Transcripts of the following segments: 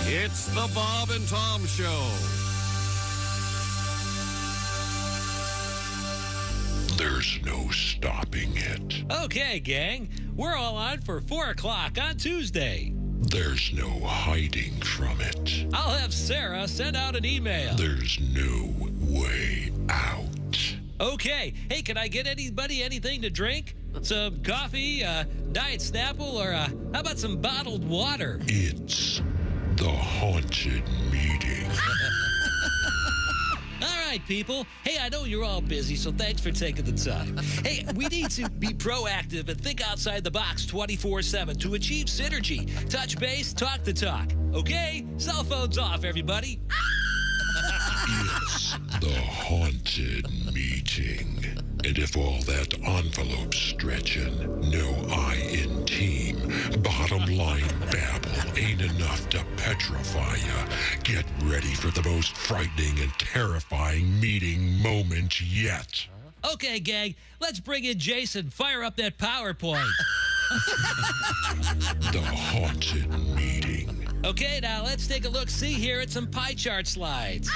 It's the Bob and Tom Show. There's no stopping it. Okay, gang. We're all on for 4 o'clock on Tuesday. There's no hiding from it. I'll have Sarah send out an email. There's no way out. Okay. Hey, can I get anybody anything to drink? Some coffee, Diet Snapple, or how about some bottled water? It's the haunted meeting. All right, people. Hey, I know you're all busy, so thanks for taking the time. Hey, we need to be proactive and think outside the box 24/7 to achieve synergy. Touch base, talk the talk. Okay? Cell phones off, everybody. It's the haunted meeting. And if all that envelope stretching, no I in team, bottom line babble ain't enough to petrify ya, get ready for the most frightening and terrifying meeting moment yet. Okay, gang, let's bring in Jason. Fire up that PowerPoint. The haunted meeting. Okay, now let's take a look-see here at some pie chart slides.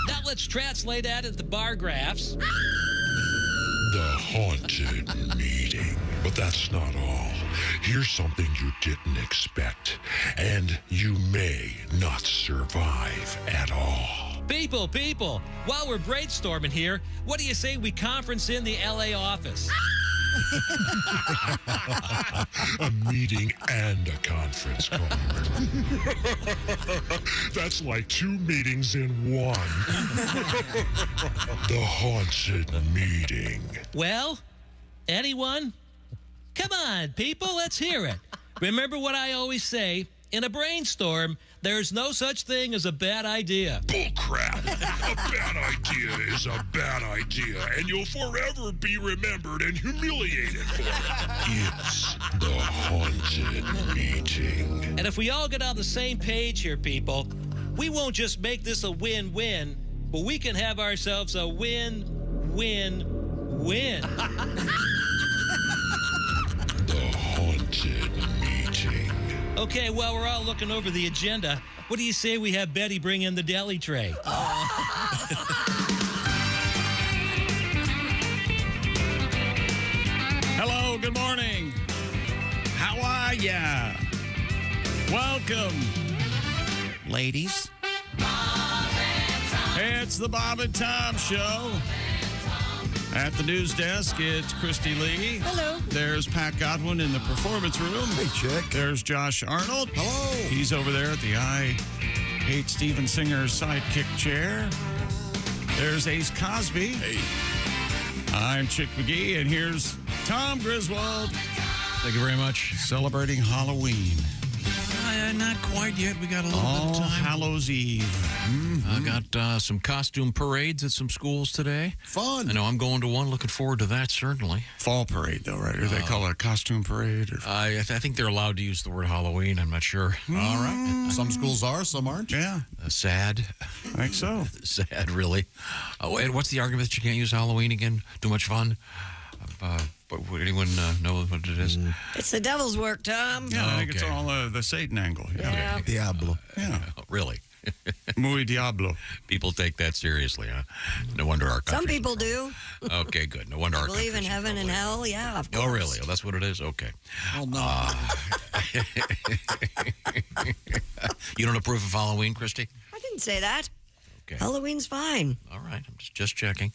Now let's translate that into bar graphs. The haunted meeting. But that's not all. Here's something you didn't expect, and you may not survive at all. People, while we're brainstorming here, what do you say we conference in the LA office? A meeting and a conference call. That's like 2 meetings in one. The haunted meeting. Well, anyone? Come on, people, let's hear it. Remember what I always say, in a brainstorm, there's no such thing as a bad idea. Bullcrap. A bad idea is a bad idea, and you'll forever be remembered and humiliated for it. It's the haunted meeting. And if we all get on the same page here, people, we won't just make this a win-win, but we can have ourselves a win-win-win. The haunted meeting. Okay, well, we're all looking over the agenda. What do you say we have Betty bring in the deli tray? Hello, good morning. How are ya? Welcome, ladies. It's the Bob and Tom Show. At the news desk, it's Kristi Lee. Hello. There's Pat Godwin in the performance room. Hey, Chick. There's Josh Arnold. Hello. He's over there at the I Hate Steven Singer's sidekick chair. There's Ace Cosby. Hey. I'm Chick McGee, and here's Tom Griswold. Thank you very much. Celebrating Halloween. Not quite yet. We got a little bit All of time. Hallows Eve. I got some costume parades at some schools today. Fun. I know I'm going to one. Looking forward to that, certainly. Fall parade, though, right? Or they call it a costume parade? Or... I think they're allowed to use the word Halloween. I'm not sure. All right. Some schools are, some aren't. Yeah, Sad. I think so. Sad, really. Oh, and what's the argument that you can't use Halloween again? Too much fun? But would anyone know what it is? It's the devil's work, Tom. Yeah, I think it's Okay. all the Satan angle. Yeah. Diablo. Yeah. Really? Muy Diablo. People take that seriously, huh? No wonder our country. Some people do. Okay, good. No wonder our Believe in country's heaven and hell. Yeah, of course. Oh, really? Oh, that's what it is? Okay. Well, no. You don't approve of Halloween, Kristi? I didn't say that. Okay. Halloween's fine. All right. I'm just checking.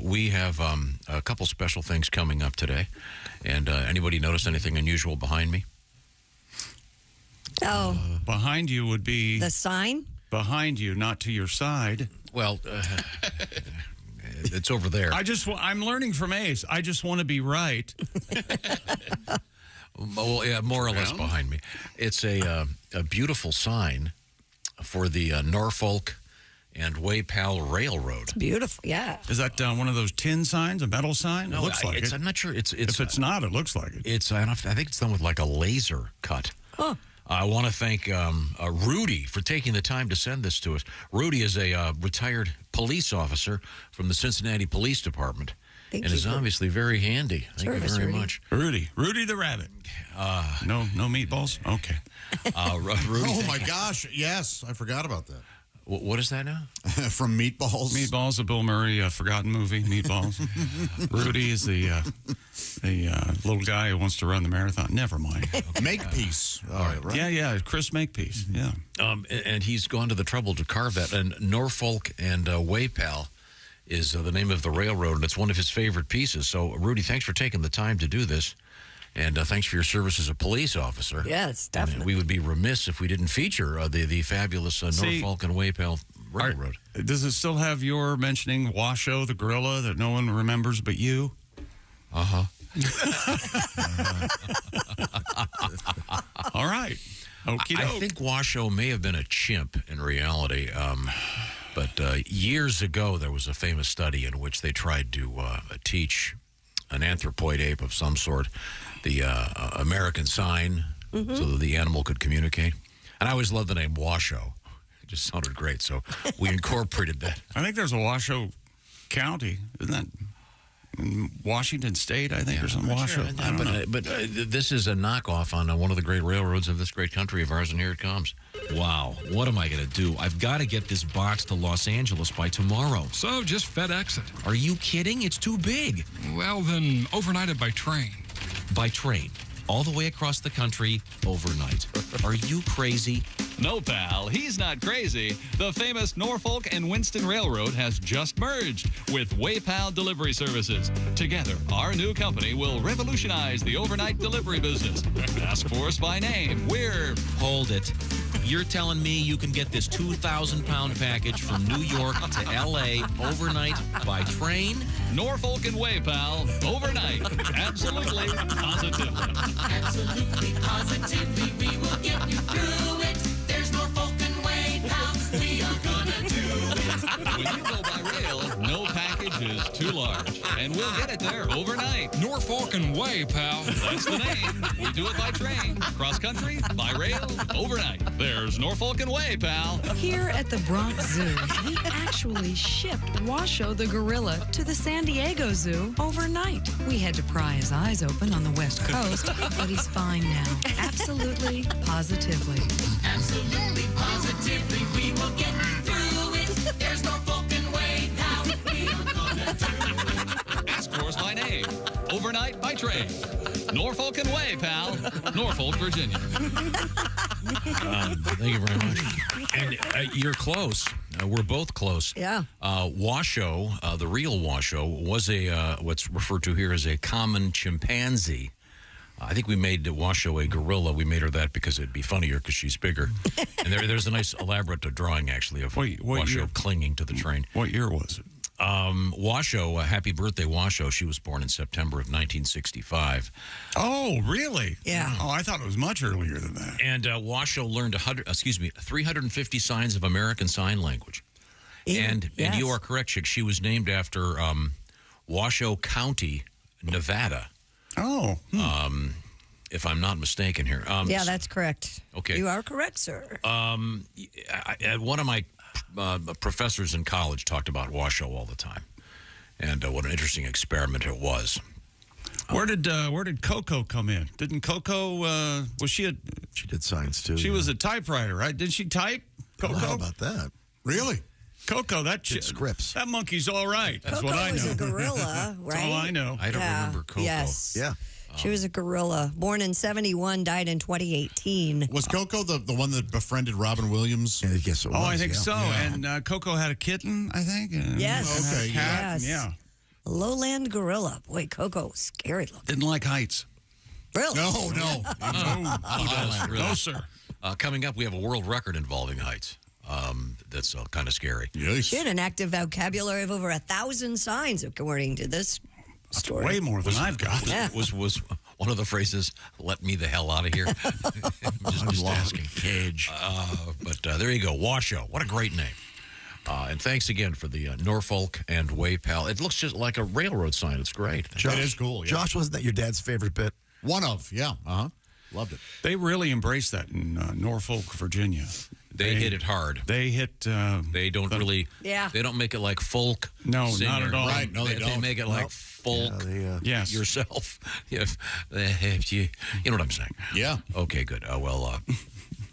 We have a couple special things coming up today. And anybody notice anything unusual behind me? Oh, Behind you would be the sign? behind you, not to your side. Well, it's over there. I'm learning from Ace. I just want to be right. Well, yeah, more or less behind me. It's a beautiful sign for the Norfolk and Waypal Railroad. Beautiful, yeah. Is that one of those tin signs, a metal sign? It looks like it. I'm not sure. It's If it's not, it looks like it. I think it's done with like a laser cut. Oh, I want to thank Rudy for taking the time to send this to us. Rudy is a retired police officer from the Cincinnati Police Department, Thank and you is for obviously very handy. Thank service, you very Rudy. much. Rudy the rabbit. No meatballs? Okay. Rudy, Oh, my gosh. Yes, I forgot about that. what is that now? From Meatballs. Meatballs, a Bill Murray forgotten movie, Meatballs. Rudy is the little guy who wants to run the marathon. Never mind. Makepeace. All right. Yeah, Chris Makepeace. Yeah. And he's gone to the trouble to carve that. And Norfolk and Waypal is the name of the railroad, and it's one of his favorite pieces. So, Rudy, thanks for taking the time to do this. And thanks for your service as a police officer. Yes, And definitely. we would be remiss if we didn't feature the fabulous Norfolk and Waypal Railroad. Does it still have your mentioning Washoe, the gorilla, that no one remembers but you? Uh-huh. All right. Okie I doke. think Washoe may have been a chimp in reality. But years ago, there was a famous study in which they tried to teach an anthropoid ape of some sort the American sign so that the animal could communicate. And I always loved the name Washoe. It just sounded great, so we incorporated that. I think there's a Washoe County. Isn't that in Washington State, I think, or something? Washoe. I don't know. But this is a knockoff on one of the great railroads of this great country of ours, and here it comes. Wow, what am I going to do? I've got to get this box to Los Angeles by tomorrow. So just FedEx it. Are you kidding? It's too big. Well, then overnight it by train. By train, all the way across the country, overnight. Are you crazy? No, pal, he's not crazy. The famous Norfolk and Winston Railroad has just merged with Waypal Delivery Services. Together, our new company will revolutionize the overnight delivery business. Ask for us by name. We're... Hold it. You're telling me you can get this 2,000-pound package from New York to L.A. overnight by train? Norfolk and Waypal, overnight. Absolutely, positively. Absolutely, positively, we will get you through it. There's Norfolk and Waypal, we are gonna do it. When you go by rail, no package is too large. And we'll get it there overnight. Norfolk and Way, pal. That's the name. We do it by train, cross country, by rail, overnight. There's Norfolk and Way, pal. Here at the Bronx Zoo, we actually shipped Washoe the gorilla to the San Diego Zoo overnight. We had to pry his eyes open on the West Coast, but he's fine now. Absolutely, positively. Absolutely, positively, we will get you through it. There's Norfolk and Way, pal, we are gonna do it. Ask for us by name. Overnight by train. Norfolk and Way, pal. Norfolk, Virginia. Thank you very much. And you're close. We're both close. Yeah. Washoe, the real Washoe, was what's referred to here as a common chimpanzee. I think we made Washoe a gorilla. We made her that because it'd be funnier because she's bigger. And there's a nice elaborate drawing, actually, of Washoe clinging to the train. What year was it? Washoe, happy birthday, Washoe. She was born in September of 1965. Oh, really? Yeah. Oh, I thought it was much earlier than that. And Washoe learned 350 signs of American Sign Language. And you are correct, Chick. She was named after Washoe County, Nevada. Oh. If I'm not mistaken here. Yeah, that's correct. Okay. You are correct, sir. One of my professors in college talked about Washoe all the time. And what an interesting experiment it was. Where did Coco come in? Didn't Coco, was she She did signs, too. She was a typewriter, right? Did she type? Coco? How about that? Really? Coco, that scripts. That monkey's all right. That's what I know. Coco was a gorilla, right? That's all I know. I don't remember Coco. Yes. Yeah. She was a gorilla. Born in 1971, died in 2018. Was Coco the one that befriended Robin Williams? I guess it was. Oh, I think yeah. so. Yeah. And Coco had a kitten, I think. And Yes. and had a cat. Yes. Yeah. A lowland gorilla. Boy, Coco was scary looking. Didn't like heights. Really? No. Who does, really? No, sir. Coming up, we have a world record involving heights. That's kind of scary. Yes. She had an active vocabulary of over 1,000 signs, according to this story. Way more than I've got. Yeah. Was one of the phrases, "Let me the hell out of here"? just asking. Cage. But there you go, Washoe. What a great name. And thanks again for the Norfolk and Waypal. It looks just like a railroad sign. It's great. It is cool. Yeah. Josh, wasn't that your dad's favorite bit? One of, yeah. Uh-huh. Loved it. They really embraced that in Norfolk, Virginia. They hit it hard. They hit. They don't really. Yeah. They don't make it like folk. No, singer. not at all. Right, no, they They don't. make it like folk. Yes. Yourself. If you know what I'm saying. Yeah. Okay, good.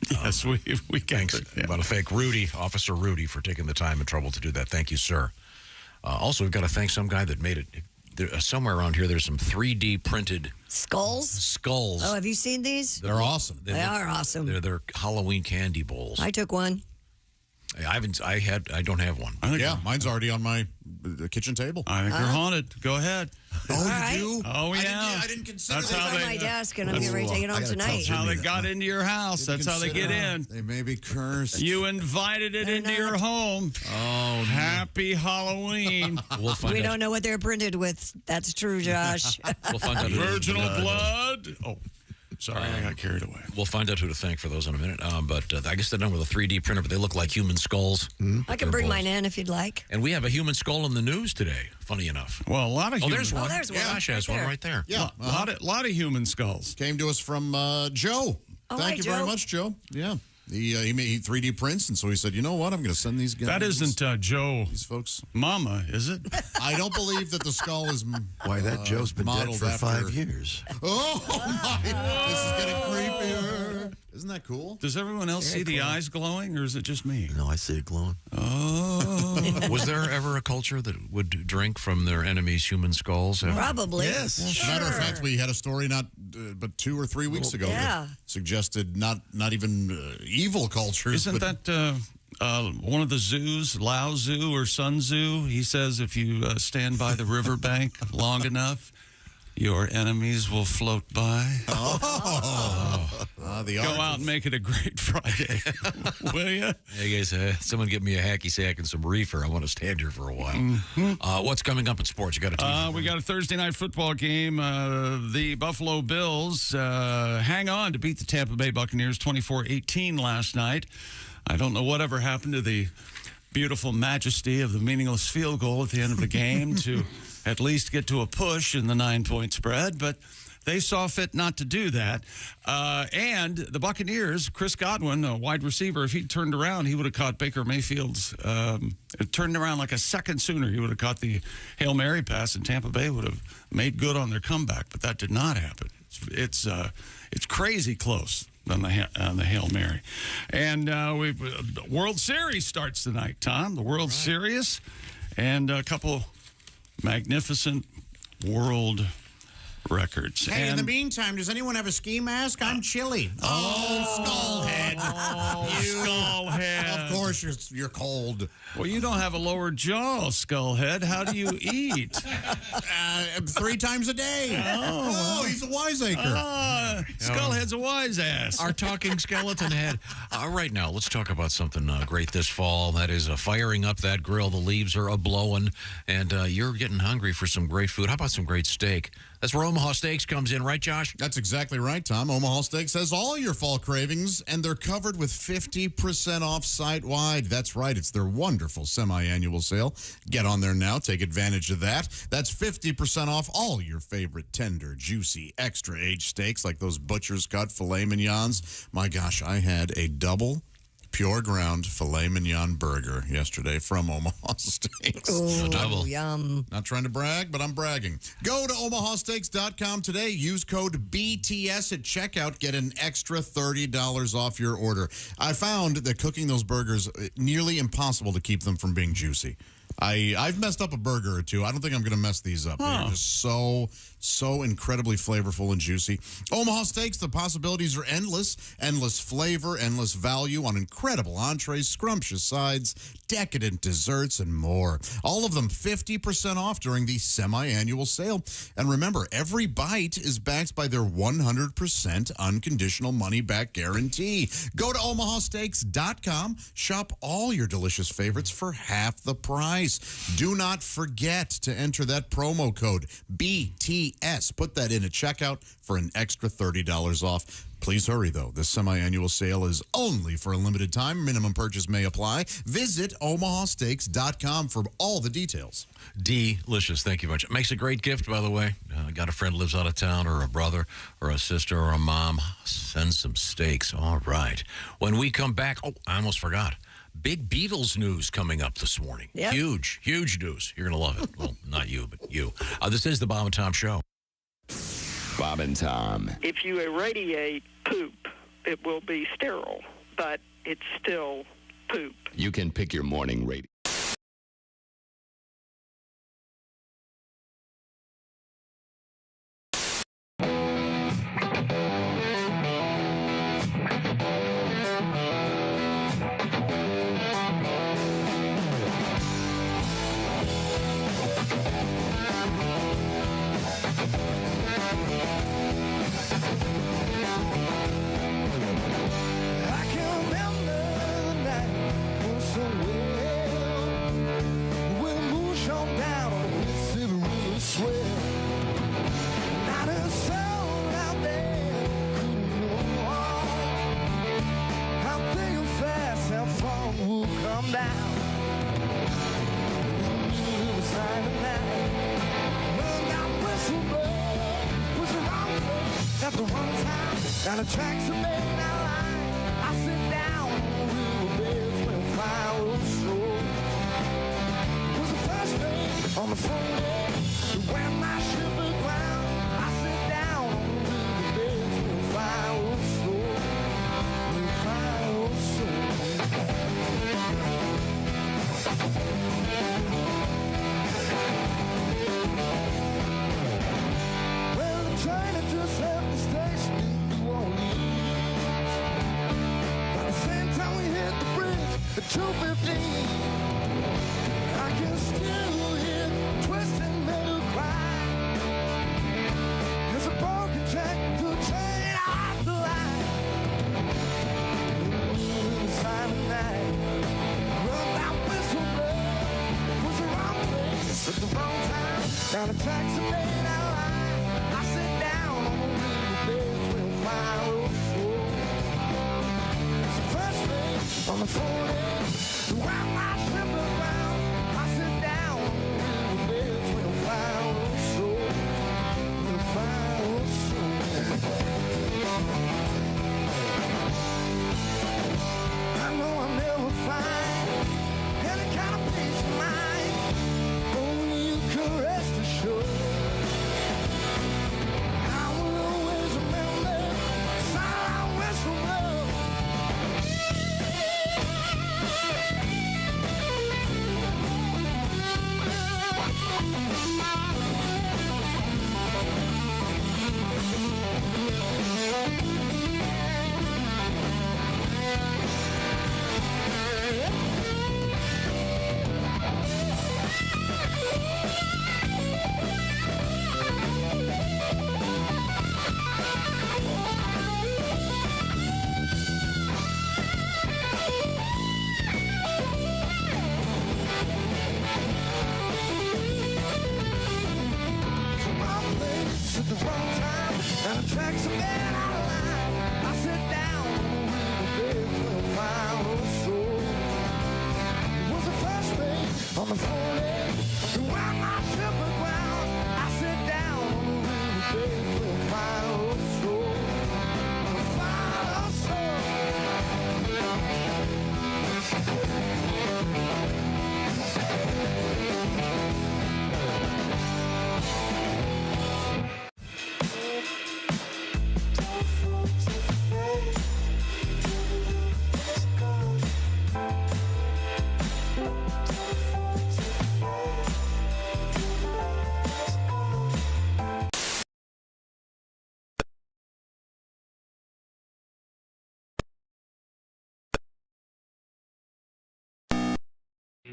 Yes, we Thanks. it. Yeah. I want to thank Rudy, Officer Rudy, for taking the time and trouble to do that. Thank you, sir. Also, we've got to thank some guy that made it. Somewhere around here, there's some 3D printed Skulls? Oh, have you seen these? They're awesome. They are awesome. They're Halloween candy bowls. I took one. I don't have one. Mine's already on my kitchen table. I think you're haunted. Go ahead. Oh, you do? Oh, yeah. I didn't consider That's that. how It's on my desk, and I'm getting ready to take it home tonight. That's how they got into your house. That's how they get in. They may be cursed. You invited it into your home. Oh, happy Halloween. We'll find We out. don't know what they're printed with. That's true, Josh. We'll find out. Virginal blood. Oh, sorry, I got carried away. We'll find out who to thank for those in a minute. But I guess they're done with a 3D printer, but they look like human skulls. I can bring mine in if you'd like. And we have a human skull in the news today, funny enough. Well, a lot of there's one. there's one. Josh has one right there. Yeah. A lot of human skulls. Came to us from Joe. Oh, Thank hi, you Joe. very much, Joe. Yeah. He made 3D prints, and so he said, you know what? I'm going to send these guys. That isn't Joe. These folks. Mama, is it? I don't believe that the skull is. Why, that Joe's been dead modeled for after- 5 years. Oh, my. This is getting creepier. Isn't that cool? Does everyone else see the eyes glowing, or is it just me? No, I see it glowing. Oh. Was there ever a culture that would drink from their enemies' human skulls? Probably. Yes. As a matter of fact, we had a story but 2 or 3 weeks ago that suggested not even evil cultures. Isn't but that one of the zoos, Lao Zoo or Sun Zoo? He says if you stand by the riverbank long enough, your enemies will float by. Go out and make it a great Friday, will you? Hey, guys, someone get me a hacky sack and some reefer. I want to stand here for a while. What's coming up in sports? You got a team? We got a Thursday night football game. The Buffalo Bills hang on to beat the Tampa Bay Buccaneers 24-18 last night. I don't know whatever happened to the beautiful majesty of the meaningless field goal at the end of the game to at least get to a push in the 9-point spread, but they saw fit not to do that. And the Buccaneers, Chris Godwin, a wide receiver, if he'd turned around, he would have caught Baker Mayfield's, it turned around like a second sooner. He would have caught the Hail Mary pass, and Tampa Bay would have made good on their comeback, but that did not happen. It's crazy close on the Hail Mary. And World Series starts tonight, Tom. The World Series, and a couple magnificent world records. Hey, in and the meantime, does anyone have a ski mask? I'm chilly. Skullhead. Skullhead. Of course, you're cold. Well, you don't have a lower jaw, Skullhead. How do you eat? 3 times a day. Oh, he's a wiseacre. Skullhead's a wise ass. Our talking skeleton head. Right now, let's talk about something great this fall. That is firing up that grill. The leaves are a-blowing, and you're getting hungry for some great food. How about some great steak? That's where Omaha Steaks comes in, right, Josh? That's exactly right, Tom. Omaha Steaks has all your fall cravings, and they're covered with 50% off site-wide. That's right. It's their wonderful semi-annual sale. Get on there now. Take advantage of that. That's 50% off all your favorite tender, juicy, extra-aged steaks like those butcher's cut filet mignons. My gosh, I had a double pure ground filet mignon burger yesterday from Omaha Steaks. Ooh, double. Yum. Not trying to brag, but I'm bragging. Go to omahasteaks.com today. Use code BTS at checkout. Get an extra $30 off your order. I found that cooking those burgers, nearly impossible to keep them from being juicy. I've messed up a burger or two. I don't think I'm going to mess these up. They're just so incredibly flavorful and juicy. Omaha Steaks, the possibilities are endless. Endless flavor, endless value on incredible entrees, scrumptious sides, decadent desserts, and more. All of them 50% off during the semi-annual sale. And remember, every bite is backed by their 100% unconditional money-back guarantee. Go to omahasteaks.com. Shop all your delicious favorites for half the price. Do not forget to enter that promo code BTS. Put that in at checkout for an extra $30 off. Please hurry, though. This semi-annual sale is only for a limited time. Minimum purchase may apply. Visit omahasteaks.com for all the details. Delicious. Thank you much. It makes a great gift, by the way. Got a friend who lives out of town, or a brother, or a sister, or a mom. Send some steaks. All right. When we come back, I almost forgot. Big Beatles news coming up this morning. Yep. Huge news. You're going to love it. Well, not you, but you. This is the Bob and Tom Show. Bob and Tom. If you irradiate poop, it will be sterile, but it's still poop. You can pick your morning radio. At the wrong time, and the tracks are made now. I sit down on the riverbeds when fire was slow. Was the first thing on the phone when my ship aground. I sit down on the riverbeds when fire was slow. When fire was slow. Well, the train had just left the station in New Orleans. By the same time we hit the bridge at 2:15, I can still hear twisting metal cry. There's a broken track to the train off the line. In the silent night, well, that whistle blow was the wrong place at the wrong time. Now the tracks are made out of line. I sit down on the riverbeds when fire was slow. It's the first thing on the phone around my ship around. I sit down on the riverbeds when fire was slow. When fire was slow. I know I'll never find any kind of peace of mind. Only you can rest assured. I will always remember the sound I whistle blow. At the wrong time, and the tracks are made out of line. I sit down on the riverbeds when fire was slow. It was the first thing on the phone around my ship aground. I sit down on the riverbeds when fire was slow. When fire was slow.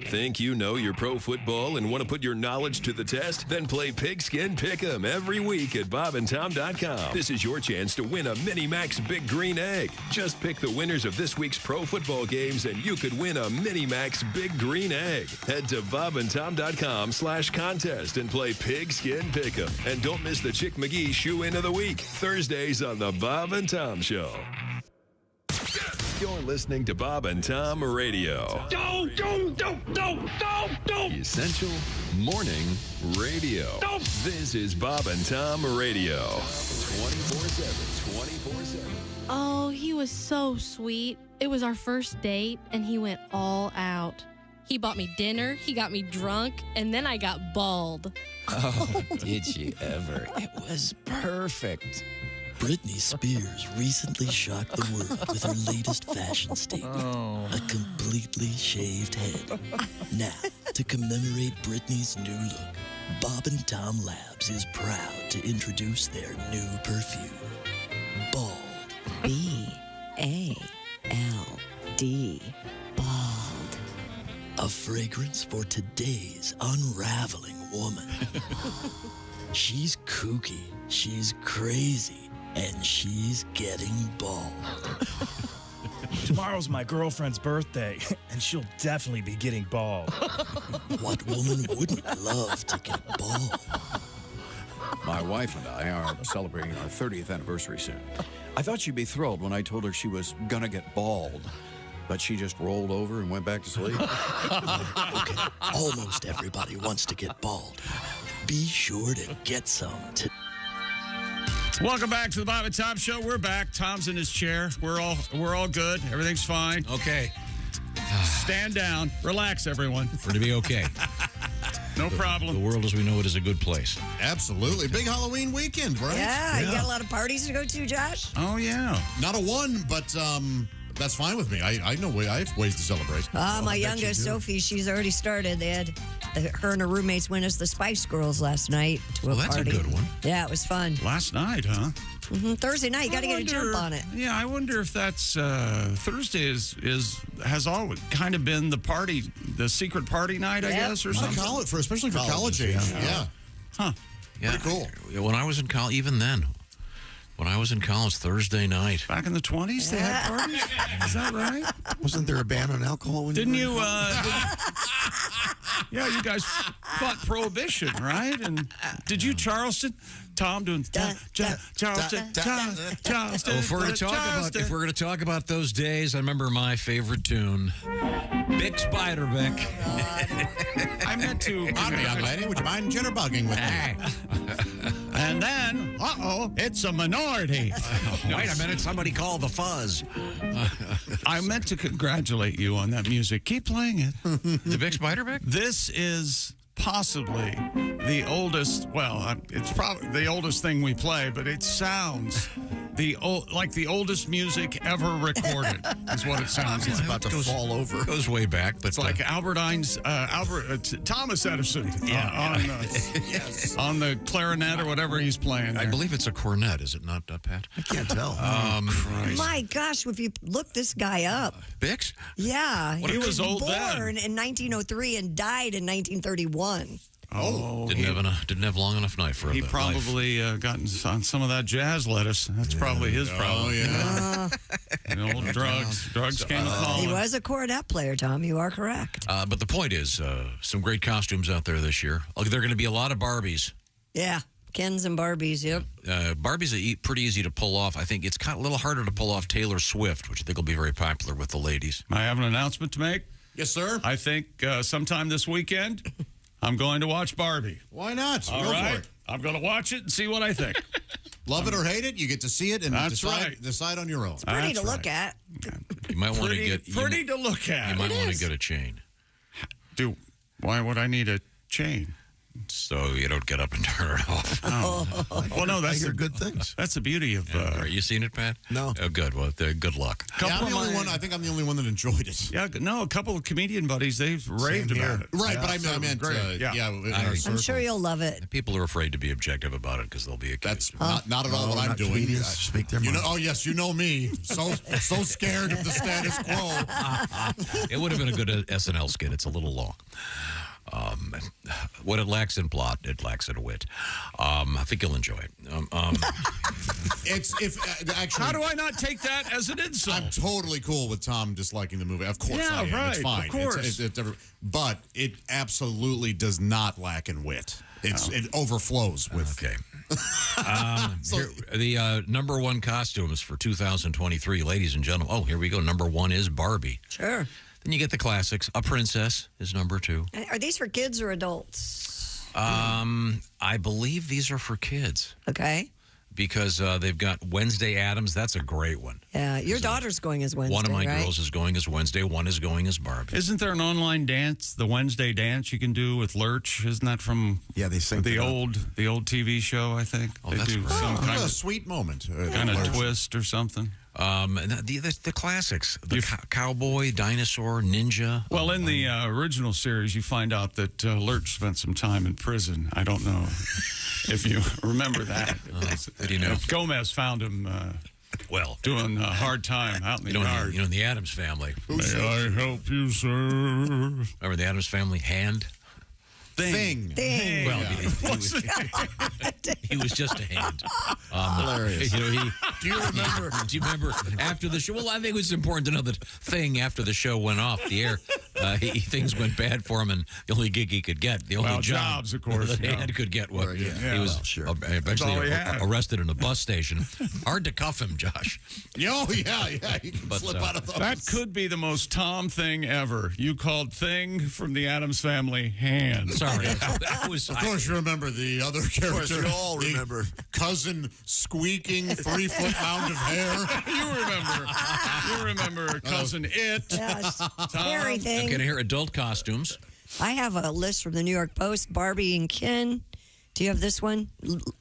Think you know your pro football and want to put your knowledge to the test? Then play Pigskin Pick'em every week at bobandtom.com. This is your chance to win a Mini Max Big Green Egg. Just pick the winners of this week's pro football games and you could win a Mini Max Big Green Egg. Head to bobandtom.com/contest and play Pigskin Pick'em. And don't miss the Chick McGee Shoe-In of the Week, Thursdays on the Bob and Tom Show. You're listening to Bob and Tom Radio. Don't. Essential Morning Radio. This is Bob and Tom Radio. 24/7. Oh, he was so sweet. It was our first date, and he went all out. He bought me dinner, he got me drunk, and then I got bald. Oh, did you ever? It was perfect. Britney Spears recently shocked the world with her latest fashion statement. A completely shaved head. Now, to commemorate Britney's new look, Bob and Tom Labs is proud to introduce their new perfume, Bald. B-A-L-D. Bald. A fragrance for today's unraveling woman. She's kooky, she's crazy, and she's getting bald. Tomorrow's my girlfriend's birthday, and she'll definitely be getting bald. What woman wouldn't love to get bald? My wife and I are celebrating our 30th anniversary soon. I thought she'd be thrilled when I told her she was gonna get bald, but she just rolled over and went back to sleep. Okay, almost everybody wants to get bald. Be sure to get some today. Welcome back to the Bob and Tom Show. We're back. Tom's in his chair. We're all good. Everything's fine. Okay. Stand down. Relax, everyone. We're to be okay. No problem. The world as we know it is a good place. Absolutely. Big Halloween weekend, right? Yeah, you got a lot of parties to go to, Josh? Oh, yeah. Not a one, but that's fine with me. I know I have ways to celebrate. My youngest, Sophie, she's already started. They had her and her roommates went as the Spice Girls last night to a that's party. a good one. Yeah, it was fun. Last night, huh? Thursday night, you got to get a jump on it. Yeah, I wonder if that's Thursday has always kind of been the secret party night, I guess, or something. Especially for college age. Yeah. Huh. Yeah. Pretty cool. When I was in college, even then, when I was in college, Thursday night. Back in the 20s, they had parties? Is that right? Wasn't there a ban on alcohol when Didn't you you, yeah, you guys fought Prohibition, right? And did you, Charleston? Tom doing Charleston. If we're going to talk about those days, I remember my favorite tune, Big Spiderbeck. I meant to. Howdy, young lady. Would you mind jitterbugging with me? And then, it's a minority. Wait a minute, somebody called the fuzz. I meant to congratulate you on that music. Keep playing it. The Big Spiderbeck? This is possibly the oldest, it's probably the oldest thing we play, but it sounds like the oldest music ever recorded is what it sounds like. It's about to fall over. It goes way back. But it's like Thomas Edison on the clarinet or whatever he's playing there. I believe it's a cornet, is it not, Pat? I can't tell. Christ. My gosh, if you look this guy up. Bix? Yeah. He was old then. Born in 1903 and died in 1931. Didn't have long enough night for He life. probably gotten on some of that jazz lettuce. That's probably his problem. Oh, yeah. Drugs came calling. He was a cornet player, Tom. You are correct. But the point is, some great costumes out there this year. There are going to be a lot of Barbies. Yeah. Kens and Barbies, yep. Barbies are pretty easy to pull off. I think it's kind of a little harder to pull off Taylor Swift, which I think will be very popular with the ladies. I have an announcement to make. Yes, sir. I think sometime this weekend, I'm going to watch Barbie. Why not? All Go right. for it. I'm going to watch it and see what I think. Love it or hate it, you get to see it and That's right. decide on your own. It's pretty to look at. You might want to get pretty to look at. You might want to get a chain. Why would I need a chain? so you don't get up and turn it off. Oh. Well, no, that's I hear good things. That's the beauty of. You seen it, Pat? No. Oh, good. Well, good luck. Yeah, I'm the only one. I think I'm the only one that enjoyed it. Yeah, no, a couple of comedian buddies, they've raved about it. Right, Yeah, but I so meant, great. I'm sure you'll love it. People are afraid to be objective about it because they'll be accused. That's not at all what I'm doing. Comedians speak their mind. Oh yes, you know me. So scared of the status quo. It would have been a good SNL skit. It's a little long. What it lacks in plot, it lacks in wit. I think you'll enjoy it. Actually, how do I not take that as an insult? I'm totally cool with Tom disliking the movie. Of course, Yeah, I am. right, It's fine. of course. But it absolutely does not lack in wit. It overflows with. Okay. The number one costumes for 2023, ladies and gentlemen. Oh, here we go. Number one is Barbie. Sure. Then you get the classics. A Princess is number two. Are these for kids or adults? I believe these are for kids. Okay. Because they've got Wednesday Addams. That's a great one. Yeah, your daughter's going as Wednesday, One of my right? girls is going as Wednesday. One is going as Barbie. Isn't there an online dance, the Wednesday dance you can do with Lurch? Isn't that from they sing the old TV show, I think? Oh, they that's do great. some kind a of sweet moment. kind of twist or something. And the classics, the cowboy, dinosaur, ninja. Well, in the original series, you find out that Lurch spent some time in prison. I don't know if you remember that. Did you know? Gomez found him doing a hard time out in the yard. In the Addams Family. May I help you, sir? Remember the Addams Family? Hand? Thing. Well, he was just a hand. Hilarious. Do you remember after the show? Well, I think it was important to know that Thing, after the show went off the air, things went bad for him, and the only gig he could get, the only jobs, of course, that hand could get, was he was eventually arrested in a bus station. Hard to cuff him, Josh. Oh, yeah. You can slip out of those. That could be the most Tom thing ever. You called Thing from the Addams Family hand. Sorry. That was, of course, you remember the other character. Of course, you all remember. Cousin squeaking 3-foot mound of hair. You remember Cousin It. Yes. Scary thing. Okay, here, adult costumes. I have a list from the New York Post. Barbie and Ken. Do you have this one?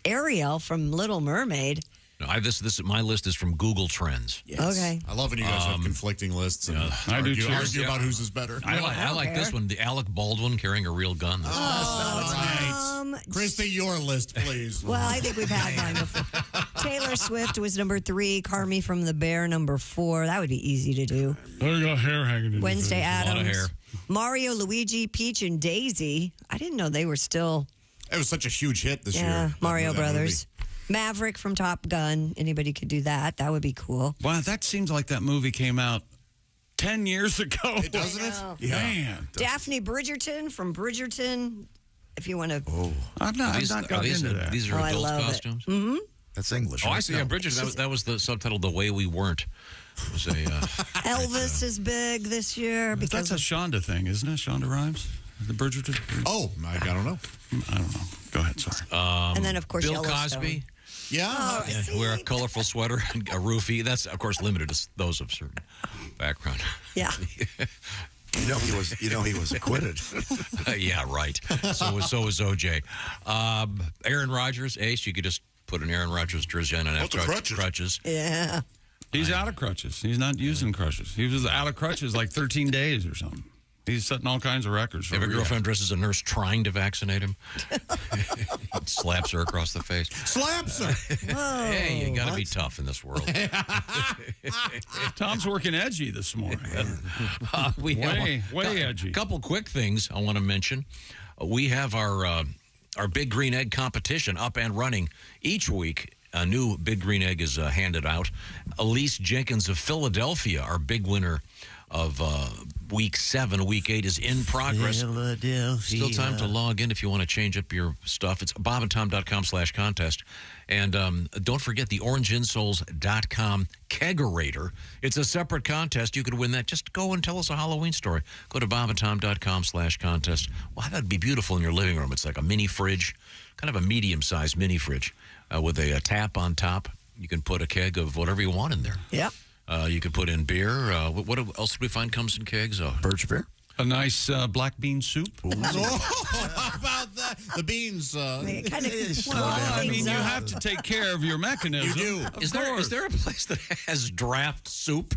Ariel from Little Mermaid. No, my list is from Google Trends. Yes. Okay. I love when you guys have conflicting lists and argue about whose is better. I like this one, the Alec Baldwin carrying a real gun. Kristi, your list, please. Well, I think we've had mine before. Taylor Swift was number 3. Carmi from The Bear, number 4. That would be easy to do. I got hair hanging in Wednesday Addams. A lot of hair. Mario, Luigi, Peach, and Daisy. I didn't know they were still. It was such a huge hit this year. Yeah, Mario that Brothers. Maverick from Top Gun. Anybody could do that. That would be cool. Wow, that seems like that movie came out 10 years ago. Doesn't it? Yeah. Man. Daphne Bridgerton from Bridgerton. If you want to. I'm not got into that. These are adult costumes? Mm-hmm. That's English. Oh, I see. Yeah, Bridgerton. That was the subtitle, The Way We Weren't. It was Elvis is big this year. Because That's a Shonda thing, isn't it? Shonda Rhimes? The Bridgerton? Oh, I don't know. I don't know. Go ahead, sorry. And then, of course, Bill Yellowstone. Cosby. Yeah. Wear a colorful sweater and a roofie. That's, of course, limited to those of certain background. Yeah. He was acquitted. Yeah, right. So was OJ. Aaron Rodgers, Ace. You could just put an Aaron Rodgers jersey on and have crutches. Yeah. He's out of crutches. He's not using crutches. He was out of crutches like 13 days or something. He's setting all kinds of records. If a girlfriend dresses a nurse trying to vaccinate him, slaps her across the face. Slaps her. Whoa. Hey, you got to be tough in this world. Tom's working edgy this morning. Way edgy. A couple quick things I want to mention. We have our Big Green Egg competition up and running each week. A new Big Green Egg is handed out. Elise Jenkins of Philadelphia, our big winner of Week 7. Week 8 is in progress. Philadelphia. Still time to log in if you want to change up your stuff. It's bobandtom.com/contest. And don't forget the orangeinsoles.com kegerator. It's a separate contest. You could win that. Just go and tell us a Halloween story. Go to bobandtom.com/contest. Well, that'd be beautiful in your living room. It's like a mini fridge, kind of a medium-sized mini fridge with a tap on top. You can put a keg of whatever you want in there. Yeah. You could put in beer. What else did we find comes in kegs? Birch beer. A nice black bean soup. How about that? The beans. It kind of I mean, you have to take care of your mechanism. You do. Is there a place that has draft soup?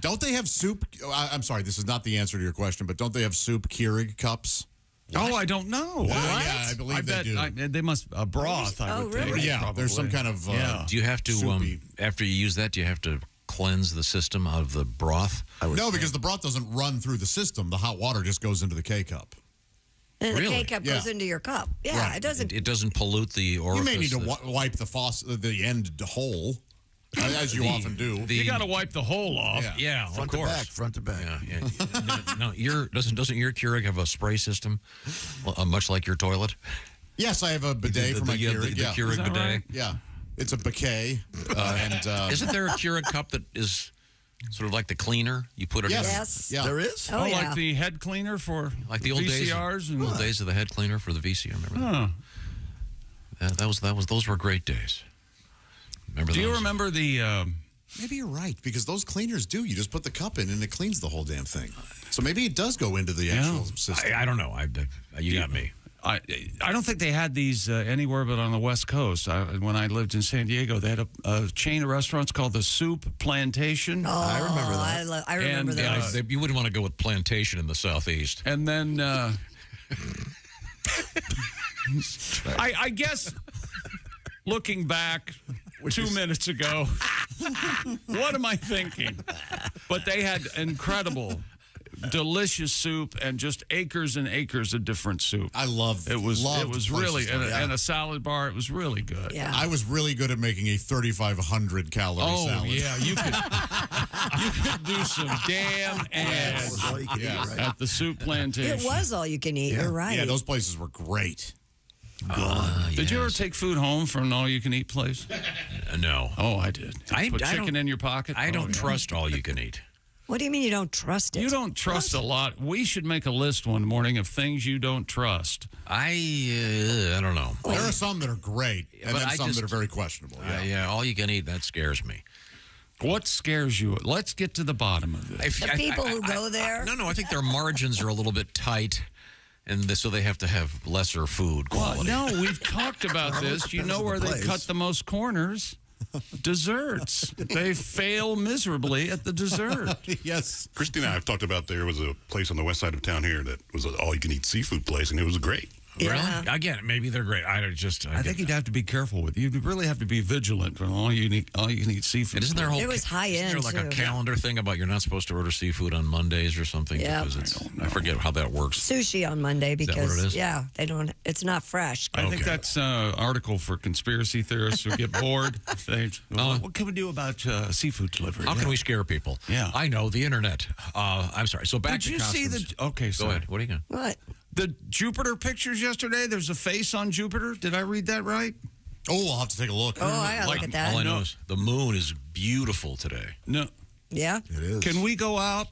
Don't they have soup? I'm sorry, this is not the answer to your question, but don't they have soup Keurig cups? Oh, I don't know. Yeah, I believe they do. They must broth. I would think. Yeah, probably. there's some kind of. Do you have to after you use that? Do you have to cleanse the system out of the broth? No, because the broth doesn't run through the system. The hot water just goes into the K-cup. And the Really? K-cup goes into your cup. Yeah, Right. it doesn't. It doesn't pollute the orifice. You may need to wipe the end hole, as you often do. You got to wipe the hole off. Yeah, Front of to course. back, front to back. No, doesn't your Keurig have a spray system, much like your toilet? Yes, I have a bidet for my Keurig. The Keurig bidet. right? Yeah, it's a bouquet. And isn't there a Keurig cup that is sort of like the cleaner? You put it in. Yes. Yeah. There is? Oh, yeah. Like the head cleaner for Like the old VCRs days, old days of the head cleaner for the VCR. Remember that? Those were great days. Remember Do those? you remember the? Maybe you're right, because those cleaners do. You just put the cup in and it cleans the whole damn thing. So maybe it does go into the actual system. I don't know. You got me. I don't think they had these anywhere but on the West Coast. When I lived in San Diego, they had a chain of restaurants called the Soup Plantation. Oh, I remember that. I remember And, those. You wouldn't want to go with Plantation in the Southeast. And then I guess looking back 2 minutes ago, what am I thinking? But they had incredible, delicious soup and just acres and acres of different soup. I love it. Was places really like that. and a salad bar. It was really good. Yeah. I was really good at making a 3,500 calorie salad. Yeah, you could do some damn ads at the Soup Plantation. It was all you can eat. You're right. Yeah, those places were great. Did you ever take food home from an all-you-can-eat place? No. Oh, I did. I Put chicken don't- in your pocket? I don't yeah. trust all you can eat. What do you mean you don't trust it? You don't trust a lot. We should make a list one morning of things you don't trust. I don't know. There are some that are great, and but then I some just- that are very questionable. Yeah, all you can eat, that scares me. What scares you? Let's get to the bottom of this. The people who go there? No, I think their margins are a little bit tight, and so they have to have lesser food quality. No, we've talked about this. You know where they cut the most corners? Desserts. They fail miserably at the dessert. Yes. Kristi and I have talked about there was a place on the west side of town here that was an all-you-can-eat seafood place, and it was great. Really? Again, maybe they're great. I think you'd have to be careful with it. You'd really have to be vigilant on all you can eat seafood. Isn't there a whole It was high isn't end, there like a too. calendar thing about you're not supposed to order seafood on Mondays or something? Yeah. Because I forget how that works. Sushi on Monday that because what it is? yeah, they don't. It's not fresh. I think that's an article for conspiracy theorists who get bored. What can we do about seafood delivery? How can we scare people? Yeah. I know, the internet. I'm sorry. So back Did to you see costumes. Okay, Go sorry. ahead. What are you going to? What? The Jupiter pictures yesterday, there's a face on Jupiter. Did I read that right? Oh, I'll have to take a look. Oh, I gotta look at that. All I know is the moon is beautiful today. No. Yeah. It is. Can we go out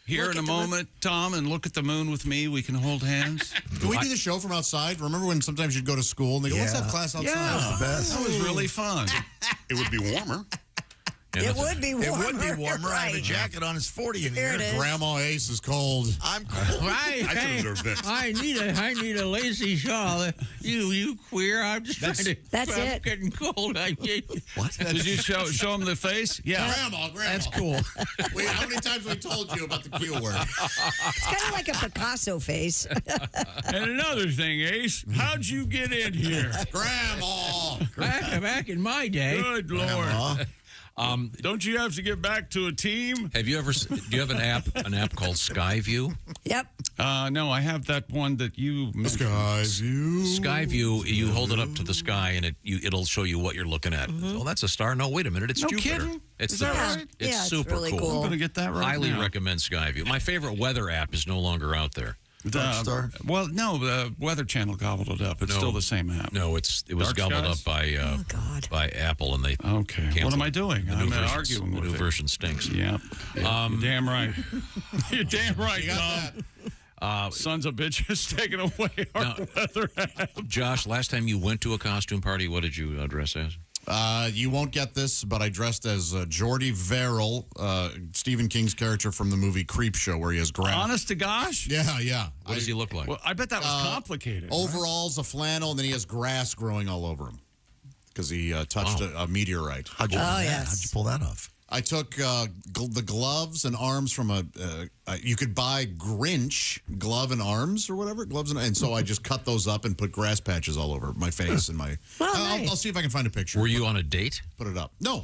here Look in a at the moon. moment, Tom, and look at the moon with me? We can hold hands. Can we do the show from outside? Remember when sometimes you'd go to school and they go, let's have class outside? Yeah, the best. that was really fun. It would be warmer. It would be warmer. It would be You're warmer. I have a right. jacket on. It's 40 in Here here. it is. Grandma Ace is cold. I'm cold. I could have observed this. I need a lacy shawl. You queer. I'm just trying to. That's I'm it. getting cold. What? Did you show him the face? Yeah. Grandma. That's cool. Wait, how many times have we told you about the Q word? It's kind of like a Picasso face. And another thing, Ace, how'd you get in here? Grandma. Back in my day. Good Lord. Don't you have to get back to a team? Do you have an app called Skyview? Yep. No, I have that one that you mentioned. Skyview, you hold it up to the sky and it'll show you what you're looking at. Oh, that's a star. No, wait a minute, it's No Jupiter. kidding? It's Is that Yeah. right? It's Yeah, it's super really cool. cool. I'm going to get that right Highly now. recommend Skyview. My favorite weather app is no longer out there. Star? Well, no, the Weather Channel gobbled it up. It's No. still the same app. No, it was Dark gobbled skies? up by God. by Apple, and they Okay. What canceled am I doing? The I'm new version, arguing the with new it. version stinks. Yep. You're damn right. You're damn right, You got Tom. Sons of bitches taking away our weather app. Josh, last time you went to a costume party, what did you dress as? You won't get this, but I dressed as Jordy Verrill, Stephen King's character from the movie Creepshow, where he has grass. Honest to gosh? Yeah. What does he look like? Well, I bet that was complicated. Overalls, a flannel, and then he has grass growing all over him because he touched a meteorite. How'd you pull that off? I took the gloves and arms from you could buy Grinch glove and arms or whatever, and so I just cut those up and put grass patches all over my face and my. I'll see if I can find a picture. Were you on a date? Put it up. No,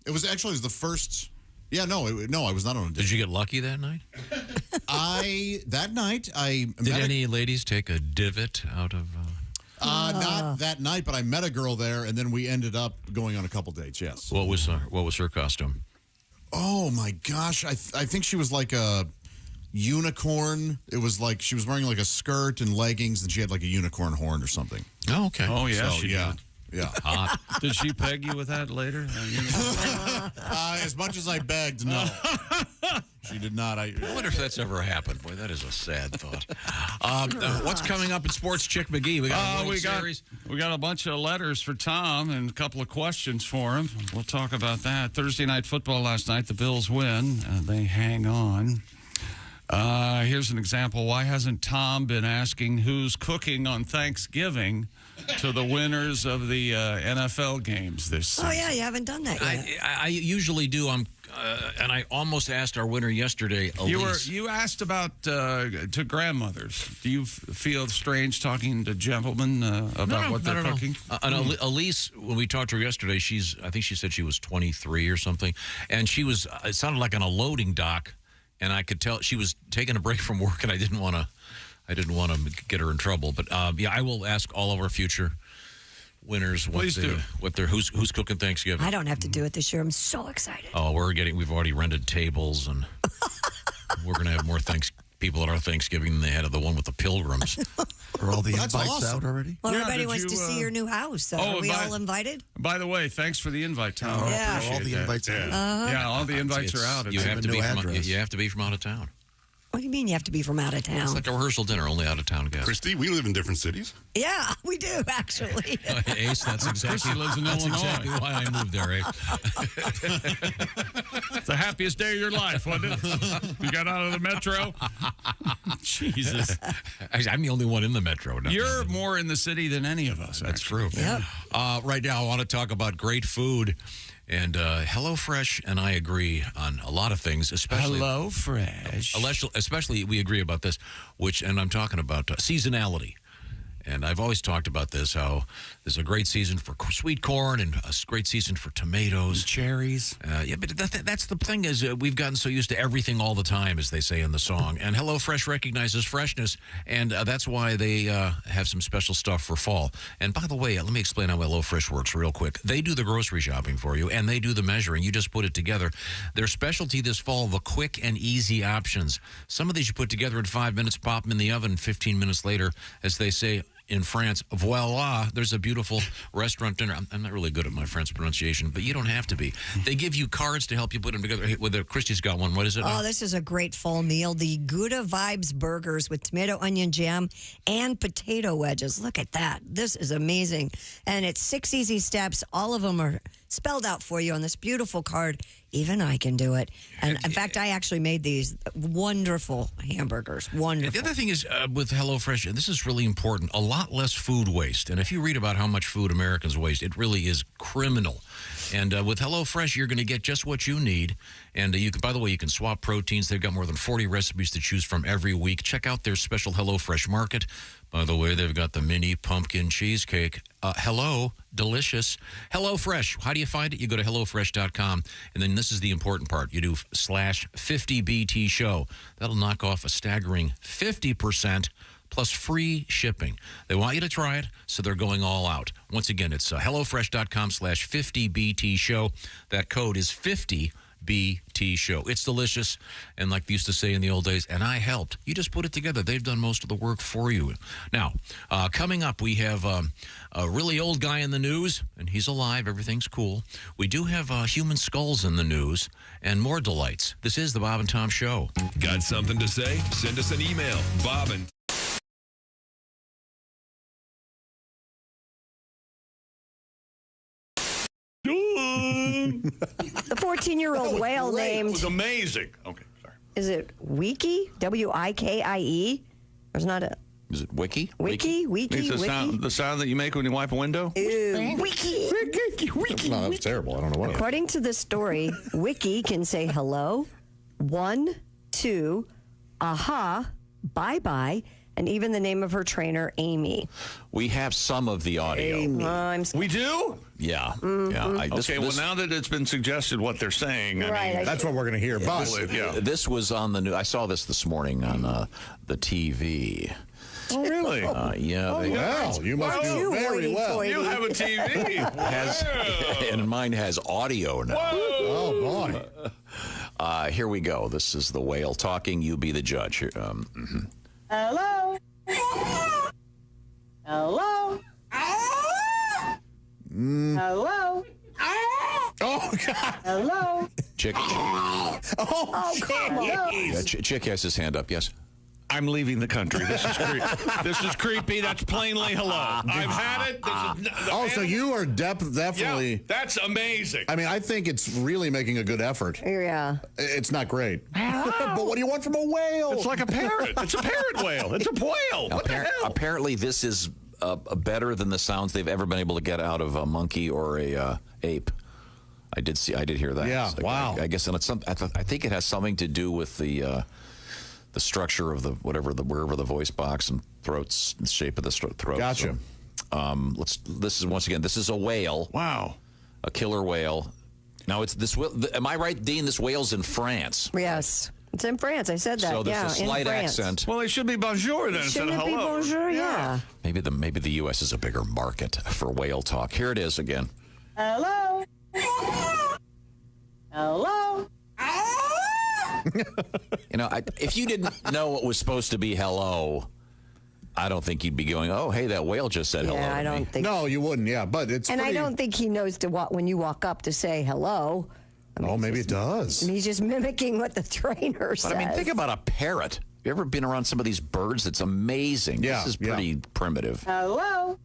it was the first. Yeah, no, I was not on a date. Did you get lucky that night? That night I did any ladies take a divot out of? Not that night, but I met a girl there, and then we ended up going on a couple dates. Yes. What was her costume? Oh my gosh, I think she was like a unicorn. It was like she was wearing like a skirt and leggings, and she had like a unicorn horn or something. Oh, okay. Oh yeah, she did. Yeah. Hot. Did she peg you with that later? As much as I begged, no. She did not. I wonder if that's ever happened. Boy, that is a sad thought. What's coming up in Sports Chick McGee? We got a World Series. We got a bunch of letters for Tom and a couple of questions for him. We'll talk about that. Thursday night football last night. The Bills win. They hang on. Here's an example. Why hasn't Tom been asking who's cooking on Thanksgiving to the winners of the NFL games this season? Oh, yeah, you haven't done that yet. I usually do. And I almost asked our winner yesterday, Elise. You asked about to grandmothers. Do you feel strange talking to gentlemen about what they're cooking? Elise, when we talked to her yesterday, I think she said she was 23 or something, and it sounded like on a loading dock, and I could tell she was taking a break from work, and I didn't want to get her in trouble. But yeah, I will ask all of our future winners who's cooking Thanksgiving. I don't have to do it this year. I'm so excited. Oh, we've already rented tables, and we're going to have more people at our Thanksgiving than they had at the one with the pilgrims. Are all the invites out already? Well, everybody wants to see your new house. Are we all invited? By the way, thanks for the invite, Tom. Yeah. All the invites out. Yeah, all the invites are out. You have to be from out of town. What do you mean you have to be from out of town? It's like a rehearsal dinner, only out of town guests. Kristi, we live in different cities. Yeah, we do, actually. Ace, that's exactly exactly why I moved there, Ace. It's the happiest day of your life, wasn't it? You got out of the metro? Jesus. I'm the only one in the metro. You're more in the city than any of us. That's true. Yep. Right now, I want to talk about great food. And HelloFresh and I agree on a lot of things, especially HelloFresh. Especially we agree about this, and I'm talking about seasonality. And I've always talked about this, how there's a great season for sweet corn and a great season for tomatoes. And cherries. Yeah, but that's the thing is we've gotten so used to everything all the time, as they say in the song. And HelloFresh recognizes freshness, and that's why they have some special stuff for fall. And by the way, let me explain how HelloFresh works real quick. They do the grocery shopping for you, and they do the measuring. You just put it together. Their specialty this fall, the quick and easy options. Some of these you put together in 5 minutes, pop them in the oven 15 minutes later, as they say in France, voila, there's a beautiful restaurant dinner. I'm not really good at my French pronunciation, but you don't have to be. They give you cards to help you put them together. Hey, Kristi's got one. What is it? Oh, this is a great fall meal. The Gouda Vibes burgers with tomato onion jam and potato wedges. Look at that. This is amazing. And it's 6 easy steps. All of them are spelled out for you on this beautiful card. Even I can do it. And in fact, I actually made these wonderful hamburgers. Wonderful. The other thing is with HelloFresh, and this is really important, a lot less food waste. And if you read about how much food Americans waste, it really is criminal. And with HelloFresh, you're going to get just what you need. And you can, by the way, you can swap proteins. They've got more than 40 recipes to choose from every week. Check out their special HelloFresh Market. By the way, they've got the mini pumpkin cheesecake. Hello, delicious. HelloFresh. How do you find it? You go to HelloFresh.com, and then this is the important part. You do /50BT show. That'll knock off a staggering 50% plus free shipping. They want you to try it, so they're going all out. Once again, it's HelloFresh.com /50BT show. That code is 50BT show. It's delicious, and like they used to say in the old days, and I helped. You just put it together. They've done most of the work for you. Now, coming up, we have a really old guy in the news, and he's alive. Everything's cool. We do have human skulls in the news and more delights. This is the Bob and Tom Show. Got something to say? Send us an email. Bob and The 14-year-old whale It named, was amazing. Okay, sorry. is it Wiki? W-I-K-I-E? There's not a... Is it Wiki? Wiki? It's the sound that you make when you wipe a window? Ew. Wiki. No, that was terrible. I don't know what. According to the story, Wiki can say hello, 1, 2, aha, bye-bye, and even the name of her trainer, Amy. We have some of the audio. We do? Yeah. Mm-hmm. Yeah. Well, now that it's been suggested what they're saying, Right, I mean, That's what we're going to hear. But This was on the news. I saw this morning on the TV. Oh, really? Yeah. well, you must do very well. You have a TV. And mine has audio now. Oh, boy. Here we go. This is the whale talking. You be the judge. Here, Hello? Hello? Hello? Oh, God. Hello? Chick. Oh, come on. Yeah, Chick has his hand up. Yes. I'm leaving the country. This is creepy. This is creepy. That's plainly hello. I've had it. So you are definitely. Yeah, that's amazing. I mean, I think it's really making a good effort. Yeah. It's not great. But what do you want from a whale? It's like a parrot. It's a parrot whale. It's a whale. What the hell? Apparently, this is better than the sounds they've ever been able to get out of a monkey or a ape. I did hear that. Yeah. Wow. I guess, and it's I think it has something to do with the structure of wherever the voice box and throats, the shape of the throat. Gotcha. So, this is a whale. Wow. A killer whale. Now it's this. Am I right, Dean? This whale's in France. Yes. It's in France. I said that. So there's a slight in France. accent. Well, it should be bonjour then instead of Shouldn't it be hello. bonjour? Yeah. Maybe the U.S. is a bigger market for whale talk. Here it is again. Hello? Hello? If you didn't know what was supposed to be hello, I don't think you'd be going, oh, hey, that whale just said hello. Yeah, I don't think. No, you wouldn't. Yeah, but it's. And pretty... I don't think he knows to when you walk up to say hello. Maybe it does. And he's just mimicking what the trainer says. But I mean, think about a parrot. Have you ever been around some of these birds? It's amazing. Yeah, This is pretty primitive. Hello?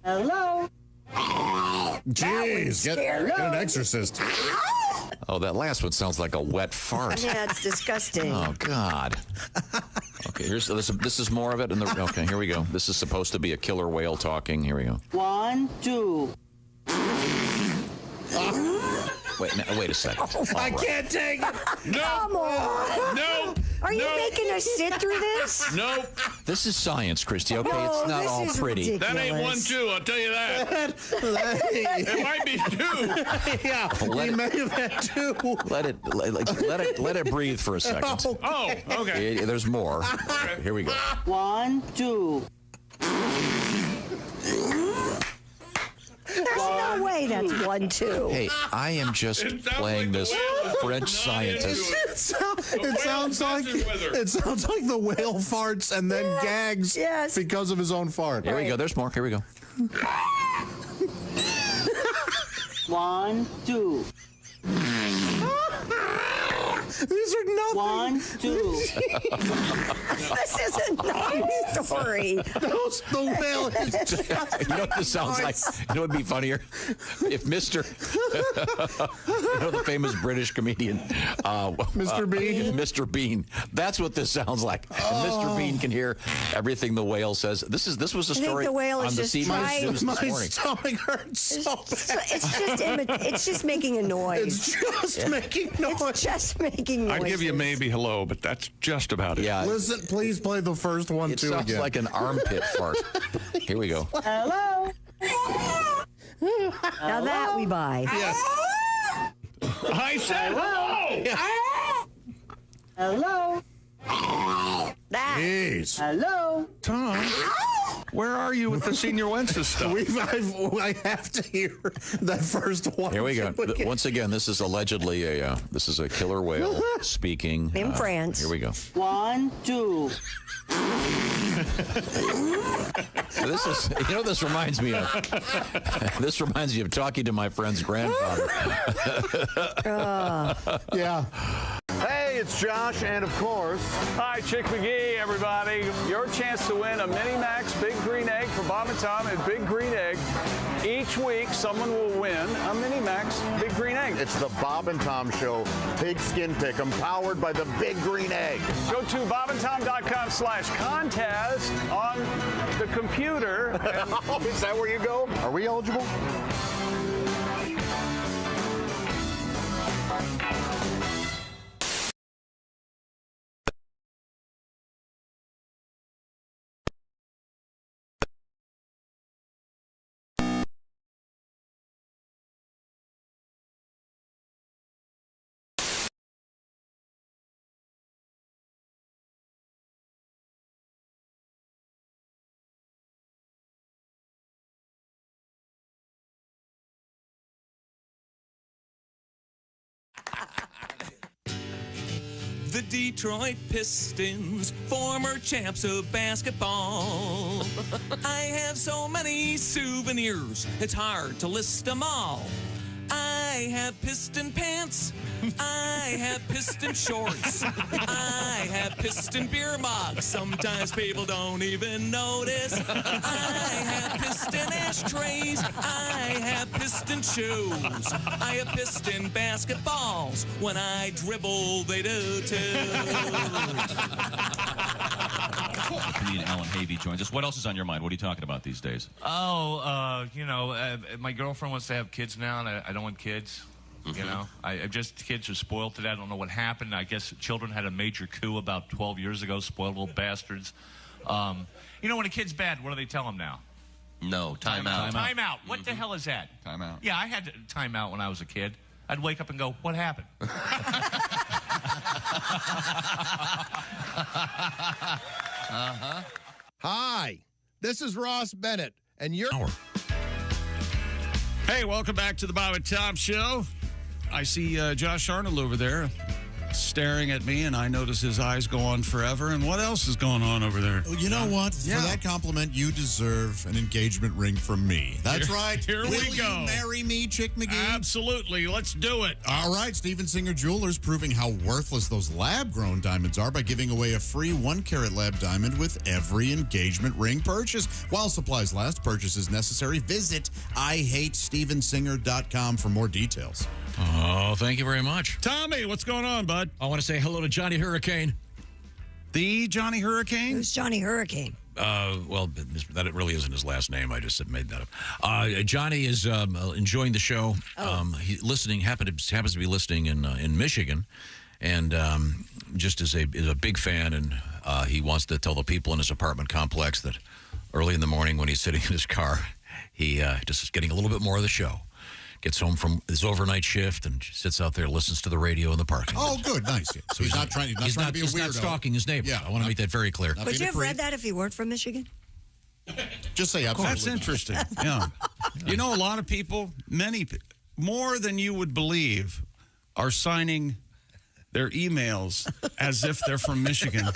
Hello? Jeez, get an exorcist. Oh, that last one sounds like a wet fart. Yeah, it's disgusting. Oh, God. Okay, this is more of it. Okay, here we go. This is supposed to be a killer whale talking. Here we go. 1, 2. Wait a second. I can't take it. No. Come on. No. Are you making us sit through this? No. This is science, Christy. Okay, No, it's not this all is pretty. ridiculous. That ain't 1, 2. I'll tell you that. It might be 2. Yeah, Let we it- may have had 2. Let it breathe for a second. Oh, okay. There's more. Here we go. 1, 2. There's no way that's 1, 2. Hey, I am just playing this French scientist. It sounds like the whale farts and then gags because of his own fart. Here we go. There's more. Here we go. 1, 2. These are nothing. 1, 2. This is a nice story. The whale. You know what this sounds like? You know what would be funnier? If Mr. you know the famous British comedian, Mr. Bean? Mr. Bean. That's what this sounds like. And Mr. Bean can hear everything the whale says. This was a I think story the whale on is the just CBS trying- News My this morning. stomach hurts so bad. It's just making a noise. It's just making noise. It's just making noise. I'd give you maybe hello, but that's just about it. Yeah, Listen, please play the first one it too sounds again. like an armpit fart. Here we go. Hello? Now that we buy. Yes. I said hello. Hello? That. Jeez. Hello? Tom, where are you with the Senior Wences stuff? I have to hear that first one. Here we go. Once again, this is allegedly a killer whale speaking In France. Here we go. 1, 2. So this reminds me of. This reminds me of talking to my friend's grandfather. Yeah. Hey, Hey, it's Josh, and of course... Hi, Chick McGee, everybody. Your chance to win a Mini Max Big Green Egg for Bob and Tom at Big Green Egg. Each week, someone will win a Mini Max Big Green Egg. It's the Bob and Tom Show Pigskin Pick'em, powered by the Big Green Egg. Go to bobandtom.com/contest on the computer. Is that where you go? Are we eligible? The Detroit Pistons, former champs of basketball. I have so many souvenirs, it's hard to list them all. I have piston pants, I have piston shorts, I have piston beer mugs, sometimes people don't even notice. I have piston ashtrays, I have piston shoes, I have piston basketballs, when I dribble they do too. Comedian Alan Havey joins us. What else is on your mind? What are you talking about these days? Oh, my girlfriend wants to have kids now, and I don't want kids. You know, kids are spoiled today. I don't know what happened. I guess children had a major coup about 12 years ago, spoiled little bastards. When a kid's bad, what do they tell them now? No, time out. Time out. What the hell is that? Time out. Yeah, I had time out when I was a kid. I'd wake up and go, what happened? Hi, this is Ross Bennett, and you're... Hey, welcome back to the Bob and Tom Show. I see Josh Arnold over there staring at me, and I notice his eyes go on forever. And what else is going on over there? You know what? For that compliment, you deserve an engagement ring from me. That's right. Here Will we go. You marry me, Chick McGee? Absolutely. Let's do it. All right. Steven Singer Jewelers proving how worthless those lab-grown diamonds are by giving away a free 1-carat lab diamond with every engagement ring purchase. While supplies last, purchase is necessary. Visit IHateStevenSinger.com for more details. Oh, thank you very much. Tommy, what's going on, bud? I want to say hello to Johnny Hurricane. The Johnny Hurricane? Who's Johnny Hurricane? Well, that really isn't his last name. I just made that up. Johnny is enjoying the show. He happens to be listening in Michigan, and just is a big fan. And he wants to tell the people in his apartment complex that early in the morning when he's sitting in his car, he just is getting a little bit more of the show. Gets home from his overnight shift and sits out there, listens to the radio in the parking lot. Oh, good, nice. So he's not trying to be a weirdo. He's not stalking his neighbor. Yeah, I want to make that very clear. Would you have read that if you weren't from Michigan? Just say absolutely. That's interesting. Yeah. You know, a lot of people, more than you would believe, are signing their emails as if they're from Michigan,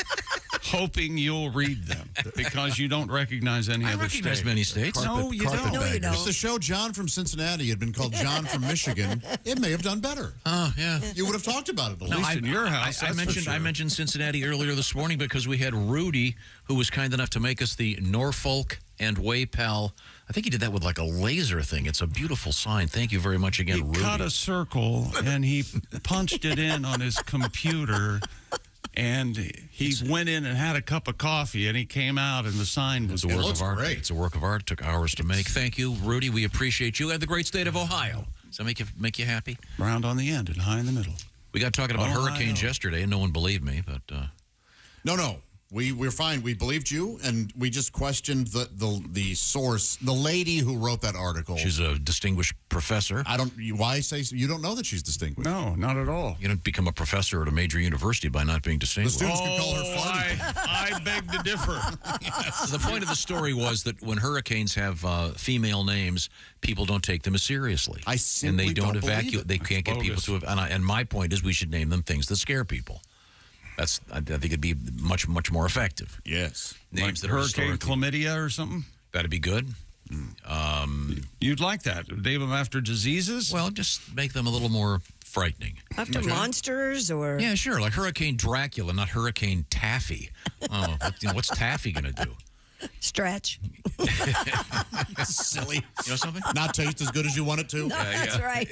hoping you'll read them because you don't recognize any other state. I recognize many states. No, you don't. No, you don't. If the show John from Cincinnati had been called John from Michigan, it may have done better. Oh, yeah. You would have talked about it at At least. least in your house. I mentioned Cincinnati earlier this morning because we had Rudy, who was kind enough to make us the Norfolk and Waypal. I think he did that with like a laser thing. It's a beautiful sign. Thank you very much again, He Rudy. cut a circle and he punched it in on his computer. And he went in and had a cup of coffee, and he came out, and the sign was It's a work of art. It's a work of art. It took hours to make. Thank you, Rudy. We appreciate you and the great state of Ohio. Does that make you happy? Round on the end and high in the middle. We got talking about hurricanes yesterday, and no one believed me, but No. We're fine. We believed you, and we just questioned the source, the lady who wrote that article. She's a distinguished professor. Why say so? You don't know that she's distinguished? No, not at all. You don't become a professor at a major university by not being distinguished. The students can call her Farty. I beg to differ. The point of the story was that when hurricanes have female names, people don't take them as seriously. I simply and they don't believe evacuate. it. They can't get people to. And my point is, we should name them things that scare people. I think it'd be much more effective. Yes, names like that Hurricane are Chlamydia or something. That'd be good. You'd like that? Name them after diseases? Well, just make them a little more frightening. After monsters or? Yeah, sure. Like Hurricane Dracula, not Hurricane Taffy. Oh, what's Taffy going to do? Stretch. Silly. You know something? Not taste as good as you want it to. No, that's right.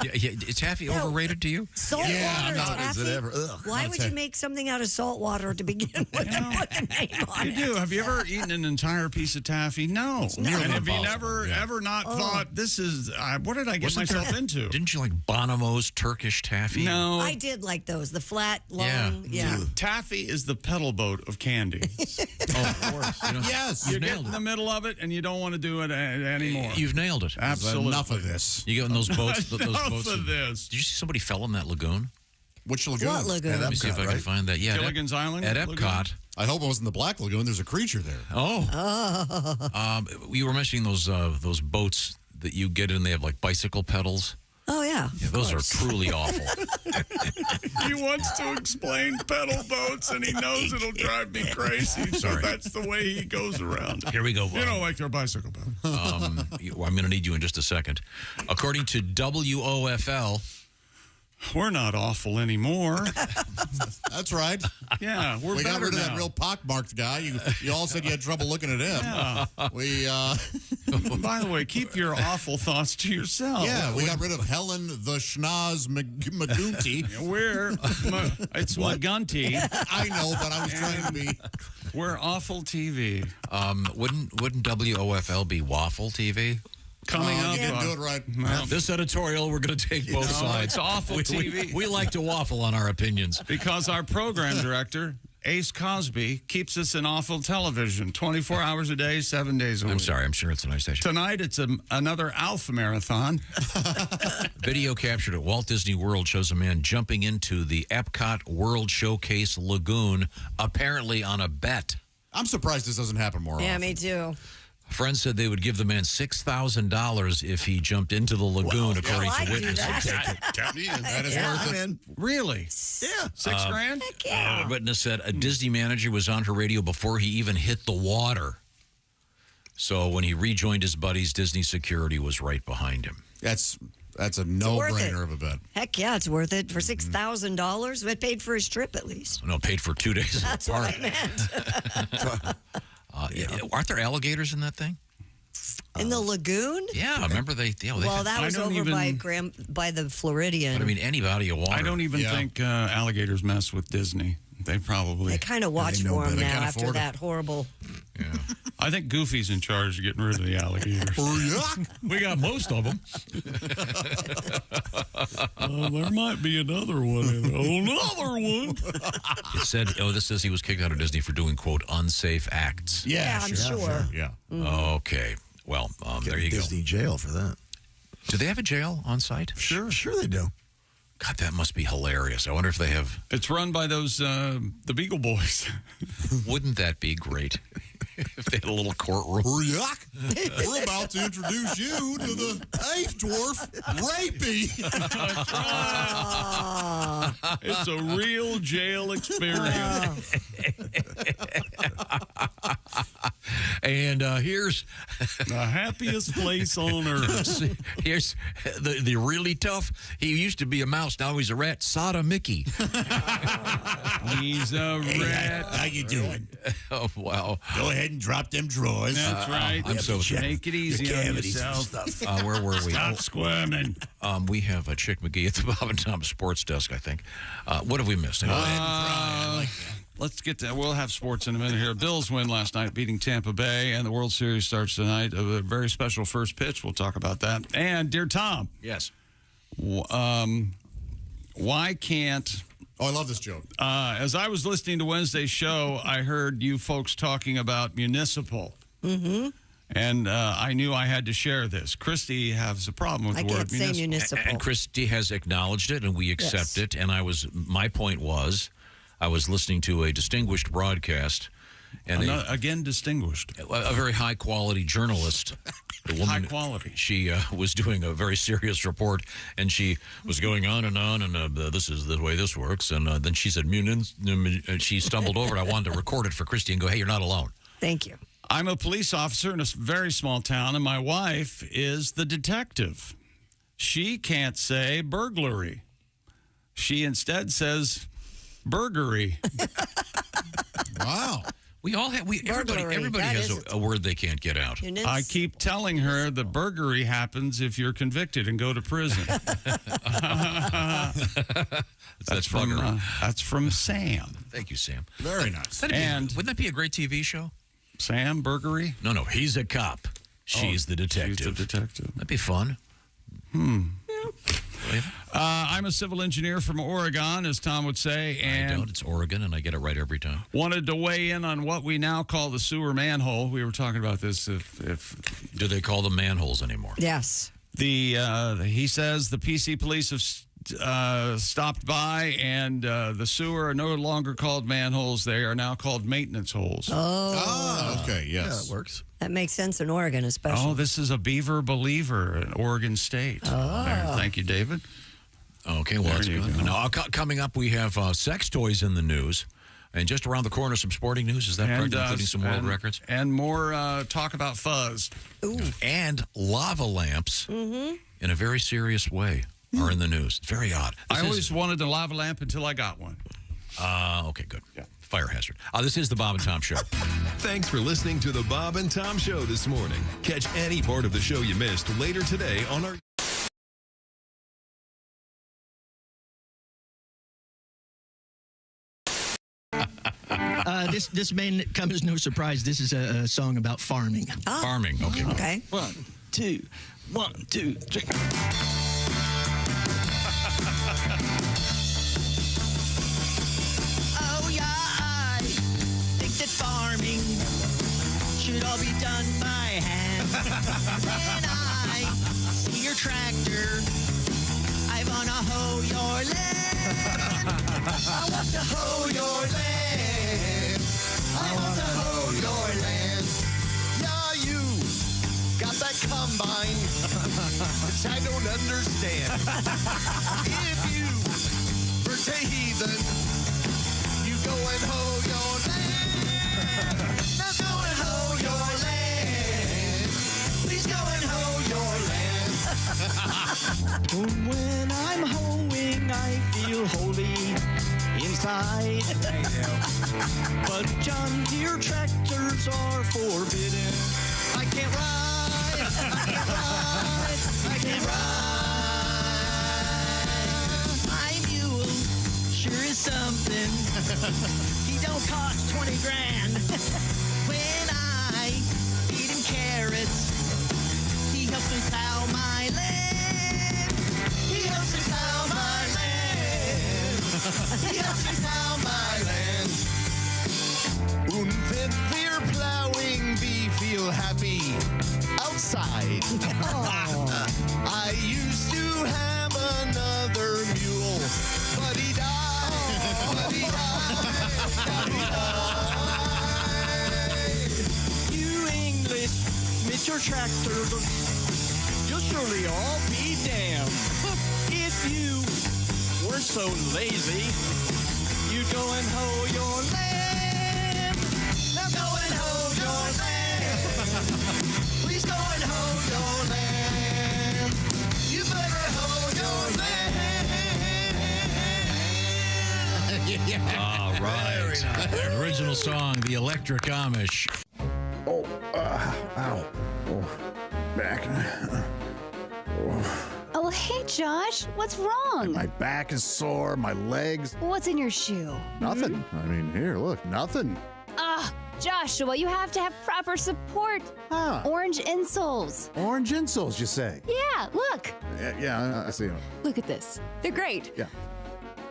Is Taffy overrated to you? Salt water taffy? Is it ever? Ugh. Why would you make something out of salt water to begin with? To put the name on You it? do. Have you ever eaten an entire piece of taffy? No. And have you never, ever not thought, this is, what did I get myself into? Didn't you like Bonomo's Turkish taffy? No. I did like those. The flat, long. Yeah. Taffy is the pedal boat of candy. Of course. You know, Yes. You get in the middle of it, and you don't want to do it anymore. You've nailed it. Absolutely. Enough of this. You get in those boats. Enough of this. Did you see somebody fell in that lagoon? Which lagoon? What lagoon? Let me see if I can find that. Yeah, Gilligan's Island? At lagoon? Epcot. I hope it wasn't the Black Lagoon. There's a creature there. Oh. We were mentioning those boats that you get in. They have like bicycle pedals. Oh, yeah. Yeah, those are truly awful. He wants to explain pedal boats, and he knows it'll drive me crazy. So Sorry. that's the way he goes around. Here we go. You know, like their bicycle pedal. I'm going to need you in just a second. According to WOFL, We're not awful anymore. That's right. Yeah, we're we got better rid of now. that real pockmarked guy. You all said you had trouble looking at him. Yeah. We By the way, keep your awful thoughts to yourself. yeah, we got rid of Helen the Schnoz Magunti. It's Magunti. I know, but I was trying to be. We're awful TV. wouldn't WOFL be Waffle TV? Coming up. You didn't do it right. Well, This editorial, we're going to take both sides. it's awful TV. We like to waffle on our opinions. Because our program director, Ace Cosby, keeps us in awful television 24 hours a day, 7 days a week. I'm sorry. I'm sure it's a nice station. Tonight, it's another Alpha Marathon. Video captured at Walt Disney World shows a man jumping into the Epcot World Showcase Lagoon, apparently on a bet. I'm surprised this doesn't happen more Yeah, often. me too. Friends said they would give the man $6,000 if he jumped into the lagoon, according I'd to do witnesses. Count me in. That is worth it. Really? Yeah. $6,000? Heck yeah. A witness said a Disney manager was on her radio before he even hit the water. So when he rejoined his buddies, Disney security was right behind him. That's a no-brainer of a bet. Heck yeah, it's worth it. For $6,000, it paid for his trip at least. No, paid for 2 days That's of the what park. I meant. Aren't there alligators in that thing? In the lagoon? Yeah, I remember they. Well, that was over by the Floridian. But I mean, any body of water. I don't even think alligators mess with Disney. They probably. They kind of watch for him now after afford that horrible. Yeah. I think Goofy's in charge of getting rid of the alligators. We got most of them. There might be another one. Another one. It said, this says he was kicked out of Disney for doing, quote, unsafe acts. Yeah, I'm sure. Yeah. Okay. Well, there you go. Disney jail for that. Do they have a jail on site? Sure they do. God, that must be hilarious. I wonder if they have. It's run by those the Beagle Boys. Wouldn't that be great if they had a little courtroom? We're about to introduce you to the eighth dwarf, Rapey. It's a real jail experience. And here's the happiest place on earth. Here's the really tough. He used to be a mouse. Now he's a rat. Soda Mickey. He's a rat. How you doing? Oh, wow. Go ahead and drop them drawers. That's right. I'm so sorry. Make it easy on yourself. Where were we? Stop squirming. We have Chick McGee at the Bob and Tom Sports Desk, I think. What have we missed? Let's get to. We'll have sports in a minute here. Bills win last night, beating Tampa Bay, and the World Series starts tonight. A very special first pitch. We'll talk about that. And dear Tom, yes. Why can't? Oh, I love this joke. As I was listening to Wednesday's show, I heard you folks talking about municipal. Mm-hmm. And I knew I had to share this. Kristi has a problem with the word municipal. Municipal. And Kristi has acknowledged it, and we accept it. And my point was, I was listening to a distinguished broadcast. And again, distinguished. A very high-quality journalist. The woman, high quality. She was doing a very serious report, and she was going on, and this is the way this works. And then she said, she stumbled over it. I wanted to record it for Kristi and go, hey, you're not alone. Thank you. I'm a police officer in a very small town, and my wife is the detective. She can't say burglary. She instead says burgery. Wow. We all have. Everybody has a word they can't get out. I keep telling her the burgery happens if you're convicted and go to prison. That's from Sam. Thank you, Sam. Very nice. Wouldn't that be a great TV show? Sam Burgery? No, he's a cop. She's the detective. She's the detective. That'd be fun. I'm a civil engineer from Oregon, as Tom would say. And I don't. It's Oregon, and I get it right every time. Wanted to weigh in on what we now call the sewer manhole. We were talking about this. Do they call them manholes anymore? Yes. He says the PC police have stopped by, and the sewer are no longer called manholes. They are now called maintenance holes. Okay, yes. Yeah, that works. That makes sense in Oregon, especially. Oh, this is a beaver believer in Oregon State. There. Thank you, David. Okay, well, that's good. Now, coming up, we have sex toys in the news. And just around the corner, some sporting news. Is that correct? Including some world records? And more talk about fuzz. Ooh. And lava lamps, in a very serious way, are in the news. It's very odd. I always wanted a lava lamp until I got one. Okay, good. Yeah. Fire hazard. This is the Bob and Tom Show. Thanks for listening to the Bob and Tom Show this morning. Catch any part of the show you missed later today on our... This may come as no surprise. This is a song about farming. Farming, okay. Okay. 1, 2, 1, 2, 3. Oh yeah, I think that farming should all be done by hand. When I see your tractor, I wanna hoe your land. I want to hoe your land. I want to hoe your land. Yeah, you got that combine, which I don't understand. If you were to heathen, you go and hoe your land. Now go and hoe your land. Please go and hoe your land. When I'm hoeing, I feel holy inside. But John Deere tractors are forbidden. I can't ride. I can't ride. I can't ride. My mule sure is something. He don't cost 20 grand. When I feed him carrots, he helps me plow my land. He helps me plow my land. He helps me plow my land. Und wenn wir plowing, we feel happy outside. I used to have another mule, but he died. But he died. He died. You English, Mr. Tractor, you'll surely all be damned. If you weren't so lazy, you'd go and hoe your land. Now go and hoe your land. Please go and hoe your land. You better hoe your land. All right. The original song, The Electric Amish. Oh, ow. Oh, back. Oh, hey, Josh. What's wrong? My back is sore, my legs. What's in your shoe? Nothing. I mean, here, look, nothing. Joshua, you have to have proper support. Orange insoles. Orange insoles, you say? Yeah, look. Yeah, I see them. Look at this. They're great. Yeah.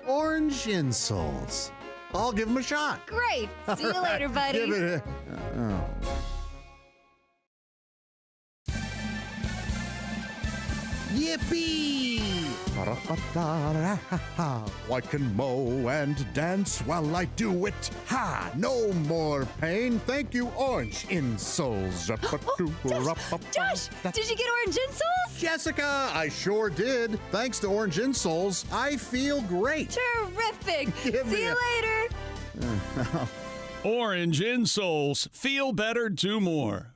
Orange insoles. I'll give them a shot. Great. See you later, buddy. Give it a... Yippee! I can mow and dance while I do it. Ha! No more pain. Thank you, orange insoles. Josh, did you get orange insoles? Jessica, I sure did. Thanks to orange insoles, I feel great. Terrific. See you later. Orange insoles. Feel better, do more.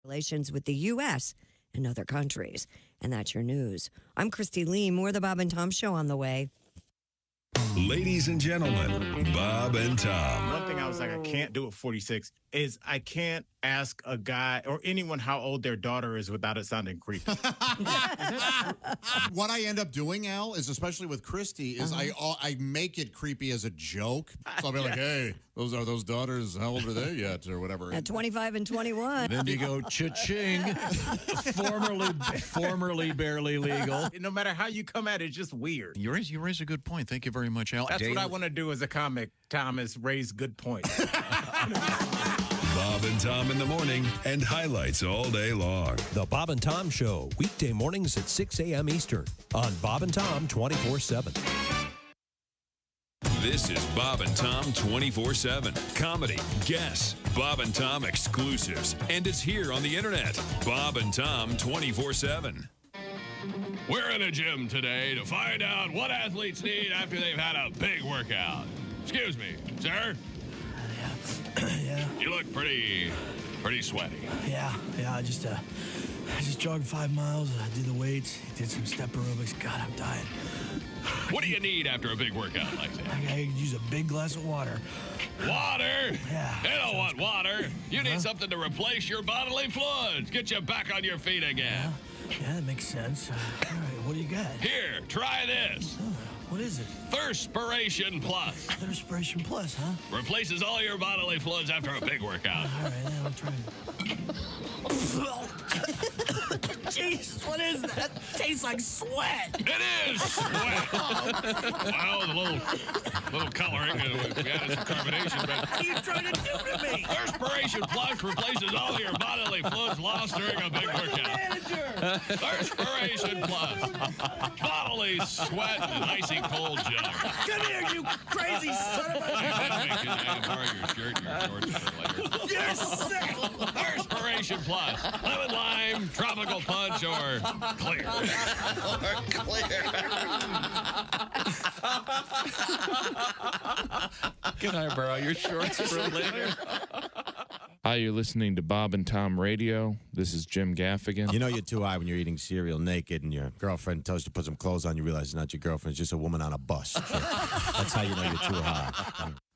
relations with the U.S. and other countries. And that's your news. I'm Kristi Lee. More of the Bob and Tom Show on the way. Ladies and gentlemen, Bob and Tom. One thing I was like, I can't do at 46 is I can't ask a guy or anyone how old their daughter is without it sounding creepy. What I end up doing, Al, is especially with Kristi, is I make it creepy as a joke. So I'll be like, hey, those daughters, how old are they yet, or whatever. At 25 and 21. Then you go cha-ching. formerly barely legal. No matter how you come at it, it's just weird. You raise a good point. Thank you very much, Al. That's what I want to do as a comic, Tom, is raise good points. Bob and Tom in the morning and highlights all day long. The Bob and Tom Show, weekday mornings at 6 a.m. Eastern on Bob and Tom 24/7. This is Bob and Tom 24/7. Comedy, guests, Bob and Tom exclusives. And it's here on the internet. Bob and Tom 24/7. We're in a gym today to find out what athletes need after they've had a big workout. Excuse me, sir? Yeah. You look pretty sweaty. Yeah. I just jogged 5 miles. I did the weights, did some step aerobics. God, I'm dying. What do you need after a big workout like that? I could use a big glass of water. Water? Yeah. You don't want water. You need something to replace your bodily fluids. Get you back on your feet again. Yeah, that makes sense. All right, what do you got? Here, try this. What is it? Thirspiration Plus. Thirspiration Plus, huh? Replaces all your bodily fluids after a big workout. All right, I'll try it. Jesus, what is that? Tastes like sweat. It is sweat. Well, the little coloring. We added some carbonation, but What are you trying to do to me? Thirspiration Plus replaces all your bodily fluids lost during a big workout. Thirspiration Plus. Bodily sweat and icy cold jug. Come here, you crazy son of a... I can borrow your shirt and your shorts for later. You're sick. Thirspiration Plus. Lemon lime, tropical punch, or clear. Can I borrow your shorts for later? Hi, you're listening to Bob and Tom Radio. This is Jim Gaffigan. You know you're too high when you're eating cereal naked and your girlfriend tells you to put some clothes on. You realize it's not your girlfriend, it's just a woman on a bus. That's how you know you're too high.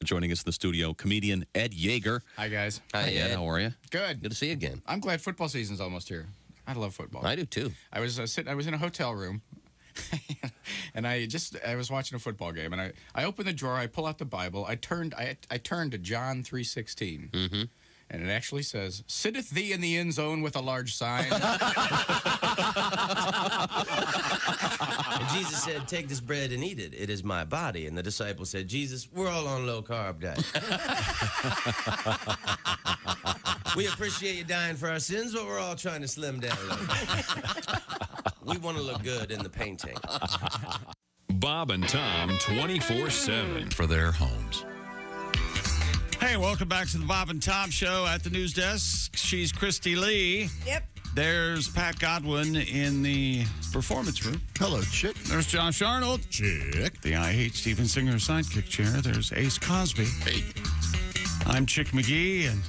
Joining us in the studio, comedian Ed Yeager. Hi, guys. Hi, Ed. How are you? Good. Good to see you again. I'm glad football season's almost here. I love football. I do, too. I was I was in a hotel room, and I was watching a football game, and I opened the drawer, I pull out the Bible, I turned to John 3:16. Mm-hmm. And it actually says, "Sitteth thee in the end zone with a large sign." And Jesus said, "Take this bread and eat it. It is my body." And the disciples said, "Jesus, we're all on low-carb diet. We appreciate you dying for our sins, but we're all trying to slim down a little. We want to look good in the painting." Bob and Tom 24/7. For their homes. Hey, welcome back to the Bob and Tom Show at the news desk. She's Kristi Lee. Yep. There's Pat Godwin in the performance room. Hello, Chick. There's Josh Arnold. Chick. The I Hate Steven Singer sidekick chair. There's Ace Cosby. Hey. I'm Chick McGee, and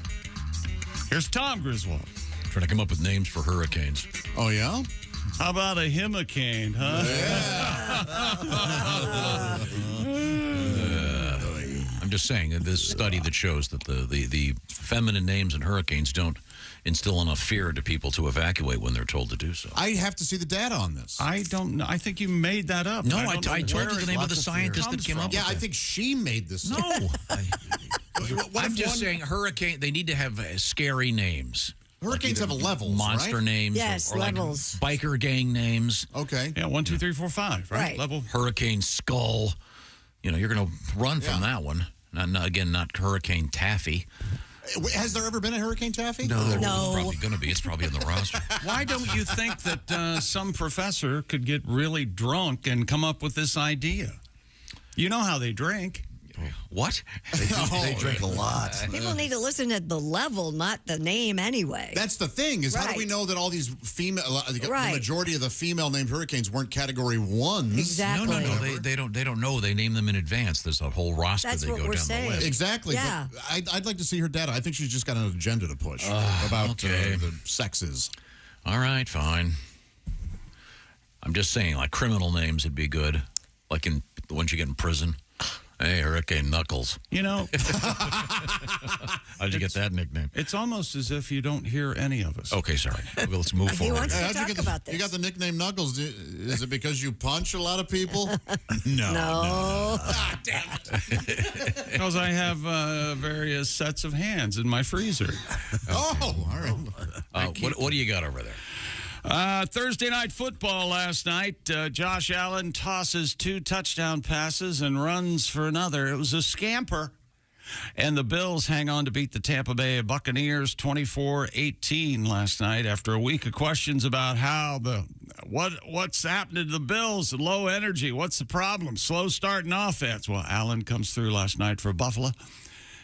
here's Tom Griswold. Trying to come up with names for hurricanes. Oh, yeah? How about a hurricane, huh? I'm just saying that this study that shows that the feminine names in hurricanes don't instill enough fear to people to evacuate when they're told to do so. I have to see the data on this. I don't know. I think you made that up. No, I told you the name of the scientist that came up with Yeah, I it. think she made this up. No. I'm just saying hurricane, they need to have scary names. Hurricanes have levels, monster right? names. Yes, or levels. Like biker gang names. Okay. Yeah, 1, 2, 3, 4, 5, right? Right. Level. Hurricane Skull. You know, you're going to run from that one. Not Hurricane Taffy. Has there ever been a Hurricane Taffy? No. It's probably going to be. It's probably in the roster. Why don't you think that some professor could get really drunk and come up with this idea? You know how they drink. What? They drink a lot. People need to listen at the level, not the name anyway. That's the thing, is how do we know that all these female, the majority of the female-named hurricanes weren't Category 1s? Exactly. No. They don't know. They name them in advance. There's a whole roster That's they what go we're down saying. the list. Exactly. Yeah. But I'd like to see her data. I think she's just got an agenda to push about the sexes. All right, fine. I'm just saying, like, criminal names would be good, like in the ones you get in prison. Hey, Hurricane Knuckles. You know, how'd you get that nickname? it's almost as if you don't hear any of us. Okay, sorry. Well, let's move forward. wants to How'd you talk get about this. You got the nickname Knuckles. Is it because you punch a lot of people? No. No. Damn it. Because I have various sets of hands in my freezer. Oh, all right. What do you got over there? Thursday night football last night. Josh Allen tosses 2 touchdown passes and runs for another. It was a scamper. And the Bills hang on to beat the Tampa Bay Buccaneers 24-18 last night after a week of questions about how what's happening to the Bills, low energy, what's the problem, slow starting offense. Well, Allen comes through last night for Buffalo.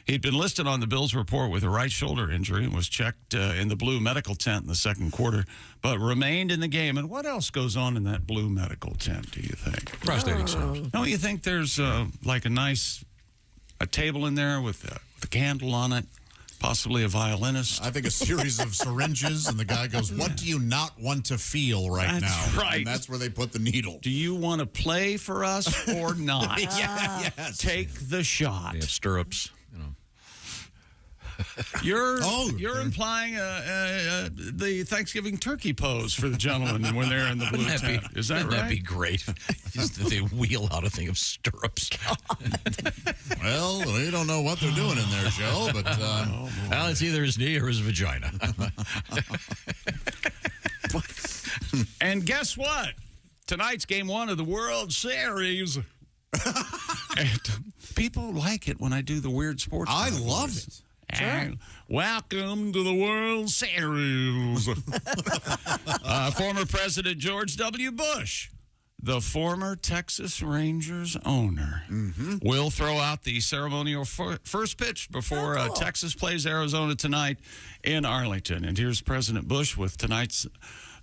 He'd been listed on the Bills report with a right shoulder injury and was checked in the blue medical tent in the second quarter, but remained in the game. And what else goes on in that blue medical tent, do you think? Prostate exams. Don't you think there's like a table in there with a candle on it, possibly a violinist? I think a series of syringes, and the guy goes, what do you not want to feel right now? Right. And that's where they put the needle. Do you want to play for us or not? Yes. Take the shot. They have stirrups. You're implying the Thanksgiving turkey pose for the gentlemen when they're in the blue tent. Is that right? That'd be great. They wheel out a thing of stirrups. Well, we don't know what they're doing in there, Joe, but well, it's either his knee or his vagina. And guess what? Tonight's game 1 of the World Series. And people like it when I do the weird sports. I love it. And welcome to the World Series. Former President George W. Bush, the former Texas Rangers owner, will throw out the ceremonial first pitch before Texas plays Arizona tonight in Arlington. And here's President Bush with tonight's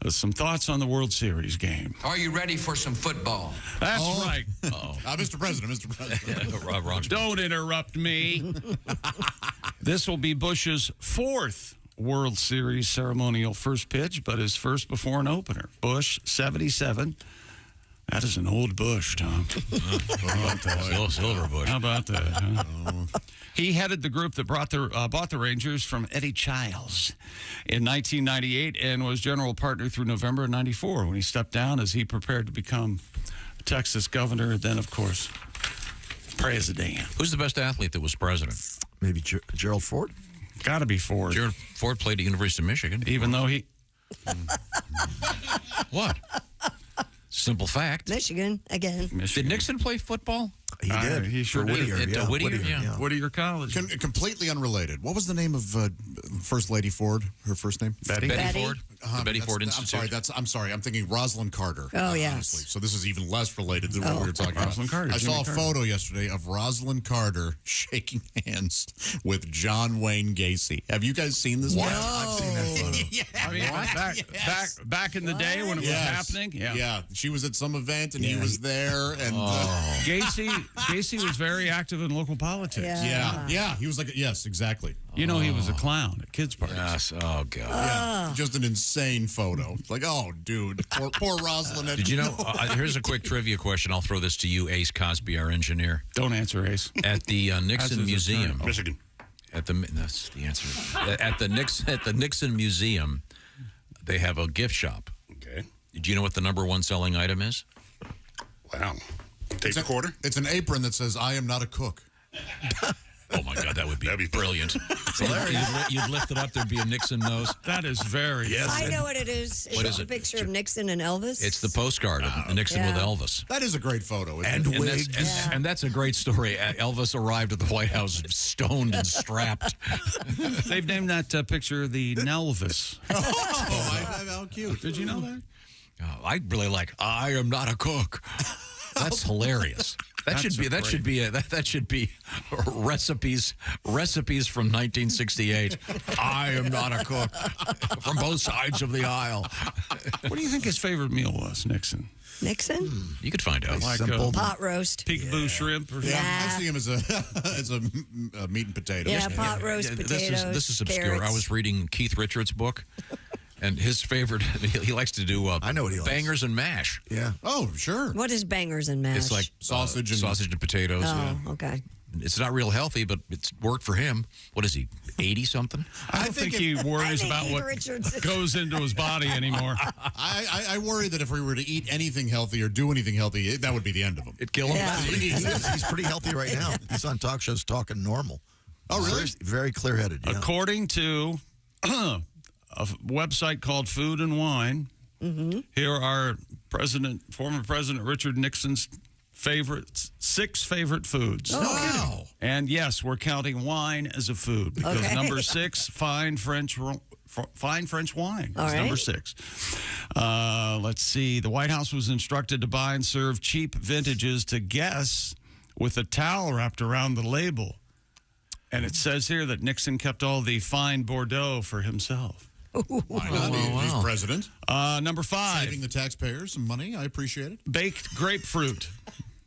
some thoughts on the World Series game. Are you ready for some football? That's right. Mr. President. Don't interrupt me. This will be Bush's 4th World Series ceremonial first pitch, but his first before an opener. Bush, 77. That is an old Bush, Tom. How about that? Silver Bush. How about that? Huh? He headed the group that bought the Rangers from Eddie Childs in 1998 and was general partner through November of 94 when he stepped down as he prepared to become Texas governor. Then, of course, president. Who's the best athlete that was president? Maybe Gerald Ford? Got to be Ford. Gerald Ford played at University of Michigan. Even though he... What? Simple fact. Michigan, again. Did Nixon play football? He did. He sure did. Whittier College. Completely unrelated. What was the name of First Lady Ford? Her first name? Betty Ford. The Betty Ford Institute. I'm sorry. I'm thinking Rosalind Carter. Oh, yes. Honestly. So this is even less related than what we were talking about. Rosalind Carter. I saw a photo yesterday of Rosalind Carter shaking hands with John Wayne Gacy. Have you guys seen this? What? I've seen that photo. Yeah. I mean, back in the day when it was happening. Yeah. She was at some event and he was there. And Gacy was very active in local politics. Yeah. He was like, yes, exactly. You know, he was a clown at kids' parties. Yes. Oh, God. Yeah. Just an insane photo. Like, oh, dude. Poor Rosalind. Did you know? Here's a quick trivia question. I'll throw this to you, Ace Cosby, our engineer. Don't answer, Ace. At the Nixon Museum. Michigan. That's the answer. At the Nixon Museum, they have a gift shop. Okay. Do you know what the #1 selling item is? Wow. Take a quarter? It's an apron that says, I am not a cook. Oh, my God, that would be brilliant. You'd lift it up, there'd be a Nixon nose. That is very... Yes. I know what it is. What is it? A picture of Nixon and Elvis? It's the postcard of Nixon with Elvis. That is a great photo. And wigs. And that's a great story. Elvis arrived at the White House stoned and strapped. They've named that picture the Nelvis. How cute. Did you know that? Oh, I really like, I am not a cook. That's hilarious. That should be recipes from 1968. I am not a cook. From both sides of the aisle. What do you think his favorite meal was, Nixon? Nixon? You could find out. Like pot roast. Peekaboo shrimp or something? I see him as a meat and potatoes. Yeah, pot roast, potatoes, This is obscure. carrots. I was reading Keith Richards' book, and his favorite, he likes to do I know what he likes. bangers and mash. Yeah. Oh, sure. What is bangers and mash? It's like sausage and potatoes. Oh, okay. It's not real healthy, but it's worked for him. What is he, 80-something? I don't think he worries about what goes into his body anymore. I worry that if we were to eat anything healthy or do anything healthy, that would be the end of him. It'd kill him. Yeah. He's pretty healthy right now. He's on talk shows talking normal. Oh, really? Very clear-headed. Yeah. According to a website called Food and Wine, here are former President Richard Nixon's six favorite foods. Oh, wow. And yes, we're counting wine as a food because number 6, fine French wine All is right. number 6. Let's see. The White House was instructed to buy and serve cheap vintages to guests with a towel wrapped around the label. And it says here that Nixon kept all the fine Bordeaux for himself. Why not? He's president. Number 5. Saving the taxpayers some money. I appreciate it. Baked grapefruit.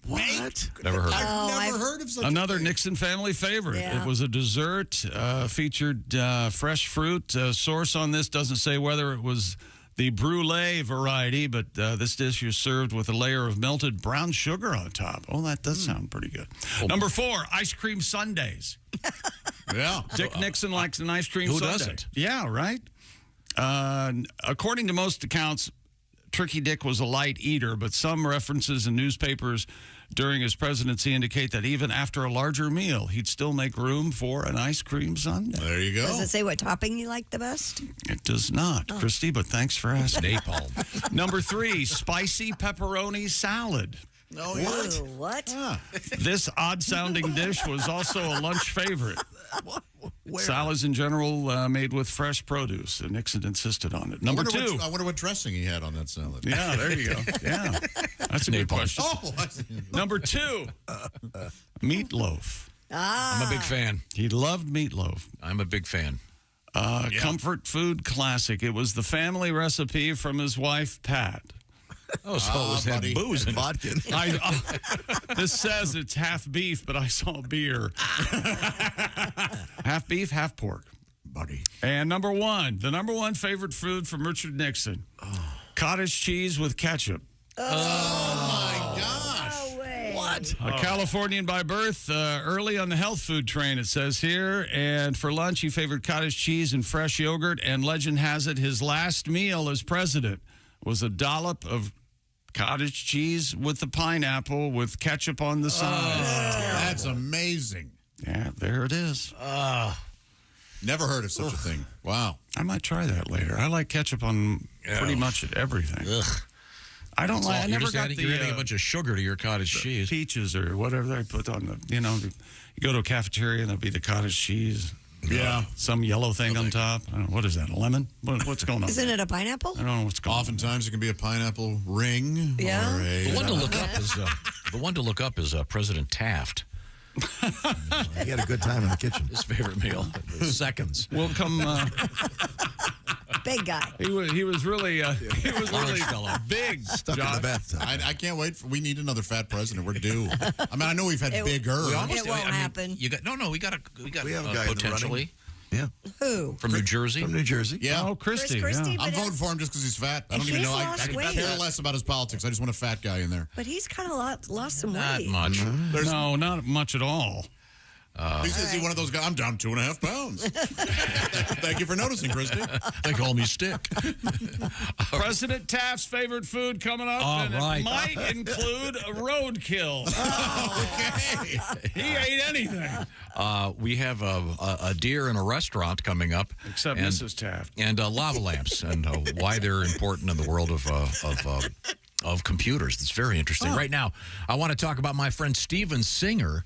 What? Never heard of it. I've never heard of such Another a thing. Nixon family favorite. Yeah. It was a dessert, featured fresh fruit. Source on this doesn't say whether it was the brulee variety, but this dish is served with a layer of melted brown sugar on top. Oh, that does sound pretty good. Number 4, ice cream sundaes. Yeah. Dick Nixon likes an ice cream Who sundae. doesn't? Yeah, right? According to most accounts, Tricky Dick was a light eater, but some references in newspapers during his presidency indicate that even after a larger meal, he'd still make room for an ice cream sundae. There you go. Does it say what topping you like the best? It does not, Kristi, but thanks for asking. Napalm. Number 3, spicy pepperoni salad. Oh, Ooh, what? This odd-sounding dish was also a lunch favorite. Salads in general made with fresh produce, and Nixon insisted on it. Number 2. I wonder what dressing he had on that salad. Yeah, there you go. Yeah, that's a good question. Oh, Number 2, meatloaf. I'm a big fan. He loved meatloaf. I'm a big fan. Comfort food classic. It was the family recipe from his wife, Pat. Oh, so it was had booze and vodka. This says it's half beef, but I saw beer. Half beef, half pork. Buddy. And number 1, the number 1 favorite food from Richard Nixon. Cottage cheese with ketchup. Oh, my gosh. No way. What? A Californian by birth, early on the health food train, it says here. And for lunch, he favored cottage cheese and fresh yogurt. And legend has it, his last meal as president was a dollop of cottage cheese with the pineapple with ketchup on the side. That's amazing. Yeah, there it is. Never heard of such a thing. Wow. I might try that later. I like ketchup on pretty much everything. I don't like. I never got you're adding a bunch of sugar to your cottage cheese. Peaches or whatever they put on the. You know, you go to a cafeteria and there'll be the cottage cheese. Yeah. Some yellow thing on top. I don't know, what is that? A lemon? What's going on? Isn't it a pineapple? I don't know what's going on. Oftentimes it can be a pineapple ring. Yeah. Or a, The one to look up is President Taft. He had a good time in the kitchen. His favorite meal. Seconds. We'll come. Big guy. He was really big. Stuck in the bathtub. I can't wait. We need another fat president. We're due. I mean, I know we've had bigger. It won't happen. You got we got have a guy in the potentially. Yeah. Who? From New Jersey? From New Jersey. Yeah. Oh, Kristi. Kristi, Yeah. but I'm voting for him just because he's fat. I don't even he's know. I lost could weight. care less about his politics. I just want a fat guy in there. But he's kind of lost some Not weight. much. No, not much at all. Is he one of those guys? I'm down 2.5 pounds. Thank you for noticing, Kristi. They call me Stick. President Taft's favorite food coming up, All and right. it might include a roadkill. Okay. He ate anything. We have a deer in a restaurant coming up. Except Mrs. Taft. And lava lamps and why they're important in the world of computers. That's very interesting. Right now, I want to talk about my friend Steven Singer.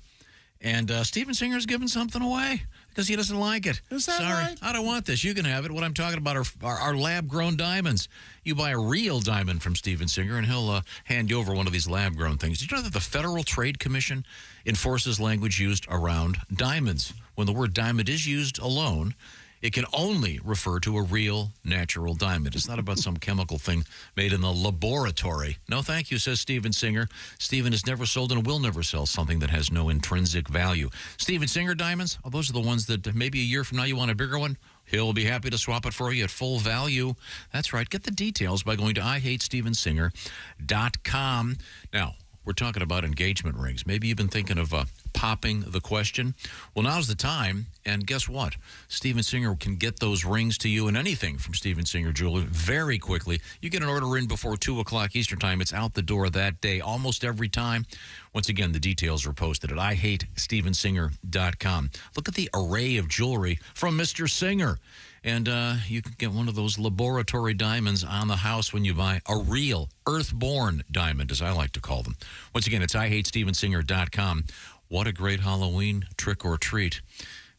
And Steven Singer's giving something away. because he doesn't like it. Is that Sorry, right? I don't want this. You can have it. What I'm talking about are lab-grown diamonds. You buy a real diamond from Steven Singer, and he'll hand you over one of these lab-grown things. Did you know that the Federal Trade Commission enforces language used around diamonds? When the word diamond is used alone, it can only refer to a real, natural diamond. It's not about some chemical thing made in the laboratory. No, thank you, says Steven Singer. Steven has never sold and will never sell something that has no intrinsic value. Steven Singer diamonds, those are the ones that maybe a year from now you want a bigger one. He'll be happy to swap it for you at full value. That's right. Get the details by going to IHateStevenSinger.com. Now, we're talking about engagement rings. Maybe you've been thinking of popping the question. Well, now's the time. And guess what? Steven Singer can get those rings to you and anything from Steven Singer Jewelry very quickly. You get an order in before 2 o'clock Eastern time. It's out the door that day almost every time. Once again, the details are posted at IHateStevenSinger.com. Look at the array of jewelry from Mr. Singer. And you can get one of those laboratory diamonds on the house when you buy a real earthborn diamond, as I like to call them. Once again, it's IHateStevenSinger.com. What a great Halloween trick or treat.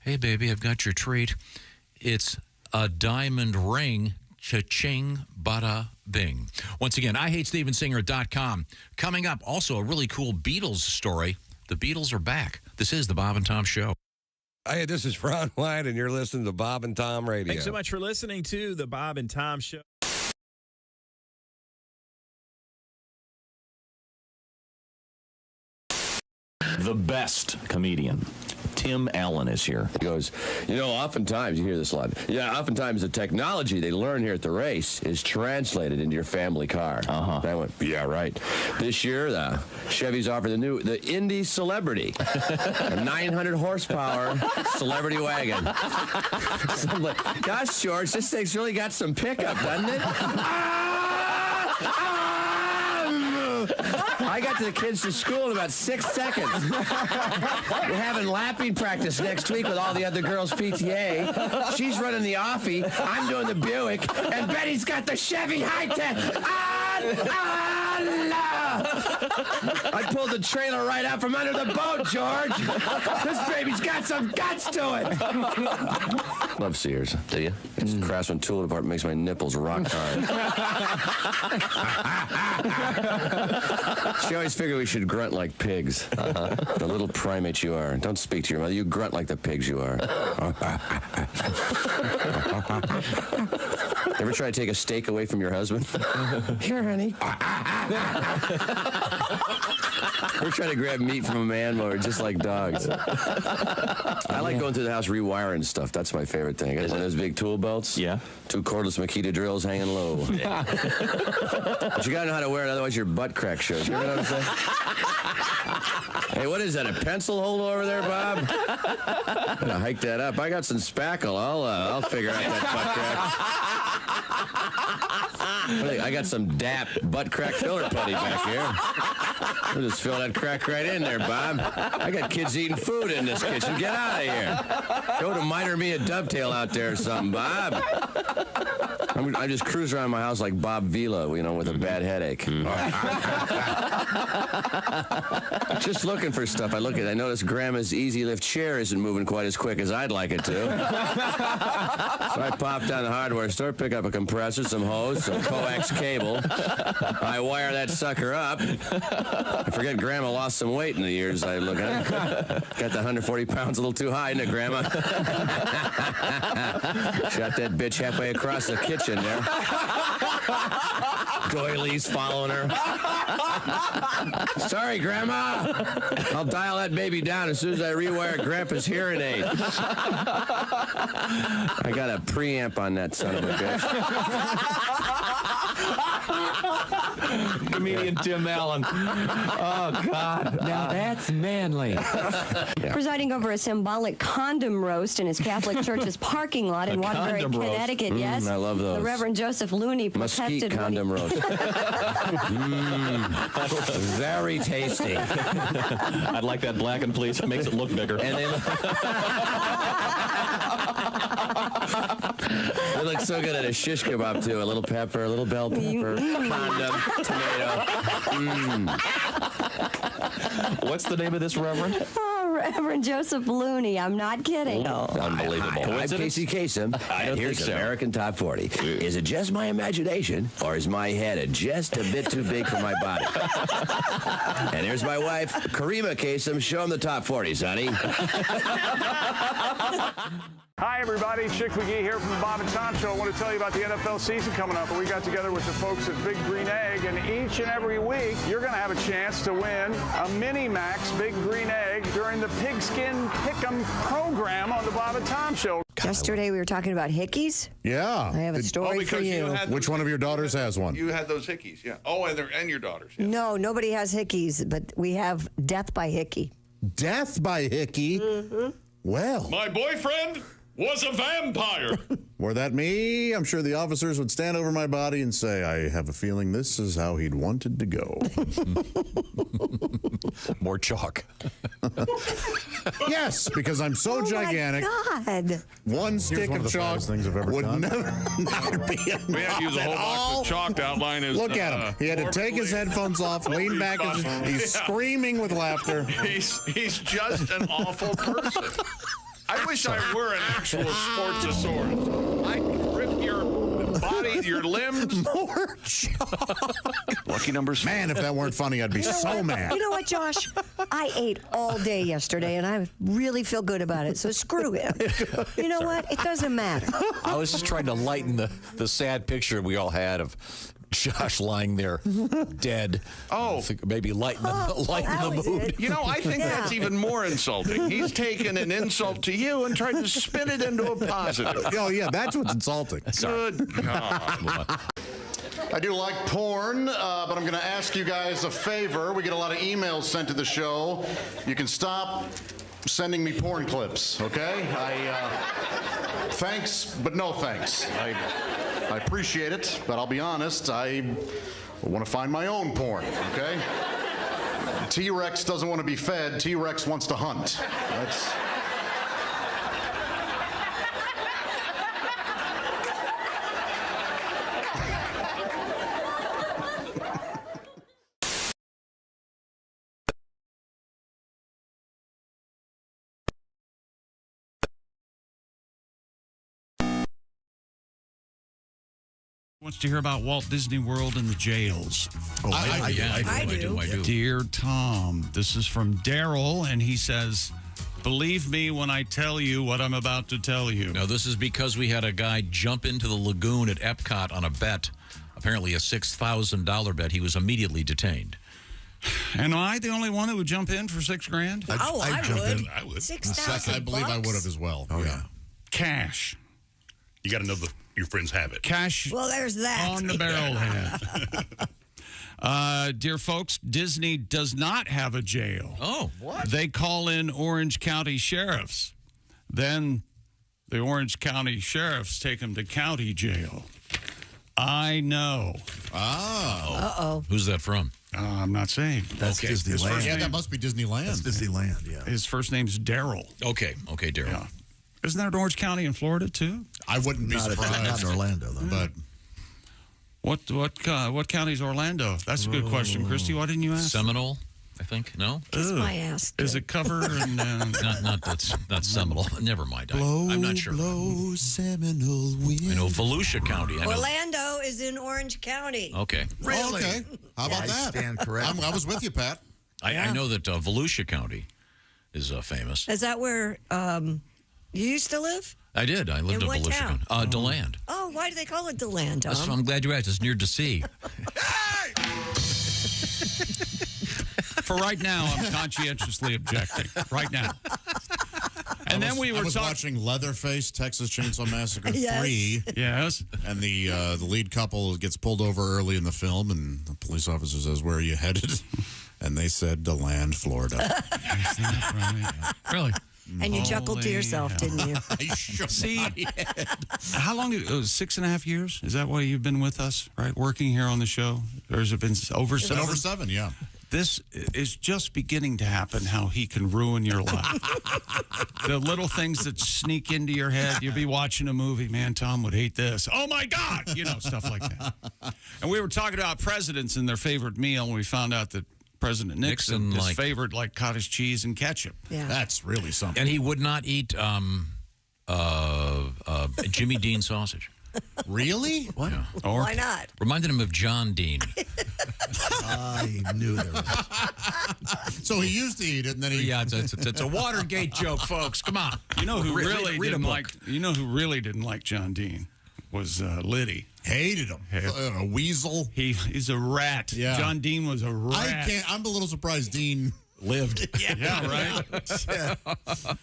Hey, baby, I've got your treat. It's a diamond ring. Cha-ching, bada, bing. Once again, IHateStevenSinger.com. Coming up, also a really cool Beatles story. The Beatles are back. This is the Bob and Tom Show. Hey, this is Ron White, and you're listening to Bob and Tom Radio. Thanks so much for listening to the Bob and Tom Show. The best comedian, Tim Allen, is here. He goes, oftentimes, you hear this a lot. Yeah, oftentimes the technology they learn here at the race is translated into your family car. Uh-huh. I went, yeah, right. This year, the Chevy's offered the Indy Celebrity, a 900 horsepower celebrity wagon. So I'm like, gosh, George, this thing's really got some pickup, doesn't it? I got to the kids to school in about 6 seconds. We're having lapping practice next week with all the other girls' PTA. She's running the Offie. I'm doing the Buick. And Betty's got the Chevy High-Tech. I pulled the trailer right out from under the boat, George. This baby's got some guts to it. Love Sears, do you? It's Craftsman tool department makes my nipples rock hard. She always figured we should grunt like pigs. The little primates you are. Don't speak to your mother. You grunt like the pigs you are. Ever try to take a steak away from your husband? Here, honey. We're trying to grab meat from a man while we're just like dogs. I like going through the house rewiring stuff. That's my favorite thing. I got one of those big tool belts. Yeah. 2 cordless Makita drills hanging low. But you got to know how to wear it, otherwise your butt crack shows. You know what I'm saying? Hey, what is that, a pencil hole over there, Bob? I'm going to hike that up. I got some spackle. I'll figure out that butt crack. I got some DAP butt crack filler putty back here. We'll just fill that crack right in there, Bob. I got kids eating food in this kitchen. Get out of here. Go to Miter Me a Dovetail out there or something, Bob. I just cruise around my house like Bob Vila, with a bad headache. Just looking for stuff. I noticed Grandma's Easy Lift chair isn't moving quite as quick as I'd like it to. So I popped down the hardware store, pick up a compressor, some hose, some coax cable. I wire that sucker up. I forget Grandma lost some weight in the years I look at it. Got the 140 pounds a little too high, isn't it, Grandma? Shot that bitch halfway across the kitchen there. Doilies following her. Sorry, Grandma. I'll dial that baby down as soon as I rewire Grandpa's hearing aid. I got a preamp on that son of a bitch. Comedian Tim Allen. Oh, God. Now that's manly. Presiding over a symbolic condom roast in his Catholic church's parking lot in Waterbury, Connecticut. Yes, I love those. The Reverend Joseph Looney protested. Mesquite condom roast. Very tasty. I'd like that blackened, please. It makes it look bigger. And they look so good at a shish kebab, too. A little pepper, a little bell pepper, condom, tomato. What's the name of this, Reverend? Oh, Reverend Joseph Looney. I'm not kidding. Unbelievable. I'm Casey Kasem, and here's American Top 40. Is it just my imagination, or is my head just a bit too big for my body? And here's my wife, Karima Kasem. Show him the Top 40, sonny. Hi, everybody. Chick McGee here from the Bob and Tom Show. I want to tell you about the NFL season coming up. We got together with the folks at Big Green Egg, and each and every week, you're going to have a chance to win a Mini Max Big Green Egg during the Pigskin Pick'em program on the Bob and Tom Show. Yesterday, we were talking about hickeys. Yeah. I have a story for you. Which one of your daughters has one? You had those hickeys, yeah. Oh, and your daughters. Yeah. No, nobody has hickeys, but we have death by hickey. Death by hickey? Mm-hmm. Well. My boyfriend was a vampire. Were that me, I'm sure the officers would stand over my body and say, I have a feeling this is how he'd wanted to go. More chalk. Yes, because I'm so gigantic. Oh, my God. One stick one of of the chalk things I've ever would done. never be enough We had to use a whole at box all. of chalk to outline his. Look at him. He had to take his headphones off, lean back, and he's screaming with laughter. He's just an awful person. I wish I were an actual Sportsasaurus. I could rip your body, your limbs. More chalk. Lucky number 6. Man, if that weren't funny, I'd be so mad. You know what, Josh? I ate all day yesterday, and I really feel good about it, so screw him. You know what? It doesn't matter. I was just trying to lighten the sad picture we all had of Josh lying there dead. Oh. Maybe lighten the mood. You know, I think that's even more insulting. He's taken an insult to you and tried to spin it into a positive. Oh, yeah, that's what's insulting. Good God. I do like porn, but I'm going to ask you guys a favor. We get a lot of emails sent to the show. You can stop sending me porn clips, okay? Thanks, but no thanks. I appreciate it, but I'll be honest, I want to find my own porn, okay? T-Rex doesn't want to be fed. T-Rex wants to hunt. That's... Wants to hear about Walt Disney World and the jails. Oh, I do. Dear Tom, this is from Daryl, and he says, believe me when I tell you what I'm about to tell you. No, this is because we had a guy jump into the lagoon at Epcot on a bet, apparently a $6,000 bet. He was immediately detained. And am I the only one who would jump in for $6,000? I'd jump would. in. I would. $6,000. I believe I would have as well. Oh, yeah. Cash. You got to know your friends have it. Cash Well, there's that. on the barrelhead. Dear folks, Disney does not have a jail. Oh, what? They call in Orange County sheriffs. Then the Orange County sheriffs take them to county jail. I know. Oh. Uh-oh. Who's that from? I'm not saying. That's Disneyland. Yeah, that must be Disneyland. That's Disneyland, yeah. His first name's Daryl. Okay, Daryl. Yeah. Isn't there an Orange County in Florida, too? I wouldn't be surprised. Not in Orlando, though. But What county's Orlando? That's a good question, Kristi. Why didn't you ask? Seminole, I think. No? Kiss my ass. Is it cover? And Not Seminole. Never mind. I'm not sure. Blow, Seminole wind. I know Volusia County. I know. Orlando is in Orange County. Okay. Really? Okay. How about that? Stand correct. I was with you, Pat. I know that Volusia County is famous. Is that where you used to live? I did. I lived in what Volusia town? County. DeLand. Oh, why do they call it DeLand, Tom? I'm glad you asked. It's near DC. For right now, I'm conscientiously objecting. Right now. And then we were watching Leatherface, Texas Chainsaw Massacre Yes. 3. Yes. And the lead couple gets pulled over early in the film, and the police officer says, "Where are you headed?" And they said, DeLand, Florida. That's not right. Really? And you chuckled to yourself, didn't you? I shook my head. How long? It was 6.5 years? Is that why you've been with us, right? Working here on the show? Or has it been over 7? It's been over 7, yeah. This is just beginning to happen, how he can ruin your life. The little things that sneak into your head. You'll be watching a movie. Man, Tom would hate this. Oh, my God! You know, stuff like that. And we were talking about presidents and their favorite meal, and we found out that President Nixon, his like- favorite, like cottage cheese and ketchup. Yeah. That's really something. And he would not eat Jimmy Dean sausage. Really? What? Yeah. Or Why not? Reminded him of John Dean. I knew there was. So he used to eat it, and then he. Yeah, it's a Watergate joke, folks. Come on. You know who Read really a didn't book. like? You know who really didn't like John Dean was Liddy. Hated him. A weasel. He's a rat. Yeah. John Dean was a rat. I'm a little surprised Dean lived. Yeah, right.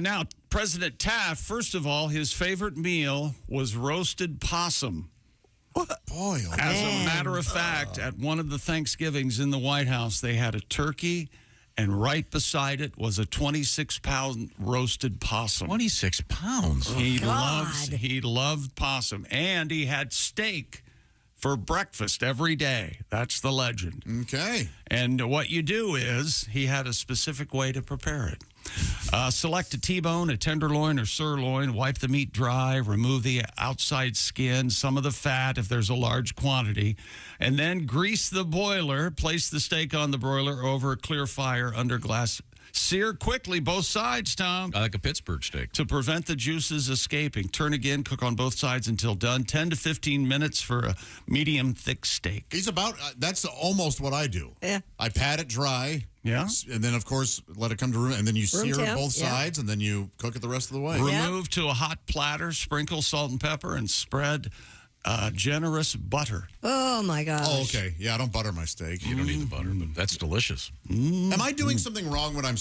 Now, President Taft, first of all, his favorite meal was roasted possum. What? Boy, As a matter of fact, at one of the Thanksgivings in the White House, they had a turkey, and right beside it was a 26-pound roasted possum. 26 pounds. He loved possum, and he had steak for breakfast every day. That's the legend. Okay. And what you do is he had a specific way to prepare it. Select a T-bone, a tenderloin, or sirloin. Wipe the meat dry. Remove the outside skin, some of the fat if there's a large quantity. And then grease the boiler. Place the steak on the broiler over a clear fire under glass. Sear quickly both sides, Tom. I like a Pittsburgh steak. To prevent the juices escaping. Turn again, cook on both sides until done. 10 to 15 minutes for a medium thick steak. He's about, that's almost what I do. Yeah. I pat it dry. Yeah. And then, of course, let it come to room. And then you Room sear it temp, both sides, and then you cook it the rest of the way. Remove to a hot platter, sprinkle salt and pepper, and spread generous butter. Oh, my gosh. Oh, okay. Yeah, I don't butter my steak. You don't need the butter, but that's delicious. Am I doing something wrong when I'm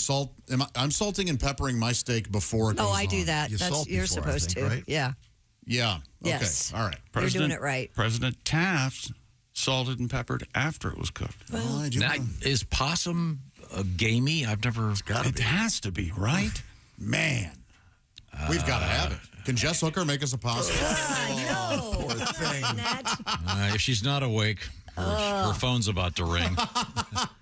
I'm salting and peppering my steak before it goes Oh, I do on? that. You're supposed to. right? Yeah. Yeah. Okay. Yes. All right. You're doing it right. President Taft salted and peppered after it was cooked. Well, I do. Now, is possum gamey? I've never. It has to be, right? Man. We've got to have it. Can Jess Hooker make us a pasta? No. Poor thing. If she's not awake, her phone's about to ring.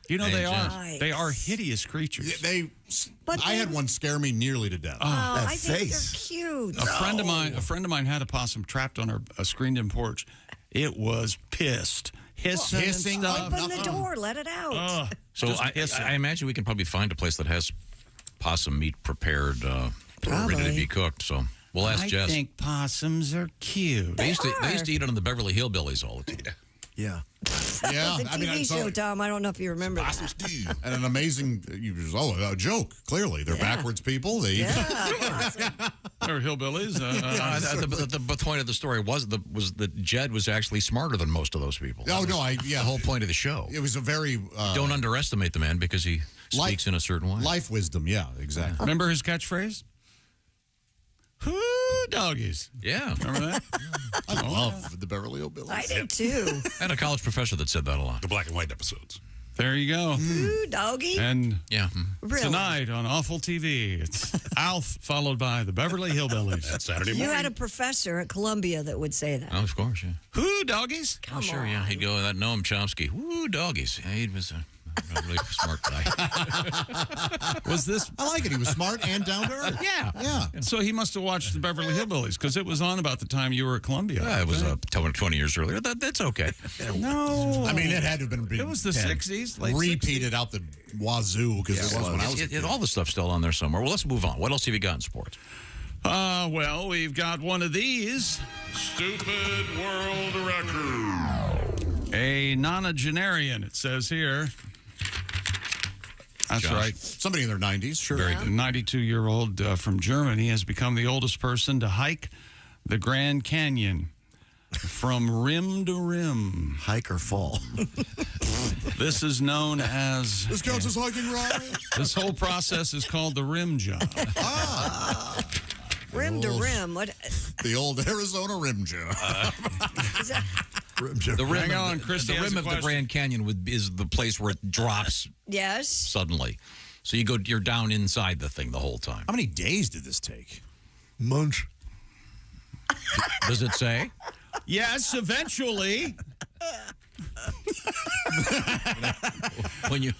You know, Hey, they are hideous creatures. I had one scare me nearly to death. Oh, That I think face. they're cute. A friend of mine had a possum trapped on a screened-in porch. It was pissed, hissing and stuff. Open the door. Let it out. So I imagine we can probably find a place that has possum meat prepared, ready to be cooked. So we'll ask Jess. I think possums are cute. They used to eat it on the Beverly Hillbillies all the time. Yeah. Yeah. The TV show, Tom. I don't know if you remember that. And an amazing, a joke. Clearly, they're backwards people. They They're hillbillies. The point of the story was that Jed was actually smarter than most of those people. Oh, no, the whole point of the show. It was a very don't underestimate the man because he speaks in a certain way. Life wisdom, yeah, exactly. Remember his catchphrase? Whoo, doggies. Yeah. Remember that? I love the Beverly Hillbillies. I did too. I had a college professor that said that a lot. The black and white episodes. There you go. Ooh, doggy. And Really? tonight on Awful TV, it's Alf followed by the Beverly Hillbillies. That's Saturday You morning. had a professor at Columbia that would say that. Oh, of course, yeah. Whoo, doggies? Oh, sure, yeah. He'd go with that Noam Chomsky. Woo, doggies. Yeah, he was a really smart guy. Was this? I like it. He was smart and down to earth. Yeah. So he must have watched the Beverly Hillbillies because it was on about the time you were at Columbia. Yeah, it was 20 years earlier. That's okay. No. I mean, it had to have been It was the 60s, late repeated out the wazoo because it was when I was a kid. All the stuff's still on there somewhere. Well, let's move on. What else have you got in sports? Well, we've got one of these. Stupid world record. A nonagenarian, it says here. That's Josh. right. Somebody in their 90s, sure. A 92-year-old from Germany has become the oldest person to hike the Grand Canyon from rim to rim. Hike or fall. This is known as... This counts as hiking, right? This whole process is called the rim job. Rim to rim. What? The old Arizona rim job. Is that? The rim, Hang on, Kristi the has rim a of the question. Grand Canyon is the place where it drops Yes. suddenly. So you're down inside the thing the whole time. How many days did this take? Munch. Does it say? Yes, eventually.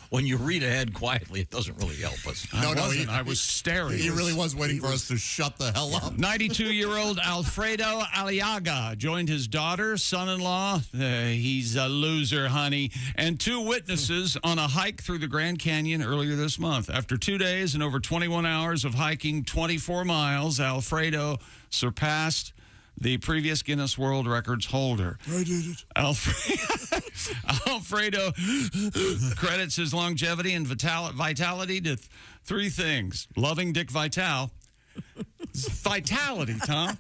When you read ahead quietly, it doesn't really help us. I was staring. He really was waiting for us to shut the hell up. 92-year-old Alfredo Aliaga joined his daughter, son-in-law, he's a loser, honey, and 2 witnesses on a hike through the Grand Canyon earlier this month. After 2 days and over 21 hours of hiking 24 miles, Alfredo surpassed the previous Guinness World Records holder. I did it. Alfredo credits his longevity and vitality to 3 things. Loving Dick Vitale. Vitality, Tom.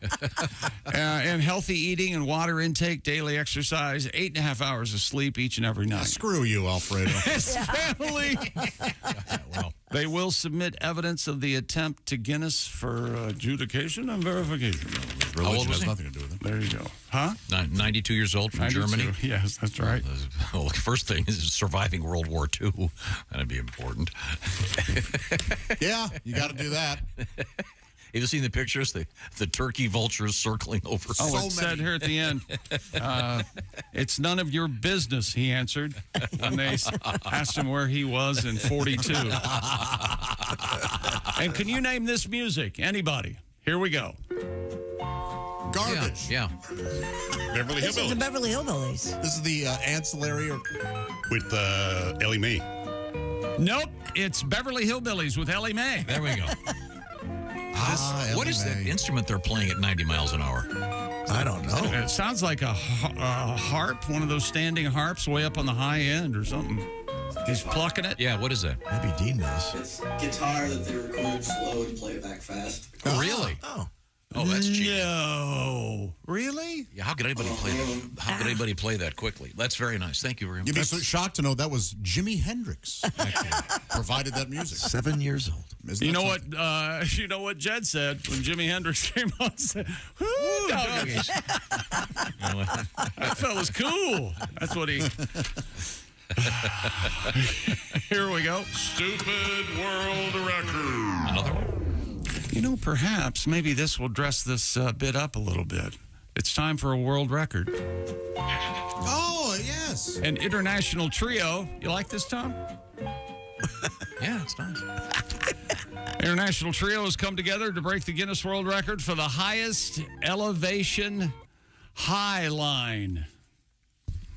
And healthy eating and water intake, daily exercise, 8.5 hours of sleep each and every night. Screw you, Alfredo. His family. They will submit evidence of the attempt to Guinness for adjudication and verification. Religion has nothing to do with it. There you go. Huh? 92 years old from 92. Germany. Yes, that's right. Well, the first thing is surviving World War II. That'd be important. Yeah, you got to do that. Have you seen the pictures? The turkey vultures circling over. Oh, it said here at the end, it's none of your business, he answered when they asked him where he was in 42. And can you name this music? Anybody? Here we go. Garbage. Yeah. Beverly This is the Hillbillies. Beverly Hillbillies. This is the ancillary. With Ellie Mae. Nope, it's Beverly Hillbillies with Ellie Mae. There we go. What is that instrument they're playing at 90 miles an hour? I don't know. It sounds like a harp, one of those standing harps way up on the high end or something. He's plucking it. Yeah, what is that? Maybe Dean knows. It's guitar that they record slow and play it back fast. Oh, really? Oh, that's cheap. No. Really? Yeah, how could anybody play that? How could anybody play that quickly? That's very nice. Thank you very much. You'd be so shocked to know that was Jimi Hendrix actually provided that music. 7 years old. Isn't You that know something? what? You know what Jed said when Jimi Hendrix came on? Said, "Woo, doggies." That fella's cool. That's what he. Here we go. Stupid world record. Another one. You know, perhaps maybe this will dress this bit up a little bit. It's time for a world record. Oh, yes. An international trio. You like this, Tom? Yeah, it's nice. International trio has come together to break the Guinness World Record for the highest elevation high line.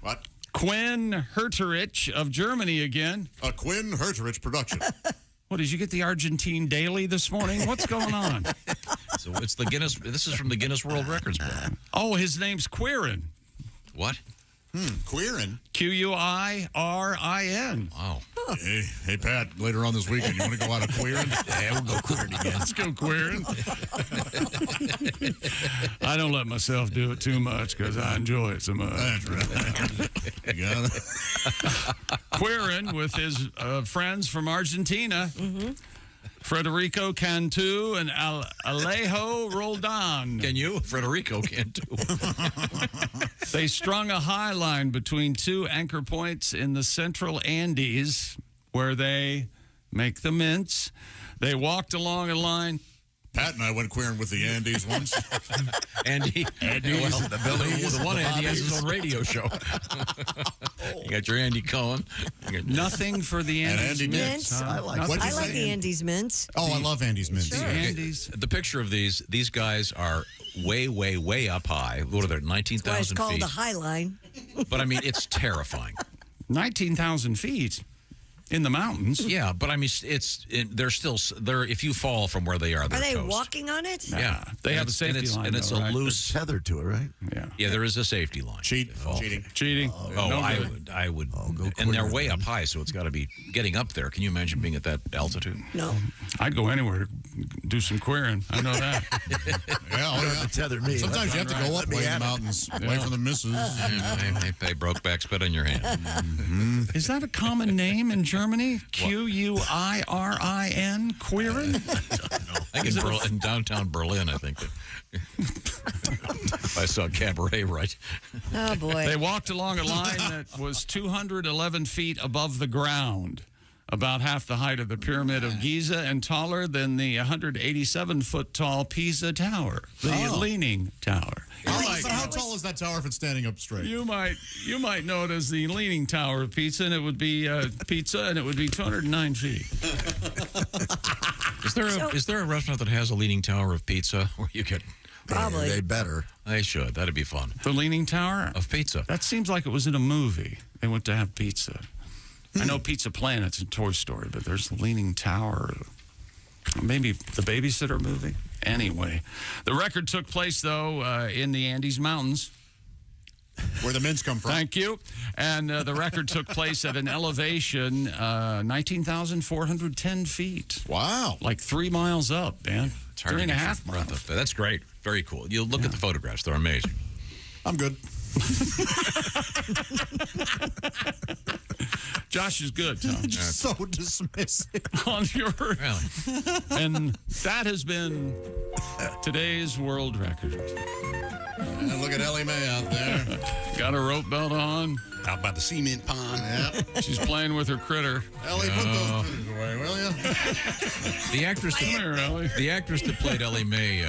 What? Quinn Herterich of Germany again. A Quinn Herterich production. What, did you get the Argentine Daily this morning? What's going on? So it's the Guinness. This is from the Guinness World Records book. Oh, his name's Quirin. What? Quirin. Q-U-I-R-I-N. Wow. Hey, Pat, later on this weekend, you want to go out of Quirin? Yeah, we'll go Quirin again. Let's go Quirin. I don't let myself do it too much because I enjoy it so much. That's right. You got it. Quirin with his friends from Argentina. Federico Cantu and Alejo Roldan. Can you? Federico Cantu. They strung a high line between 2 anchor points in the central Andes where they make the mints. They walked along a line. Pat and I went queering with the Andes once. Andy. Andy's the one Andy has his own radio show. You got your Andy Cohen. Nothing for the Andes mints. I like the Andes mints. Oh, I love Andes mints. Sure. Andes. The picture of these guys are way, way, way up high. What are they, 19,000 Why it's called feet? the high line. But, I mean, it's terrifying. 19,000 feet in the mountains. Yeah, but I mean, they're still if you fall from where they are, they're Are they toast. walking on it? Yeah, They have a safety line, and it's though, a right? loose Tethered to it, right? Yeah, there is a safety line. Cheating. Oh, No I good. would. go And they're quicker way then. up high, so it's got to be getting up there. Can you imagine being at that altitude? No. I'd go anywhere to do some queering. I know that. Yeah. Tether me. Sometimes you have to go up way in the mountains, away from the missus. Hey, brokeback spit on your hand. Is that a common name in Germany? Q-U-I-R-I-N? Queering? I think in downtown Berlin, I think. I saw Cabaret, right? Oh, boy. They walked along a line that was 211 feet above the ground. about half the height of the Pyramid of Giza and taller than the 187-foot tall Pisa Tower, the Leaning Tower. How tall is that tower if it's standing up straight? You might know it as the Leaning Tower of Pizza, and it would be pizza, and it would be 209 feet. Is there a restaurant that has a Leaning Tower of Pizza where you get? Probably. They better. They should. That'd be fun. The Leaning Tower of Pizza. That seems like it was in a movie. They went to have pizza. I know Pizza Planet's in Toy Story, but there's the Leaning Tower. Maybe the Babysitter movie. Anyway, the record took place, though, in the Andes Mountains. Where the mints come from. Thank you. And the record took place at an elevation 19,410 feet. Wow. Like 3 miles up, man. It's hard 3.5 miles. That's great. Very cool. You look at the photographs. They're amazing. I'm good. Josh is good, Tom. Just so dismissive. On your... Really? And that has been today's world record. And look at Ellie Mae out there. Got a rope belt on. Out by the cement pond. Yep. She's playing with her critter. Ellie, put those critters away, will you? The actress that played Ellie Mae,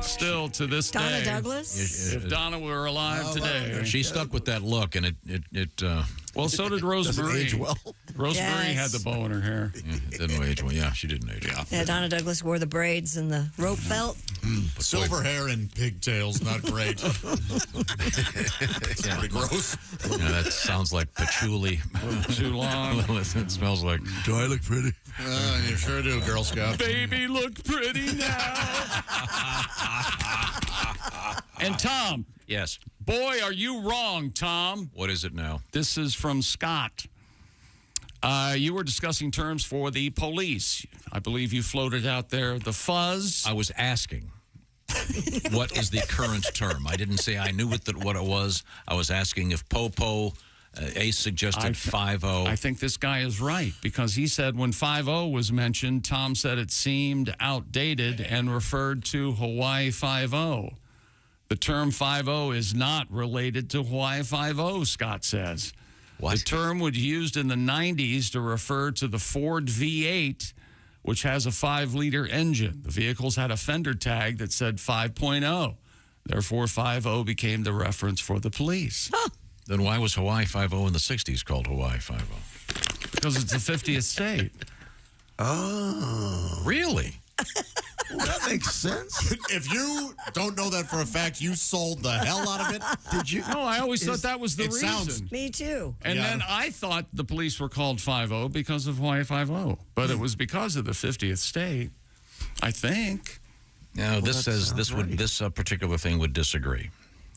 still to this day. Donna Douglas? If Donna were alive today. She stuck with that look, and it well, so did Rosemary. Age well. Rosemary had the bow in her hair. Yeah, it didn't age well. Yeah, she didn't age well. Yeah, Donna Douglas wore the braids and the rope belt. Silver hair and pigtails, not great. It's pretty gross. Yeah, that sounds like patchouli. Too long. It smells like. Do I look pretty? You sure do, Girl Scout. Baby, look pretty now. And Tom. Yes. Boy, are you wrong, Tom. What is it now? This is from Scott. You were discussing terms for the police. I believe you floated out there the fuzz. I was asking, what is the current term? I didn't say I knew what it was. I was asking if Popo, Ace suggested 5-0. I think this guy is right, because he said when 5-0 was mentioned, Tom said it seemed outdated and referred to Hawaii 5-0. The term 5-0 is not related to Hawaii 5-0, Scott says. What? The term was used in the 90s to refer to the Ford V8, which has a 5-liter engine. The vehicles had a fender tag that said 5.0. Therefore, 5-0 became the reference for the police. Huh. Then why was Hawaii 5-0 in the 60s called Hawaii 5-0? Because it's the 50th state. Oh. Really? Well, that makes sense. If you don't know that for a fact, you sold the hell out of it. Did you? No, I always thought that was the reason. Sounds, Me too. And then I thought the police were called 5-0 because of Hawaii 5-0. But it was because of the 50th state, I think. No, this says this would this particular thing would disagree.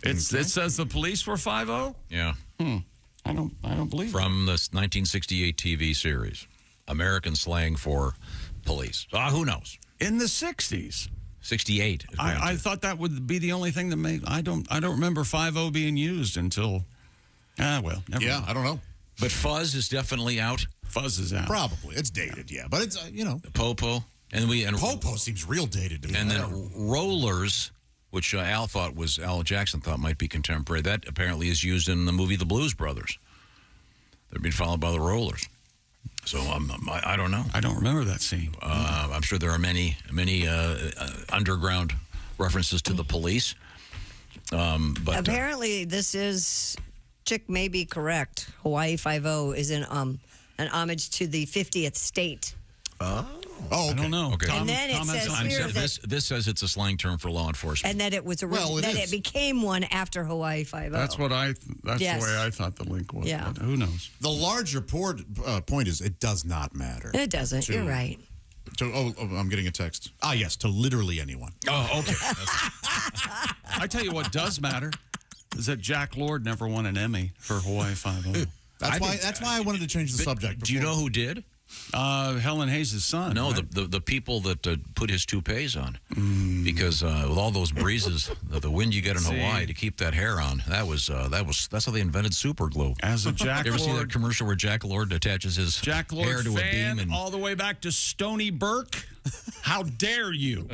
It says the police were 5-0? Yeah. I don't believe From the 1968 TV series, American slang for police. Who knows? In the 60s. 68. I thought that would be the only thing that made. I don't remember 5-0 being used until. Well, never mind. I don't know. But fuzz is definitely out. Fuzz is out. Probably. It's dated, yeah. But it's, Popo. And Popo seems real dated to me. And then rollers, which Al Jackson thought might be contemporary. That apparently is used in the movie The Blues Brothers. They're being followed by the rollers. So I don't know. I don't remember that scene. I'm sure there are many underground references to the police. But apparently, this is Chick may be correct. Hawaii 5-0 is an homage to the 50th state. Okay. I don't know. Okay. And then it says here that, this says it's a slang term for law enforcement. and that it was it became one after Hawaii 5-0. That's what that's Yes. the way I thought the link was. Yeah. But who knows? The larger point is it does not matter. It doesn't. You're right. I'm getting a text. Yes, to literally anyone. Oh, okay. I tell you what does matter is that Jack Lord never won an Emmy for Hawaii 5-0. That's why I wanted to change the subject. Do you know who did? Helen Hayes' son. No, right? the people that put his toupees on, because with all those breezes, the wind you get in Hawaii to keep that hair on, that's how they invented super glue. As a Jack you ever Lord, see that commercial where Jack Lord attaches his Jack Lord hair to a beam and all the way back to Stony Burke? How dare you?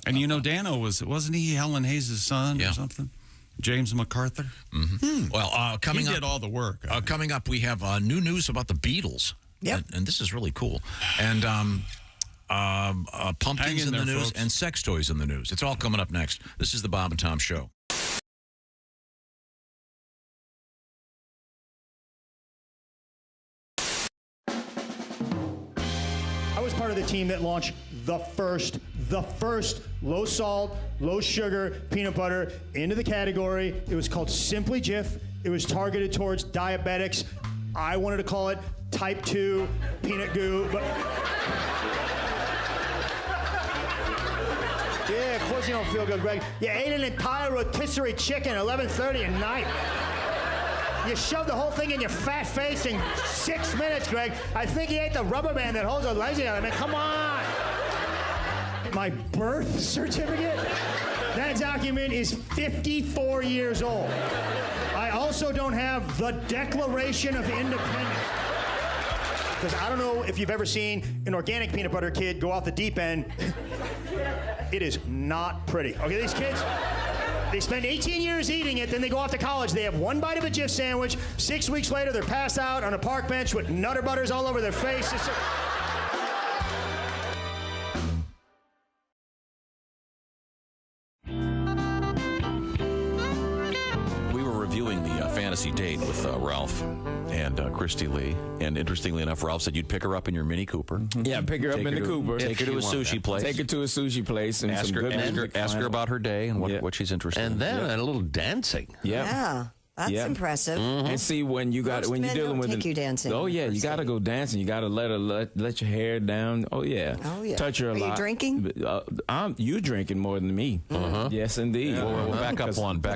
And Dano wasn't he Helen Hayes' son or something? James MacArthur. Well, coming he up, did all the work. Coming up, we have new news about the Beatles. Yep. And this is really cool. And pumpkins in the news and sex toys in the news. It's all coming up next. This is the Bob and Tom Show. I was part of the team that launched the first low salt, low sugar peanut butter into the category. It was called Simply Jif. It was targeted towards diabetics. I wanted to call it Type 2 peanut goo, but yeah, of course you don't feel good, Greg. You ate an entire rotisserie chicken at 11:30 at night. You shoved the whole thing in your fat face in 6 minutes, Greg. I think he ate the rubber band that holds the legs together. I mean, come on. My birth certificate? That document is 54 years old. I also don't have the Declaration of Independence. Because I don't know if you've ever seen an organic peanut butter kid go off the deep end. It is not pretty. Okay, these kids, they spend 18 years eating it, then they go off to college. They have one bite of a Jif sandwich. 6 weeks later, they're passed out on a park bench with Nutter Butters all over their face. We were reviewing the fantasy date with Ralph and Kristi Lee. And interestingly enough, Ralph said you'd pick her up in your Mini Cooper. Yeah, pick her up in the Cooper. Take her to a sushi place. Take her to a sushi place and ask some her, good music. ask her about her day and what she's interested in. And then a little dancing. Yeah. That's impressive. And see when you got Most when you're men dealing don't with take you dancing Oh yeah, you first got to go dancing. You got to let your hair down. Oh yeah. Touch her a Are lot. you drinking? You drinking more than me. Yes, indeed. Well, back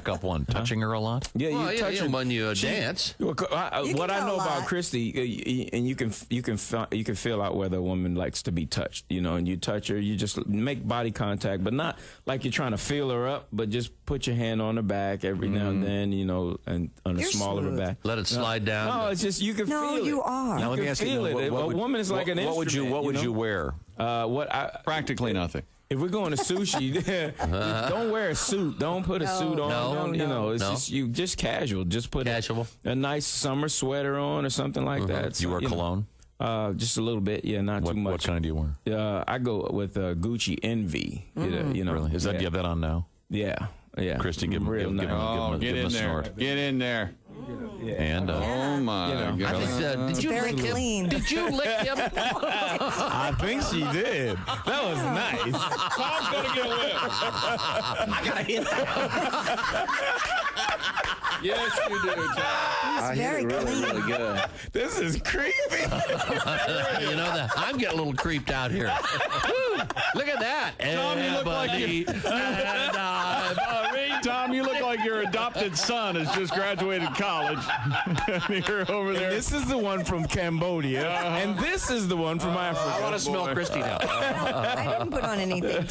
up one. Touching her a lot. Yeah, you touch her when you dance. What I know about Kristi, and you can feel out whether a woman likes to be touched. You know, and you touch her, you just make body contact, but not like you're trying to feel her up, but just put your hand on her back every now and then. You know, and on the small of her back. Let it slide down. No, it's just you can feel it. No, you are. Now let me ask you, a woman is like an instrument. What would you wear? Practically nothing. If we're going to sushi, don't wear a suit. Don't put a suit on. It's just casual. Just put a nice summer sweater on or something like that. You wear cologne? Just a little bit, not too much. What kind do you wear? I go with Gucci Envy. You know, really? Do you have that on now? Yeah. Kristi, give him a snort. Get in there. And oh my God! Did you lick him? Did you lick him? I think she did. That was nice. Tom's gonna get whipped. I gotta hit that. Yes, you do, Tom. He's very clean. Really good. This is creepy. You know that I'm getting a little creeped out here. Woo, look at that. Tom, you look like Tom, you look like your adopted son has just graduated college. You're over there. And this is the one from Cambodia, and this is the one from Africa. I want to smell Kristi now. I didn't put on anything.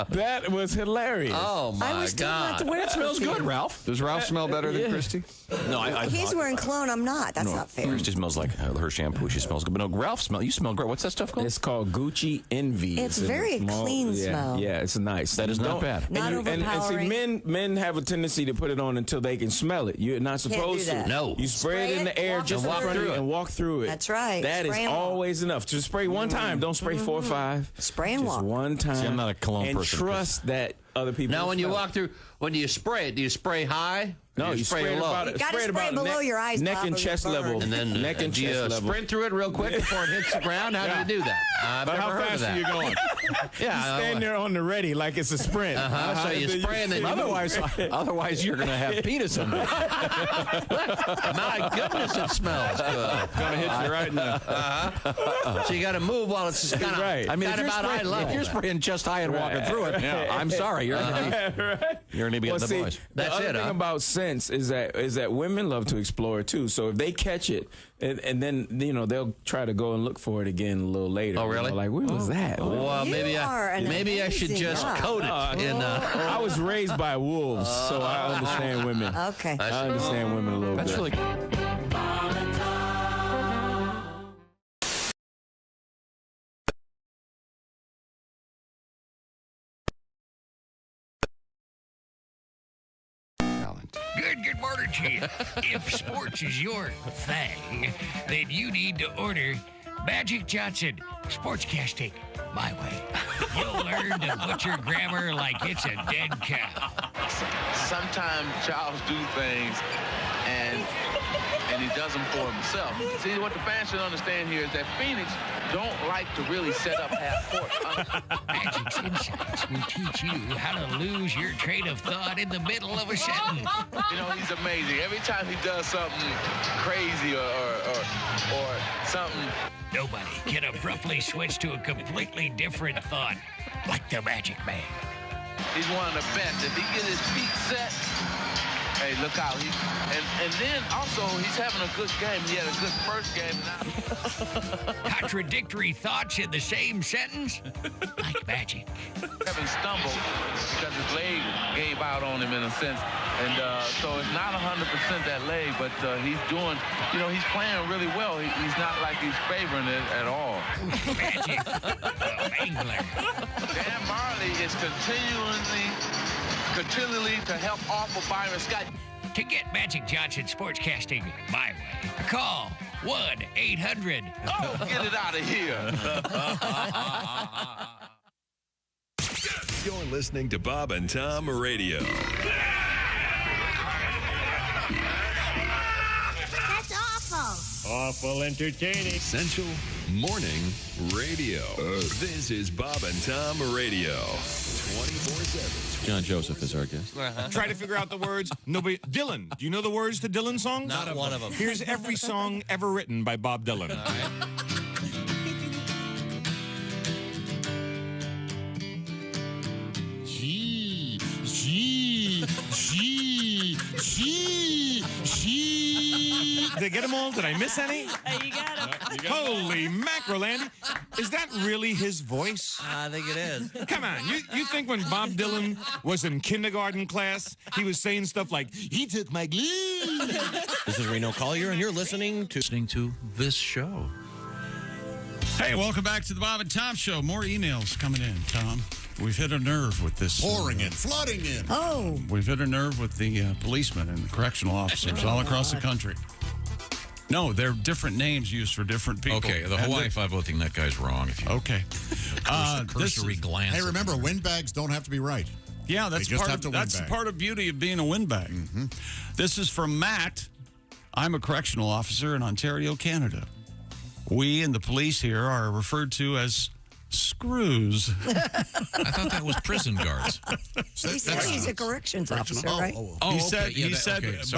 That was hilarious. Oh my I was told not to God! wear It smells good, Ralph. Does Ralph smell better than Kristi? No, He's wearing cologne. I'm not. That's not fair. Kristi smells like her shampoo. She smells good. But no, Ralph you smell great. What's that stuff called? It's called Gucci Envy. It's very clean smell. Yeah, it's nice. That is not bad. Not and see, overpowering. men have a tendency to put it on until they can smell it. You're not supposed do that. to. No. You spray it in the air just in walk front of through you it. and walk through it. That's right. That Spray is and walk. always enough. Just spray one time. Don't spray 4 or 5. Spray and Just walk. one time. See, I'm not a cologne and person. trust that other people. Now, when you smell it. walk through, when you spray it, do you spray high? No, Or you spray it low. about You gotta spray it spray about below neck, your eyes, neck Bob, and or chest you burn. level. And then neck and do you chest level. sprint through it real quick before it hits the ground? How do you do that? I've never How heard of fast that. are you going? You stand there on the ready like it's a sprint. So you spray and then you Otherwise, you're going to have penis in there. My goodness, it smells good. Gonna hit you right in the. So you got to move while it's kind of Right. I mean, if about eye level. if you're spraying chest high and walking through it, I'm sorry, you're going to be in the see, boys. That's the other it, thing huh? about scents is that women love to explore it too. So if they catch it, and then they'll try to go and look for it again a little later. Oh, really? Like, where was that? Well, You maybe are an I should amazing just guy. coat it in. I was raised by wolves, so I understand women. Okay. I understand women a little That's bit. really Good morning to you. If sports is your thing, then you need to order Magic Johnson Sportscasting my way. You'll learn to butcher grammar like it's a dead cow. Sometimes Charles do things and he does them for himself. See, what the fans should understand here is that Phoenix don't like to really set up half court. Magic's Insights will teach you how to lose your train of thought in the middle of a sentence. You know, he's amazing. Every time he does something crazy or something. Nobody can abruptly switch to a completely different thought like the Magic Man. He's one of the best. If he get his feet set, hey, look out. And then also, he's having a good game. He had a good first game. Contradictory thoughts in the same sentence? Like magic. Kevin stumbled because his leg gave out on him in a sense. And so it's not 100% that leg, but he's doing, he's playing really well. He's not like he's favoring it at all. Magic, the Mangler. Dan Marley is continually to help offer Byron Scott. To get Magic Johnson Sportscasting my way, call 1-800. Oh, get it out of here. You're listening to Bob and Tom Radio. That's awful. Awful entertaining. Central Morning Radio. This is Bob and Tom Radio. 24/7. John Joseph is our guest. Try to figure out the words. Nobody. Dylan. Do you know the words to Dylan songs? Not one of them. Here's every song ever written by Bob Dylan. All right. Did I get them all? Did I miss any? You got him. Holy mackerel, Andy. Is that really his voice? I think it is. Come on. You think when Bob Dylan was in kindergarten class, he was saying stuff like, he took my glue? This is Reno Collier, and you're listening to this show. Hey, welcome back to the Bob and Tom Show. More emails coming in, Tom. We've hit a nerve with this. Pouring in, flooding in. Oh. We've hit a nerve with the policemen and the correctional officers all across the country. No, they're different names used for different people. Okay, the Hawaii Five-O thing, that guy's wrong. Okay. Cursory glance. Hey, remember, windbags don't have to be right. Yeah, that's just part have of, to that's windbag. part of beauty of being a windbag. Mm-hmm. This is from Matt. I'm a correctional officer in Ontario, Canada. We and the police here are referred to as screws. I thought that was prison guards. He said he's a corrections officer, right?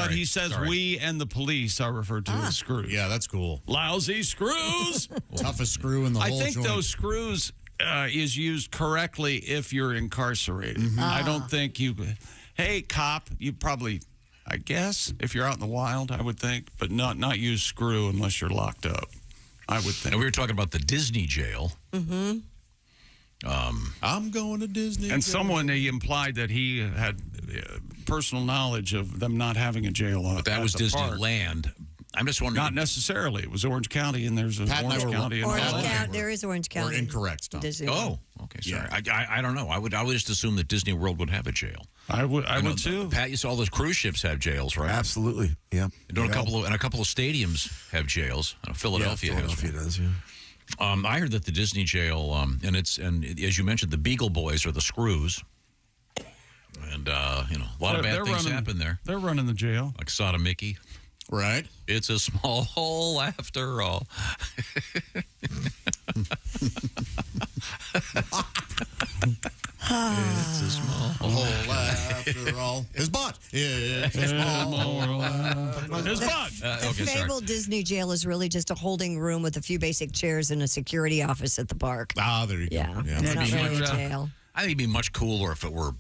He says we and the police are referred to as screws. Yeah, that's cool. Lousy screws. Toughest screw in the whole I think joint. those screws is used correctly if you're incarcerated. Mm-hmm. I don't think you... Hey, cop, you probably... I guess if you're out in the wild, I would think, but not use screw unless you're locked up. I would think. And we were talking about the Disney jail. Mm-hmm. I'm going to Disney. And jail. someone, he implied that he had personal knowledge of them not having a jail. But that was Disneyland. I'm just wondering. Not necessarily. It was Orange County, and there's Orange County. There is Orange County. We're incorrect, Tom. Disney Oh, okay. Sorry. Yeah. I don't know. I would just assume that Disney World would have a jail. I would too. Pat, you saw all those cruise ships have jails, right? Absolutely. Yeah. A couple of stadiums have jails. Philadelphia has. Philadelphia does. Yeah. I heard that the Disney jail, and as you mentioned, the Beagle Boys are the screws, and a lot of bad things happen there. They're running the jail, like Sodomickey. Right. It's a small hole after all. It's a small hole after all. His butt. It's a small hole after his butt. The fabled Disney jail is really just a holding room with a few basic chairs and a security office at the park. Ah, there you go. Yeah, it's not really a jail. I think it'd be much cooler if it were,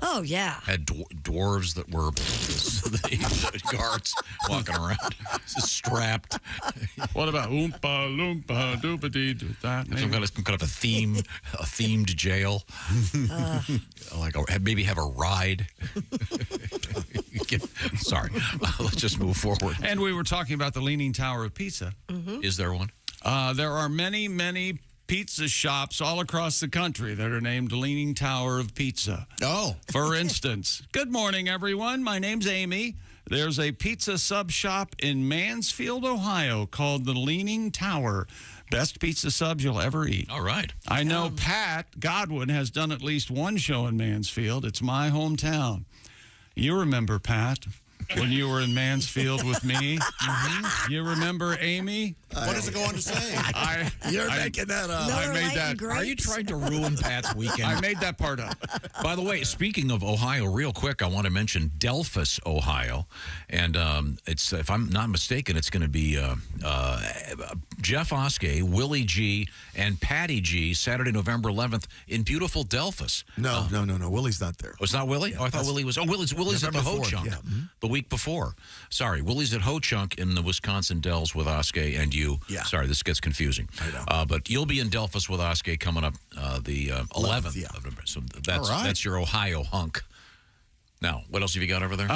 Oh, yeah. had dwarves that were the guards walking around strapped. What about Oompa Loompa Doopity do that? Some kind of a themed jail. Maybe have a ride. Sorry, let's just move forward. And we were talking about the Leaning Tower of Pisa. Mm-hmm. Is there one? There are many, many pizza shops all across the country that are named Leaning Tower of Pizza. Oh. For instance, good morning, everyone. My name's Amy. There's a pizza sub shop in Mansfield, Ohio called the Leaning Tower. Best pizza subs you'll ever eat. All right. I know Pat Godwin has done at least one show in Mansfield. It's my hometown. You remember, Pat, when you were in Mansfield with me? Mm-hmm. You remember Amy? What does it go on to say? You're making that up. I made that. Are you trying to ruin Pat's weekend? I made that part up. By the way, speaking of Ohio, real quick, I want to mention Delphus, Ohio. And it's, if I'm not mistaken, it's going to be Jeff Oskay, Willie G, and Patty G, Saturday, November 11th in beautiful Delphus. No. Willie's not there. Oh, it's not Willie? Oh, I thought Willie was. Oh, Willie's at the Ho Chunk the week before. Sorry, Willie's at Ho Chunk in the Wisconsin Dells with Oskay and you. Yeah. Sorry, this gets confusing. I know. But you'll be in Delphus with Oskay coming up the 11th of November. So that's your Ohio hunk. Now, what else have you got over there?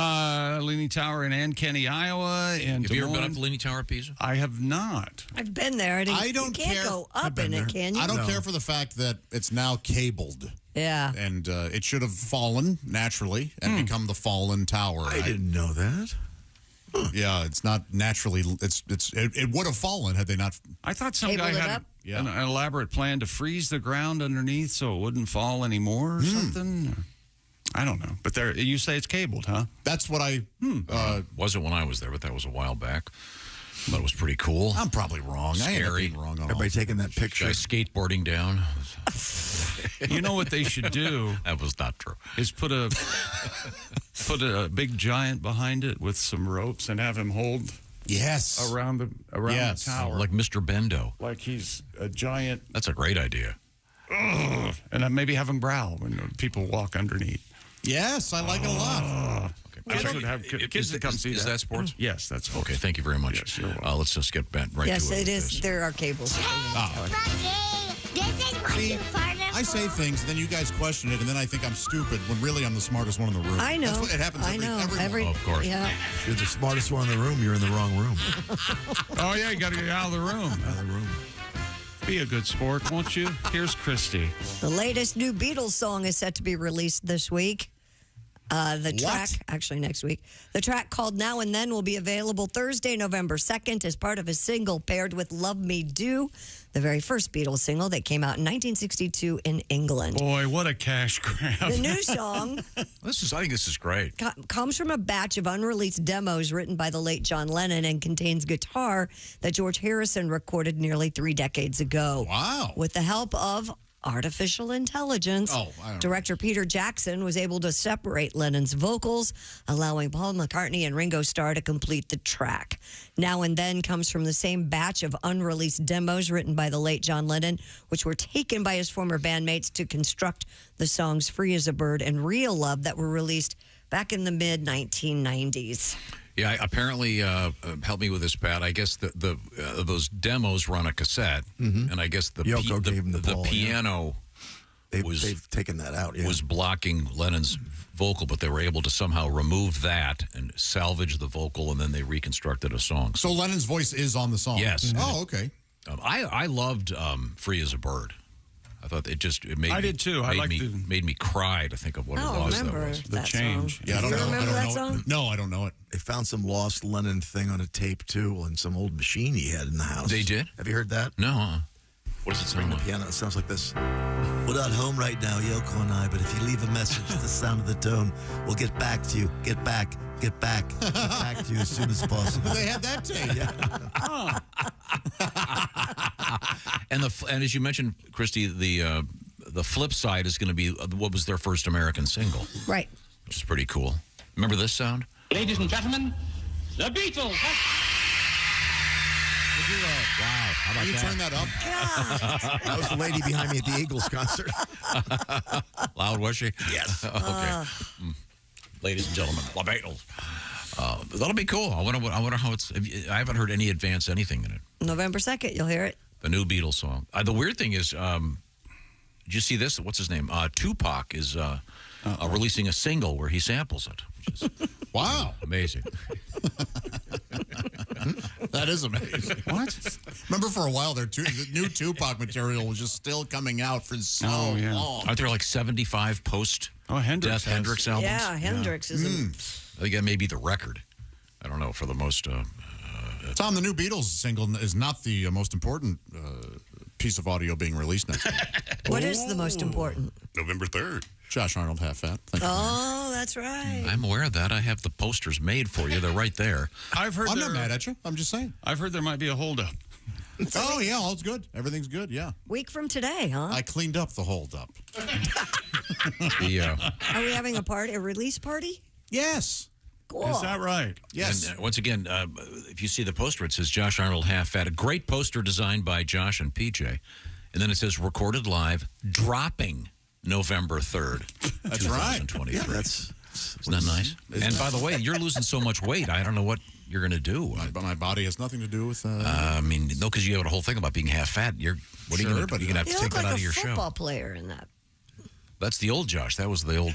Leaning Tower in Ankeny, Iowa. And have you ever been up to Leaning Tower Pizza? I have not. I've been there. I don't you can't care. go up in it, can you? I don't care for the fact that it's now cabled. Yeah. And it should have fallen naturally and become the fallen tower. I didn't know that. Yeah, it's not naturally. It would have fallen had they not. I thought some Cabled guy it had up? an elaborate plan to freeze the ground underneath so it wouldn't fall anymore or something. I don't know. But there, you say it's cabled, huh? That's what I. Wasn't when I was there, but that was a while back. But it was pretty cool. I'm probably wrong. I end up Scary. being wrong on Everybody taking that picture. Guy skateboarding down. You know what they should do? That was not true. Is put a big giant behind it with some ropes and have him hold around the tower like Mr. Bendo. Like he's a giant. That's a great idea. And then maybe have him growl when people walk underneath. Yes, I like it a lot. Kids would have kids that come see that. Is that sports? Yes, that's sports. Okay, thank you very much. Yes, you're welcome. Let's just get back right to it. Yes, it is. This. There are cables. I say things, and then you guys question it, and then I think I'm stupid when really I'm the smartest one in the room. I know. That's what, it happens every of course. Yeah. If you're the smartest one in the room, you're in the wrong room. Oh, yeah, you got to get out of the room. Out of the room. Be a good sport, won't you? Here's Kristi. The latest new Beatles song is set to be released this week. The track, actually next week, the track called Now and Then will be available Thursday, November 2nd as part of a single paired with Love Me Do, the very first Beatles single that came out in 1962 in England. Boy, what a cash grab. The new song I think this is great. comes from a batch of unreleased demos written by the late John Lennon and contains guitar that George Harrison recorded nearly 3 decades ago. Wow. With the help of artificial intelligence, director Peter Jackson was able to separate Lennon's vocals, allowing Paul McCartney and Ringo Starr to complete the track. Now and Then comes from the same batch of unreleased demos written by the late John Lennon, which were taken by his former bandmates to construct the songs Free as a Bird and Real Love that were released back in the mid-1990s. Yeah, apparently, help me with this, Pat. I guess those demos were on a cassette, and I guess the piano they've taken that out. Yeah. Was blocking Lennon's vocal, but they were able to somehow remove that and salvage the vocal, and then they reconstructed a song. So Lennon's voice is on the song. Yes. Oh, okay. I loved "Free as a Bird." I thought it made I me, did too. Made me cry to think of what it was. Remember the change. Yeah, I don't know. Remember that song? No, I don't know it. They found some lost Lennon thing on a tape too, and some old machine he had in the house. They did? Have you heard that? No. What does it sound like? The piano. It sounds like this. We're not home right now, Yoko and I, but if you leave a message, the sound of the tone, we'll get back to you. Get back. Get back to you as soon as possible. They had that tape. Yeah. And as you mentioned, Kristi, the flip side is going to be what was their first American single. Right. Which is pretty cool. Remember this sound? Ladies and gentlemen, the Beatles. Wow. How about Can you that? turn that up? That was the lady behind me at the Eagles concert. Loud, was she? Yes. Okay. Ladies and gentlemen, the Beatles. That'll be cool. I wonder how it's. I haven't heard any advance anything in it. November 2nd, you'll hear it. The new Beatles song. The weird thing is, did you see this? What's his name? Tupac is releasing a single where he samples it. Which is wow. Amazing. That is amazing. What? Remember for a while there, the new Tupac material was just still coming out for so long. Aren't there like 75 post-death Hendrix albums? Yeah, Hendrix is I think that may be the record. I don't know, for the most... Tom, the new Beatles single is not the most important piece of audio being released next week. What is the most important? November 3rd. Josh Arnold, Half Fat. Thank you. Oh, that's right. I'm aware of that. I have the posters made for you. They're right there. I'm not mad at you. I'm just saying. I've heard there might be a holdup. Oh, yeah, all's good. Everything's good, yeah. Week from today, huh? I cleaned up the holdup. Are we having a release party? Yes. Cool. Is that right? Yes. And once again, if you see the poster, it says Josh Arnold Half Fat. A great poster designed by Josh and PJ. And then it says recorded live, dropping November 3rd. That's right. 2023. Yeah, Isn't that nice? And by the way, you're losing so much weight. I don't know what you're going to do. My body has nothing to do with... I mean, no, because you have a whole thing about being half fat. What are you going to have to take that out of your show? You look like a football player in that. That's the old Josh. That was the old...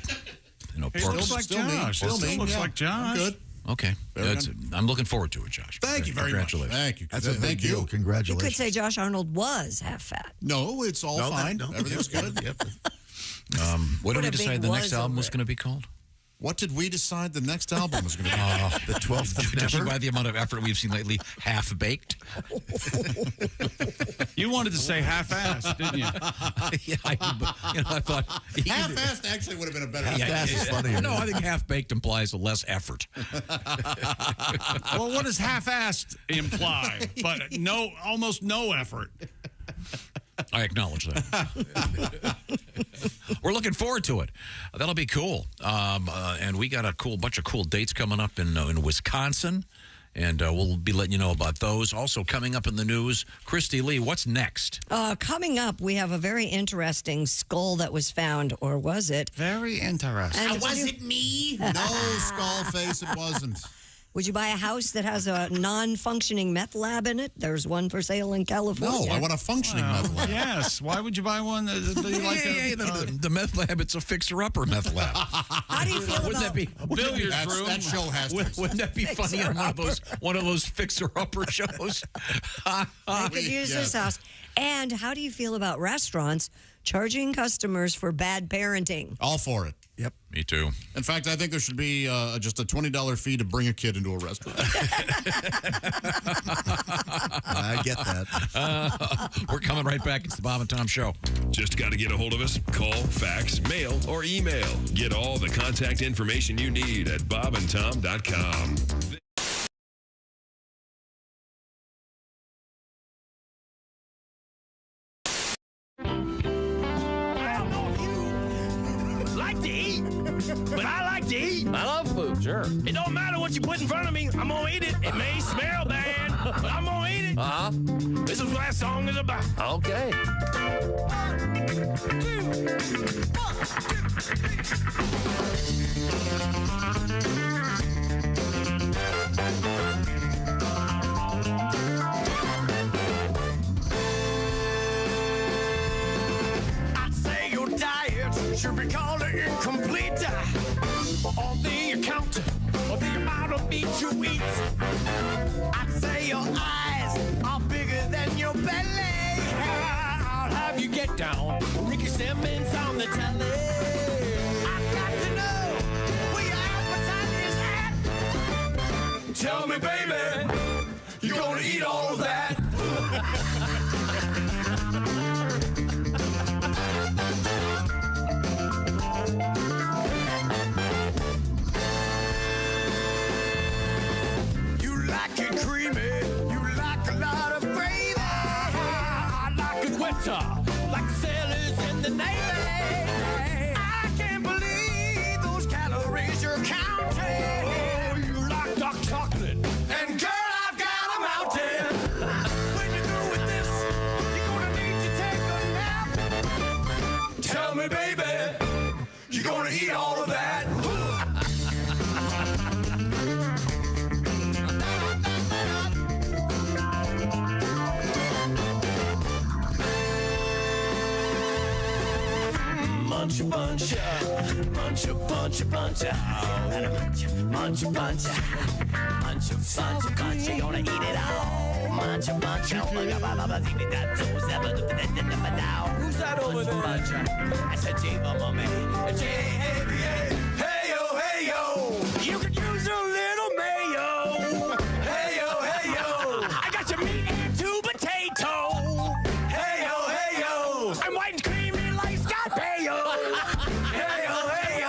He looks like Josh. Still looks like Josh. Good. Okay. I'm looking forward to it, Josh. Thank you very much. Congratulations. Thank you. That's a big deal. You Congratulations. could say Josh Arnold was half fat. No, it's all fine. Everything's good. Yep. What did Put we a decide big the next was album over was it. going to be called? What did we decide the next album was going to be? The 12th of Judging never. by the amount of effort we've seen lately, Half-Baked. You wanted to say half-assed, didn't you? Yeah, I thought... Half-assed actually would have been a better... Half-assed is funnier. No, I think half-baked implies less effort. Well, what does half-assed imply? But almost no effort. I acknowledge that. We're looking forward to it. That'll be cool. And we got a bunch of cool dates coming up in Wisconsin. And we'll be letting you know about those. Also coming up in the news, Kristi Lee, what's next? Coming up, we have a very interesting skull that was found, or was it? Very interesting. Was it me? No, skull face, it wasn't. Would you buy a house that has a non-functioning meth lab in it? There's one for sale in California. No, I want a functioning meth lab. Yes. Why would you buy one that'd be like the meth lab, it's a fixer-upper meth lab. How do you feel Wouldn't that be billiard room? That show has to. Wouldn't that be funny on one of those fixer-upper shows? I could use this house. And how do you feel about restaurants charging customers for bad parenting? All for it. Yep. Me too. In fact, I think there should be just a $20 fee to bring a kid into a restaurant. I get that. We're coming right back. It's the Bob and Tom Show. Just got to get a hold of us. Call, fax, mail, or email. Get all the contact information you need at bobandtom.com. But I like to eat. I love food, sure. It don't matter what you put in front of me. I'm going to eat it. It may smell bad, but I'm going to eat it. Uh-huh. This is what that song is about. Okay. 1, 2, 1. I'd say your diet should be called incomplete. On the account of the amount of meat you eat, I'd say your eyes are bigger than your belly. I'll have you get down. Ricky Simmons on the telly. I've got to know where your appetite is at. Tell me, baby, you're gonna eat all of that. Like the sailors in the Navy. I can't believe those calories you're counting. Oh, you like dark chocolate. And girl, I've got a mountain. When you're through with this, you're gonna need to take a nap. Tell me, baby, you're gonna eat all of that. Munch, munch, munch, munch, munch, munch, munch, munch, bunch of such a bunch. You're gonna eat it all. Munch a bunch. Who's that over there? I said, Jiva, mommy. Hey yo. You could use a little mayo. Hey yo. I got your meat and 2 potato. Hey yo. I'm white and creamy like Scott Baio. Hey yo.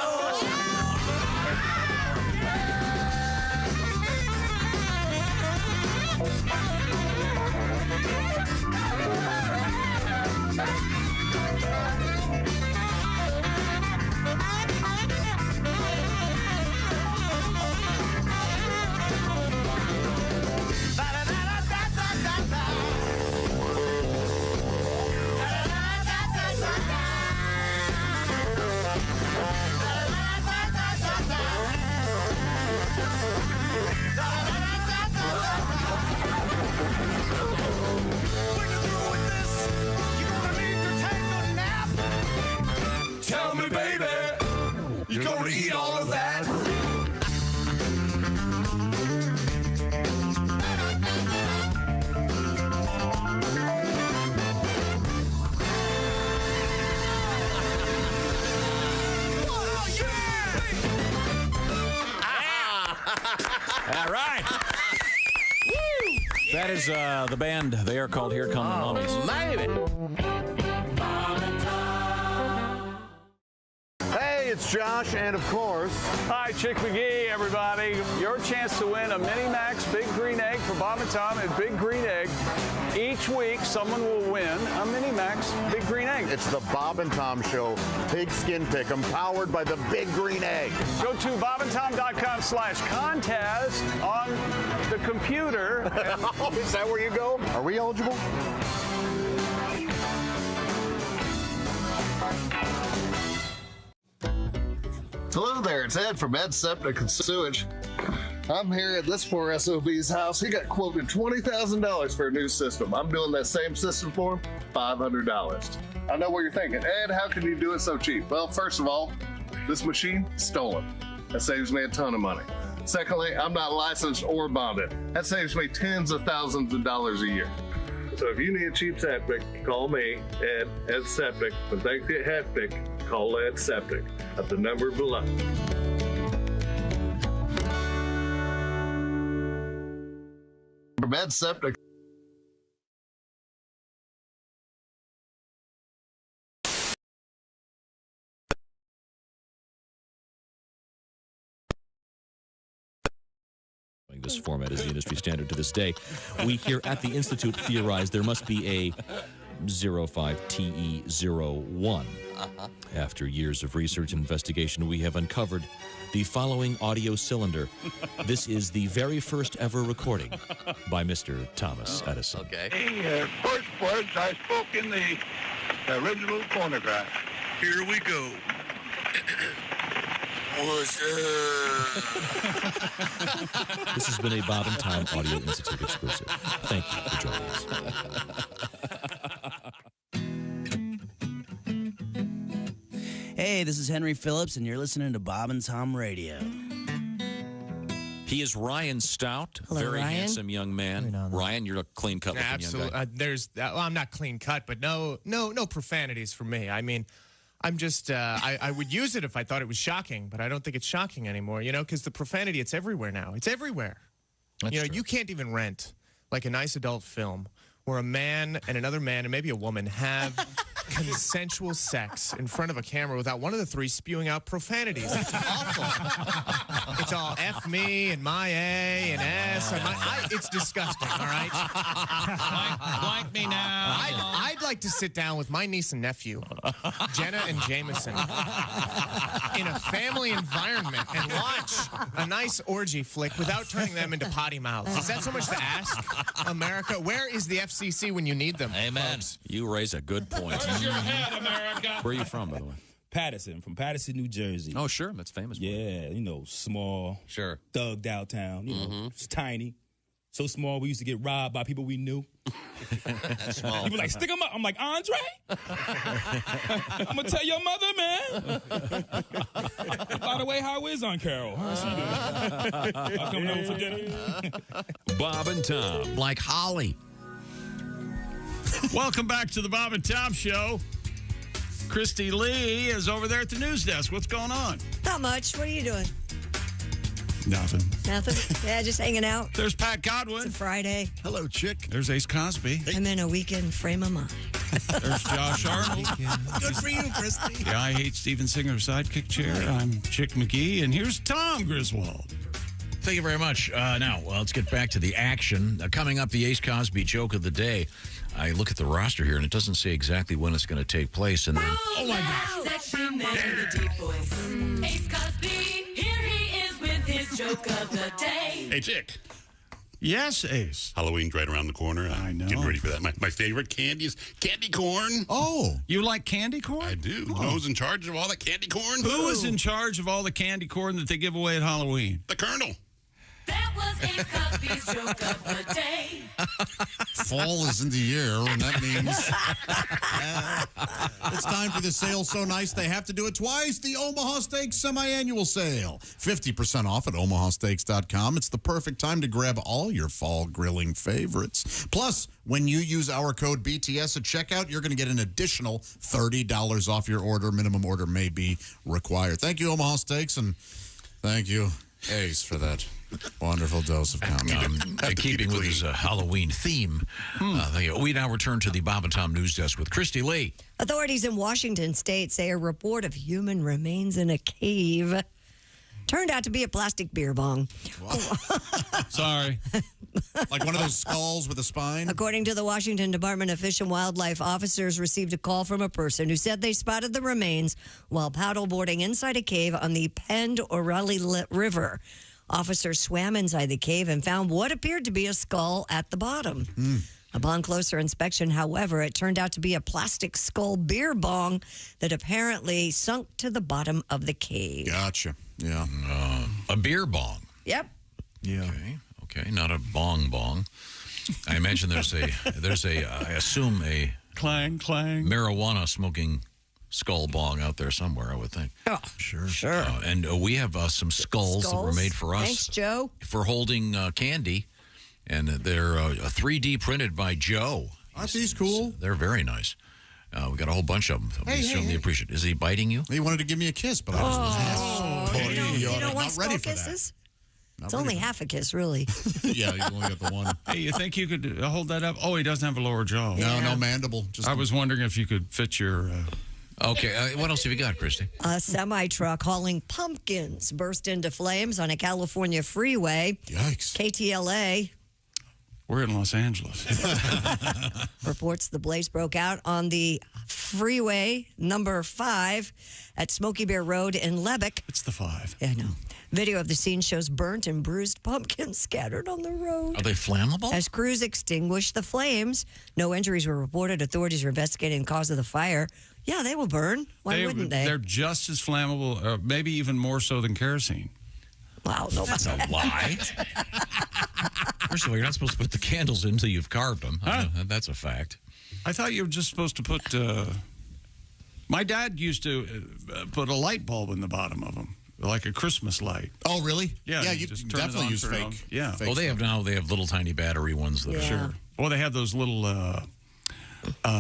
Tell me, baby, you're gonna eat all of that? All right. That is the band. They are called Here Come the Mummies. Maybe. Hey, it's Josh, and of course, hi, Chick McGee, everybody. Your chance to win a Mini Max Big Green Egg for Bob and Tom at Big Green Egg. Each week, someone will win a Mini Max Big Green Egg. It's the Bob and Tom Show Pigskin Pick'em, powered by the Big Green Egg. Go to bobandtom.com/contest on the computer. Is that where you go? Are we eligible? Hello there, it's Ed from Ed Septic and Sewage. I'm here at this poor SOB's house. He got quoted $20,000 for a new system. I'm doing that same system for him, $500. I know what you're thinking. Ed, how can you do it so cheap? Well, first of all, this machine, stolen. That saves me a ton of money. Secondly, I'm not licensed or bonded. That saves me tens of thousands of dollars a year. So if you need a cheap septic, call me, Ed Septic. When things get hectic, call Ed Septic at the number below. From Ed Septic. This format is the industry standard to this day. We here at the Institute theorize there must be a 05TE01. After years of research and investigation, we have uncovered the following audio cylinder. This is the very first ever recording by Mr. Thomas Edison. Okay. The first words I spoke in the original phonograph. Here we go. What's up? This has been a Bob and Tom Audio Institute exclusive. Thank you for joining us. Hey, this is Henry Phillips, and you're listening to Bob and Tom Radio. He is Ryan Stout, Hello, very Ryan. handsome young man. Ryan, you're a clean cut looking young Absolutely. guy. Well, I'm not clean cut, but no profanities from me. I mean, I'm just, I would use it if I thought it was shocking, but I don't think it's shocking anymore, because the profanity, it's everywhere now. It's everywhere. That's true. You can't even rent, like, a nice adult film where a man and another man and maybe a woman have consensual sex in front of a camera without one of the three spewing out profanities. It's awful. It's all F me and my A and S. And it's disgusting, all right? Blank me now. I'd like to sit down with my niece and nephew, Jenna and Jameson, in a family environment and watch a nice orgy flick without turning them into potty mouths. Is that so much to ask, America? Where is the FCC when you need them? Amen. Folks? You raise a good point. Where's your head, America? Where are you from, by the way? Patterson, from Patterson, New Jersey. Oh, sure. That's famous. Yeah, small. Sure. Thugged out town. It's tiny. So small, we used to get robbed by people we knew. That's small. People like, stick them up. I'm like, Andre? I'm going to tell your mother, man. By the way, how is Aunt Carol? How's she doing? I'll come home for dinner. Bob and Tom. Like Holly. Welcome back to the Bob and Tom Show. Kristi Lee is over there at the news desk. What's going on? Not much. What are you doing? Nothing. Nothing? Yeah, just hanging out. There's Pat Godwin. It's a Friday. Hello, chick. There's Ace Cosby. I'm in a weekend frame of mind. There's Josh Arnold. Good for you, Kristi. The I Hate Steven Singer sidekick chair. I'm Chick McGee. And here's Tom Griswold. Thank you very much. Now, let's get back to the action. Coming up, the Ace Cosby joke of the day. I look at the roster here, and it doesn't say exactly when it's going to take place. And then, oh my God! Sexy man with a deep voice. Ace Cosby, here he is with his joke of the day. Hey, Chick. Yes, Ace. Halloween's right around the corner. I know. Getting ready for that. My favorite candy is candy corn. Oh, you like candy corn? I do. You know who's in charge of all that candy corn? Who is in charge of all the candy corn that they give away at Halloween? The Colonel. That was Ace Cosby's joke of the day. Fall is in the air, and that means it's time for the sale so nice they have to do it twice. The Omaha Steaks semi-annual sale. 50% off at omahasteaks.com. It's the perfect time to grab all your fall grilling favorites. Plus, when you use our code BTS at checkout, you're going to get an additional $30 off your order. Minimum order may be required. Thank you, Omaha Steaks, and thank you, Ace, for that wonderful dose of comment. keeping with his Halloween theme, we now return to the Bob and Tom news desk with Kristi Lee. Authorities in Washington state say a report of human remains in a cave turned out to be a plastic beer bong. Wow. Sorry. Like one of those skulls with a spine? According to the Washington Department of Fish and Wildlife, officers received a call from a person who said they spotted the remains while paddleboarding inside a cave on the Pend Oreille River. Officers swam inside the cave and found what appeared to be a skull at the bottom. Upon closer inspection, however, it turned out to be a plastic skull beer bong that apparently sunk to the bottom of the cave. Gotcha. Yeah. A beer bong. Yep. Yeah. Okay. Not a bong. I imagine there's a I assume a clang marijuana smoking skull bong out there somewhere, I would think. Oh, sure. And we have some skulls that were made for us. Thanks, Joe. For holding candy. And they're 3D printed by Joe. Aren't these cool? They're very nice. We got a whole bunch of them. We certainly appreciate it. Is he biting you? He wanted to give me a kiss, but I was You don't want not skull ready for kisses? that. It's only half a kiss, really. Yeah, you only got the one. Hey, you think you could hold that up? Oh, he doesn't have a lower jaw. No mandible. I was wondering if you could fit your... Okay, what else have you got, Kristi? A semi-truck hauling pumpkins burst into flames on a California freeway. Yikes. KTLA We're in Los Angeles. reports the blaze broke out on the freeway number 5 at Smoky Bear Road in Lubbock. It's the 5. Yeah, I know. Video of the scene shows burnt and bruised pumpkins scattered on the road. Are they flammable? As crews extinguished the flames, no injuries were reported. Authorities are investigating the cause of the fire. Yeah, they will burn. Why wouldn't they? They're just as flammable, or maybe even more so than kerosene. Wow, no, that's a lie. First of all, you're not supposed to put the candles in until you've carved them. That's a fact. I thought you were just supposed to put... my dad used to put a light bulb in the bottom of them, like a Christmas light. Oh, really? Yeah, you just turn it definitely on, use turn it fake. on. Yeah. Fake Well, they have little tiny battery ones that are Sure. Well, they have those little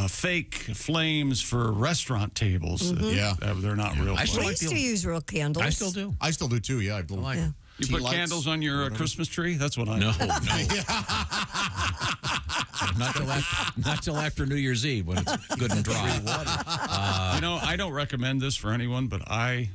fake flames for restaurant tables. Yeah. They're not real. I used to use real candles. I still do. I still do too. Yeah, I like yeah. You put candles on your Christmas tree? That's what I do. Not till after New Year's Eve when it's good and dry. I don't recommend this for anyone, but I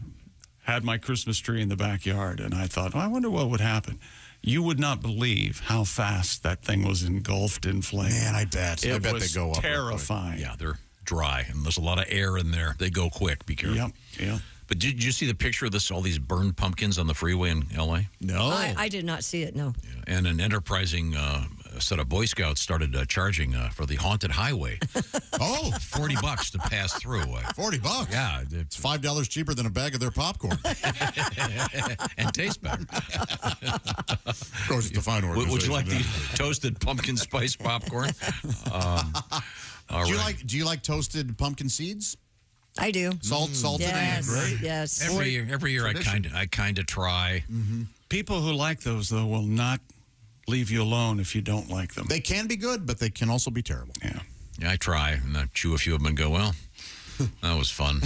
had my Christmas tree in the backyard, and I thought, I wonder what would happen. You would not believe how fast that thing was engulfed in flame. Man, I bet. It I bet was they go up. terrifying. Yeah, they're dry, and there's a lot of air in there. They go quick. Be careful. Yep. But did you see the picture of all these burned pumpkins on the freeway in L.A.? No. I did not see it, no. And an enterprising set of Boy Scouts started charging for the haunted highway. Oh, $40 to pass through. $40? Yeah. It's $5 cheaper than a bag of their popcorn. And tastes better. Of course, it's a fine organization. Would you like the toasted pumpkin spice popcorn? Do you like toasted pumpkin seeds? I do. Salted yes, and right? Yes. Every year I kind of try. Mm-hmm. People who like those, though, will not leave you alone if you don't like them. They can be good, but they can also be terrible. Yeah. Yeah, I try and I chew a few of them and go, well, that was fun.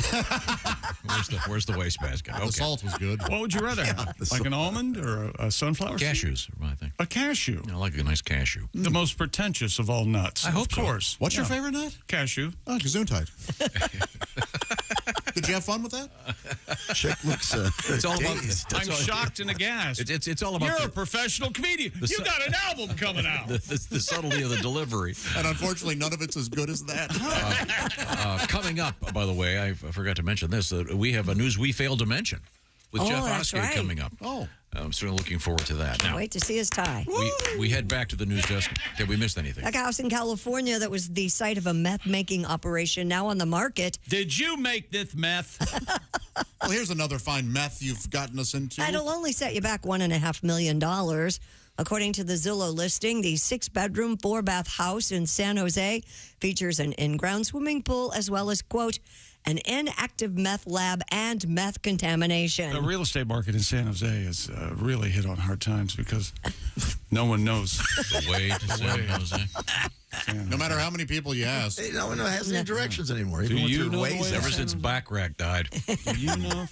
Where's the wastebasket? Okay. The salt was good. What would you rather have? Like an almond or a sunflower seed? Cashews, I think. A cashew. I like a nice cashew. The most pretentious of all nuts. I hope of course. What's your favorite nut? Cashew. Oh, Gesundheit. Did you have fun with that? Chick looks. It's all about. I'm shocked and aghast. It's all about. You're a professional comedian. You got an album coming out. The subtlety of the delivery. And unfortunately, none of it's as good as that. Coming up, by the way, I forgot to mention this. We have a news we failed to mention with Jeff Oskay coming up. Oh. I'm certainly looking forward to that. Now, Wait to see his tie. we head back to the news desk. Did we miss anything? That house in California that was the site of a meth-making operation now on the market. Did you make this meth? Well, here's another fine meth you've gotten us into. It'll only set you back $1.5 million. According to the Zillow listing, the 6-bedroom, 4-bath house in San Jose features an in-ground swimming pool as well as, quote, an inactive meth lab and meth contamination. The real estate market in San Jose is really hit on hard times because no one knows the way to San Jose. No matter how many people you ask. Hey, no one has any directions anymore. Do Even with you your know ways. the way Ever since Backrack died. Do you know?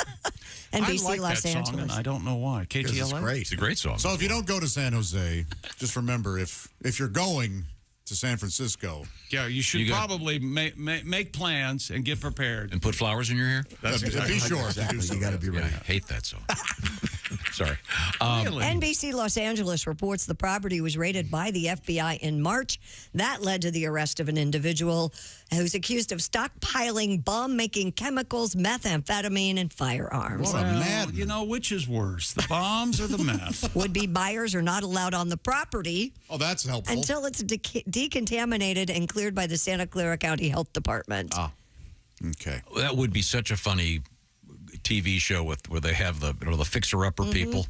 NBC I like Los that Angeles. song, and I don't know why. It's KTLA? great. It's a great song. So if you don't go to San Jose, just remember, if you're going to San Francisco. Yeah, you should probably make plans and get prepared. And put flowers in your hair? That's exactly be sure. Exactly. You got to be ready. I hate that song. Sorry. Really? NBC Los Angeles reports the property was raided by the FBI in March. That led to the arrest of an individual who's accused of stockpiling bomb-making chemicals, methamphetamine, and firearms. What a madman. You know, which is worse, the bombs or the meth? Would-be buyers are not allowed on the property Oh, that's helpful. until it's decontaminated and cleared by the Santa Clara County Health Department. Ah, okay. That would be such a funny TV show where they have the fixer-upper people.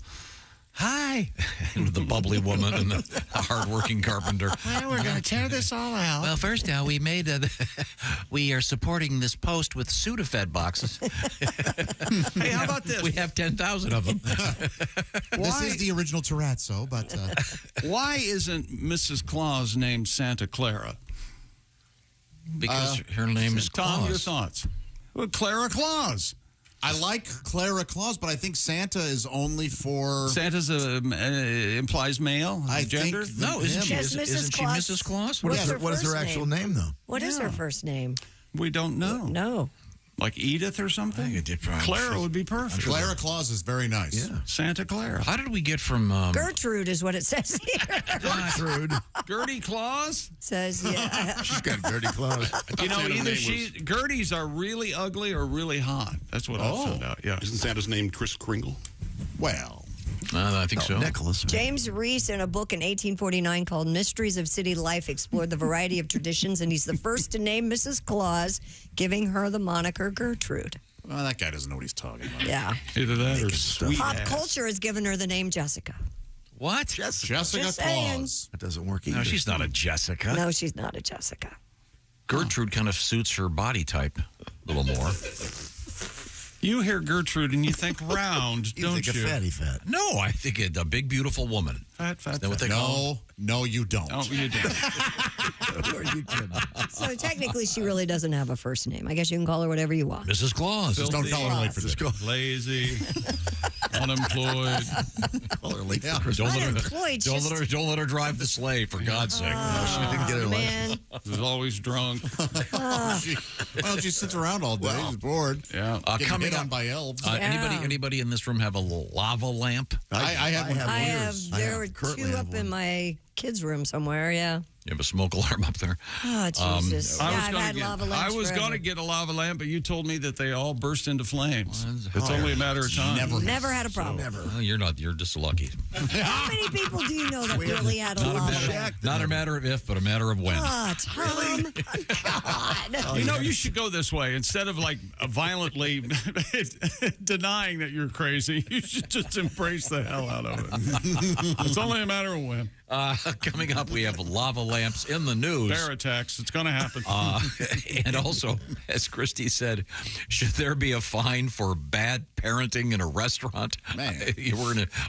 Hi. And the bubbly woman and the hardworking carpenter. Well, we're going to tear this all out. Well, first, we made we are supporting this post with Sudafed boxes. Hey, how about this? We have 10,000 of them. This is the original Terrazzo, but... Why isn't Mrs. Claus named Santa Clara? Because her name is Claus. Tom, your thoughts? Well, Clara Claus. I like Clara Claus, but I think Santa is only for... Santa's implies male, gender? No, isn't she? Yes, Isn't she Claus. Mrs. Claus? What What's is her her first actual name? name, though? What is her first name? We don't know. No. Like Edith or something? I think it did probably. Clara would be perfect. Clara Claus is very nice. Yeah. Santa Clara. How did we get from... Gertrude is what it says here. Gertrude. Gertie Claus? Says, yeah. She's got Gertie Claus. You know, Santa's either name Gerties are really ugly or really hot. That's what I found out, yeah. Isn't Santa's name Kris Kringle? Well... I think so. Nicholas. James Reese, in a book in 1849 called Mysteries of City Life, explored the variety of traditions, and he's the first to name Mrs. Claus, giving her the moniker Gertrude. Well, that guy doesn't know what he's talking about. Yeah. Either that or sweet Pop ass. culture has given her the name Jessica. What? Jessica Just saying. Claus. That doesn't work either. No, she's not a Jessica. No, she's not a Jessica. Gertrude kind of suits her body type a little more. You hear Gertrude and you think round, You don't think you? a fatty fat. No, I think a big, beautiful woman. Fat, Is that what they call No, you don't. Oh, you do. Are you kidding? So technically, she really doesn't have a first name. I guess you can call her whatever you want. Mrs. Claus. Just don't call her late for this. Lazy, unemployed. Call her late for Don't Christmas. Unemployed. don't let her drive the sleigh, for God's sake. She didn't get her Man. license. She's always drunk. Well, she sits around all day. She's bored. Yeah. Getting Coming hit on up, by elves. anybody in this room have a lava lamp? I had one for I have. years. There were currently two have up in my kids' room somewhere. Yeah. You have a smoke alarm up there. Oh, Jesus. I I've had lava lamps was forever. going to get a lava lamp, but you told me that they all burst into flames. It's only a matter of time. Never had a problem. Well, you're just lucky. How many people do you know that really had a lava lamp? Not a matter of if, but a matter of when. Oh, Tom. God. You know, you should go this way. Instead of like violently denying that you're crazy, you should just embrace the hell out of it. It's only a matter of when. Coming up, we have lava lamps in the news. Bear attacks. It's going to happen. And also, as Kristi said, should there be a fine for bad parenting in a restaurant? Man.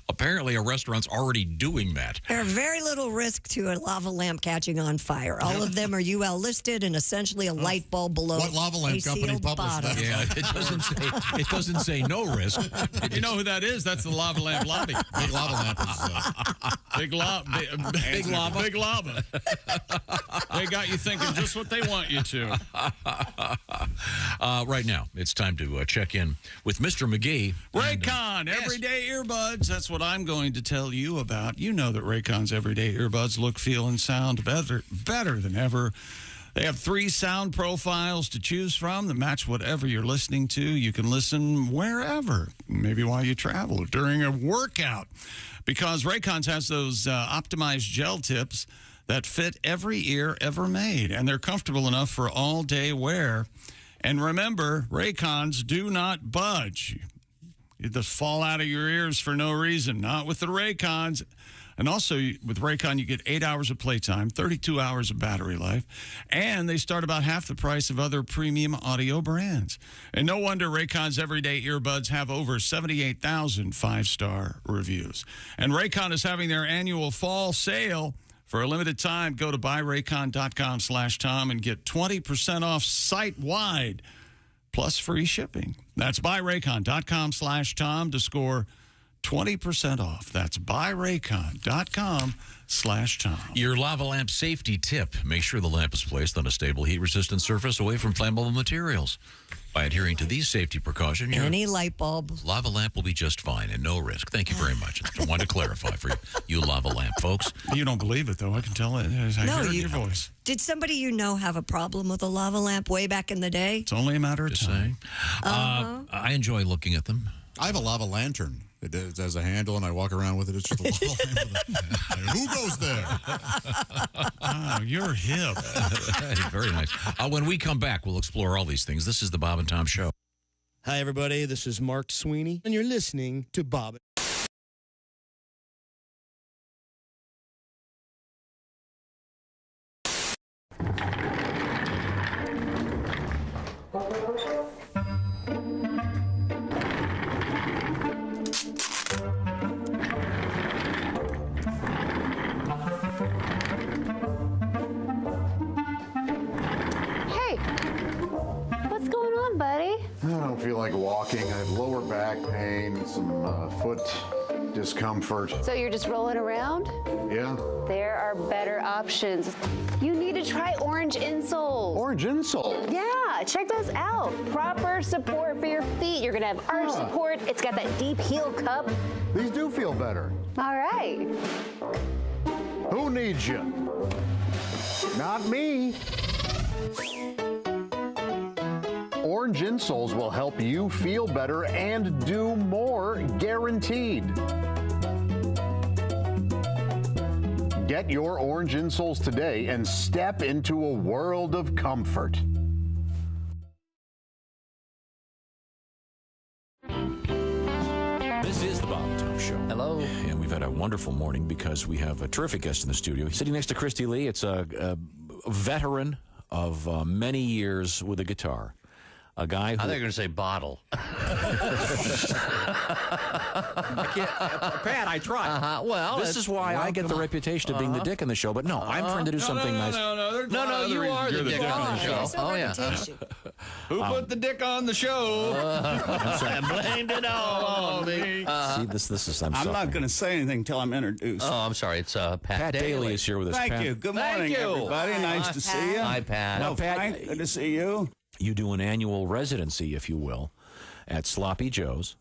Apparently, a restaurant's already doing that. There's very little risk to a lava lamp catching on fire. All of them are UL listed and essentially a light bulb below What lava lamp a company sealed published bottom. that? Yeah, it doesn't say no risk. You know who that is? That's the Lava Lamp Lobby. Big lava lamp is Big lava. Big lava. They got you thinking just what they want you to. Right now, it's time to check in with Mr. McGee. Raycon, everyday earbuds. That's what I'm going to tell you about. You know that Raycon's everyday earbuds look, feel, and sound better than ever. They have 3 sound profiles to choose from that match whatever you're listening to. You can listen wherever, maybe while you travel or during a workout, because Raycon's has those optimized gel tips that fit every ear ever made, and they're comfortable enough for all-day wear. And remember, Raycons do not budge. You just fall out of your ears for no reason, not with the Raycons. And also, with Raycon, you get 8 hours of playtime, 32 hours of battery life, and they start about half the price of other premium audio brands. And no wonder Raycon's everyday earbuds have over 78,000 5-star reviews. And Raycon is having their annual fall sale. For a limited time, go to buyraycon.com/Tom and get 20% off site-wide, plus free shipping. That's buyraycon.com/Tom to score 20% off. That's buyraycon.com/Tom. Your lava lamp safety tip. Make sure the lamp is placed on a stable heat-resistant surface away from flammable materials. By adhering to these safety precautions, your Any light bulb. lava lamp will be just fine and no risk. Thank you very much. I wanted to clarify for you lava lamp folks. You don't believe it, though. I can tell it. I hear it in your voice. Did somebody you know have a problem with a lava lamp way back in the day? It's only a matter of time. I enjoy looking at them. I have a lava lantern. It has a handle, and I walk around with it. It's just a lava lamp. Who goes there? Oh, you're hip. Very nice. When we come back, we'll explore all these things. This is the Bob and Tom Show. Hi, everybody. This is Mark Sweeney, and you're listening to Bob. Hey, what's going on, buddy? I don't feel like walking. I have lower back pain, some foot discomfort. So you're just rolling around? Yeah. There are better options. You need to try orange insoles. Orange insole? Yeah, check those out. Proper support for your feet. You're gonna have arch support. It's got that deep heel cup. These do feel better. All right. Who needs you? Not me. Orange insoles will help you feel better and do more, guaranteed. Get your orange insoles today and step into a world of comfort. This is the Bob and Tom Show. Hello. And we've had a wonderful morning because we have a terrific guest in the studio. Sitting next to Kristi Lee, it's a veteran of many years with a guitar. A guy who... I thought you were going to say bottle. I can't, Pat, I tried. Well, this is why I get the reputation of being the dick in the show, but no, I'm trying to do something nice. No, you are the dick on the show. Oh, yeah. Who put the dick on the show? I blamed it all on me. See, this is... I'm not going to say anything until I'm introduced. Oh, I'm sorry. It's Pat Daly is here with us. Thank Pat. you. Good morning, everybody. Nice to see you. Hi, Pat. No, Pat. Good to see you. You do an annual residency, if you will, at Sloppy Joe's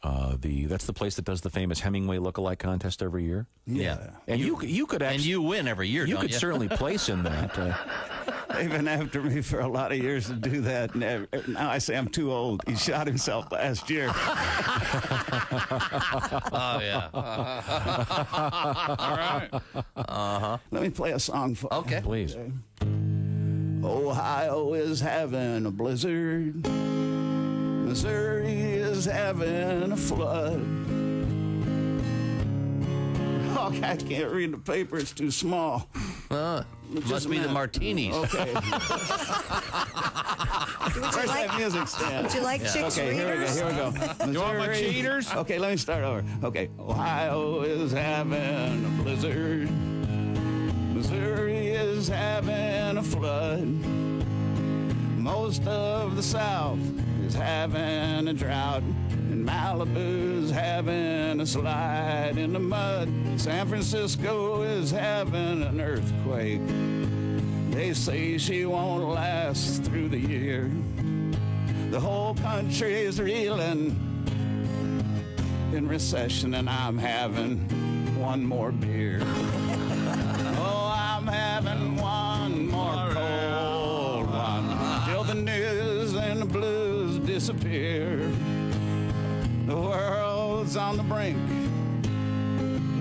That's the place that does the famous Hemingway lookalike contest every year. Yeah. And you could actually, and you win every year. You could certainly place in that. They've been after me for a lot of years to do that. And now I say I'm too old. He shot himself last year. Oh, yeah. All right. Let me play a song for you. Okay. Please. Ohio is having a blizzard. Missouri is having a flood. Oh, I can't read the paper. It's too small. Must be the martinis. Okay. Where's that music stand? Would you like chicks Okay, here we go. readers? Here we go. You want my cheaters? Okay, let me start over. Okay, Ohio is having a blizzard. Missouri is having a flood. Most of the South is having a drought. And Malibu's having a slide in the mud. San Francisco is having an earthquake. They say she won't last through the year. The whole country is reeling in recession, and I'm having one more beer. Oh, I'm having one more cold one till the news and the blues disappear. The world's on the brink.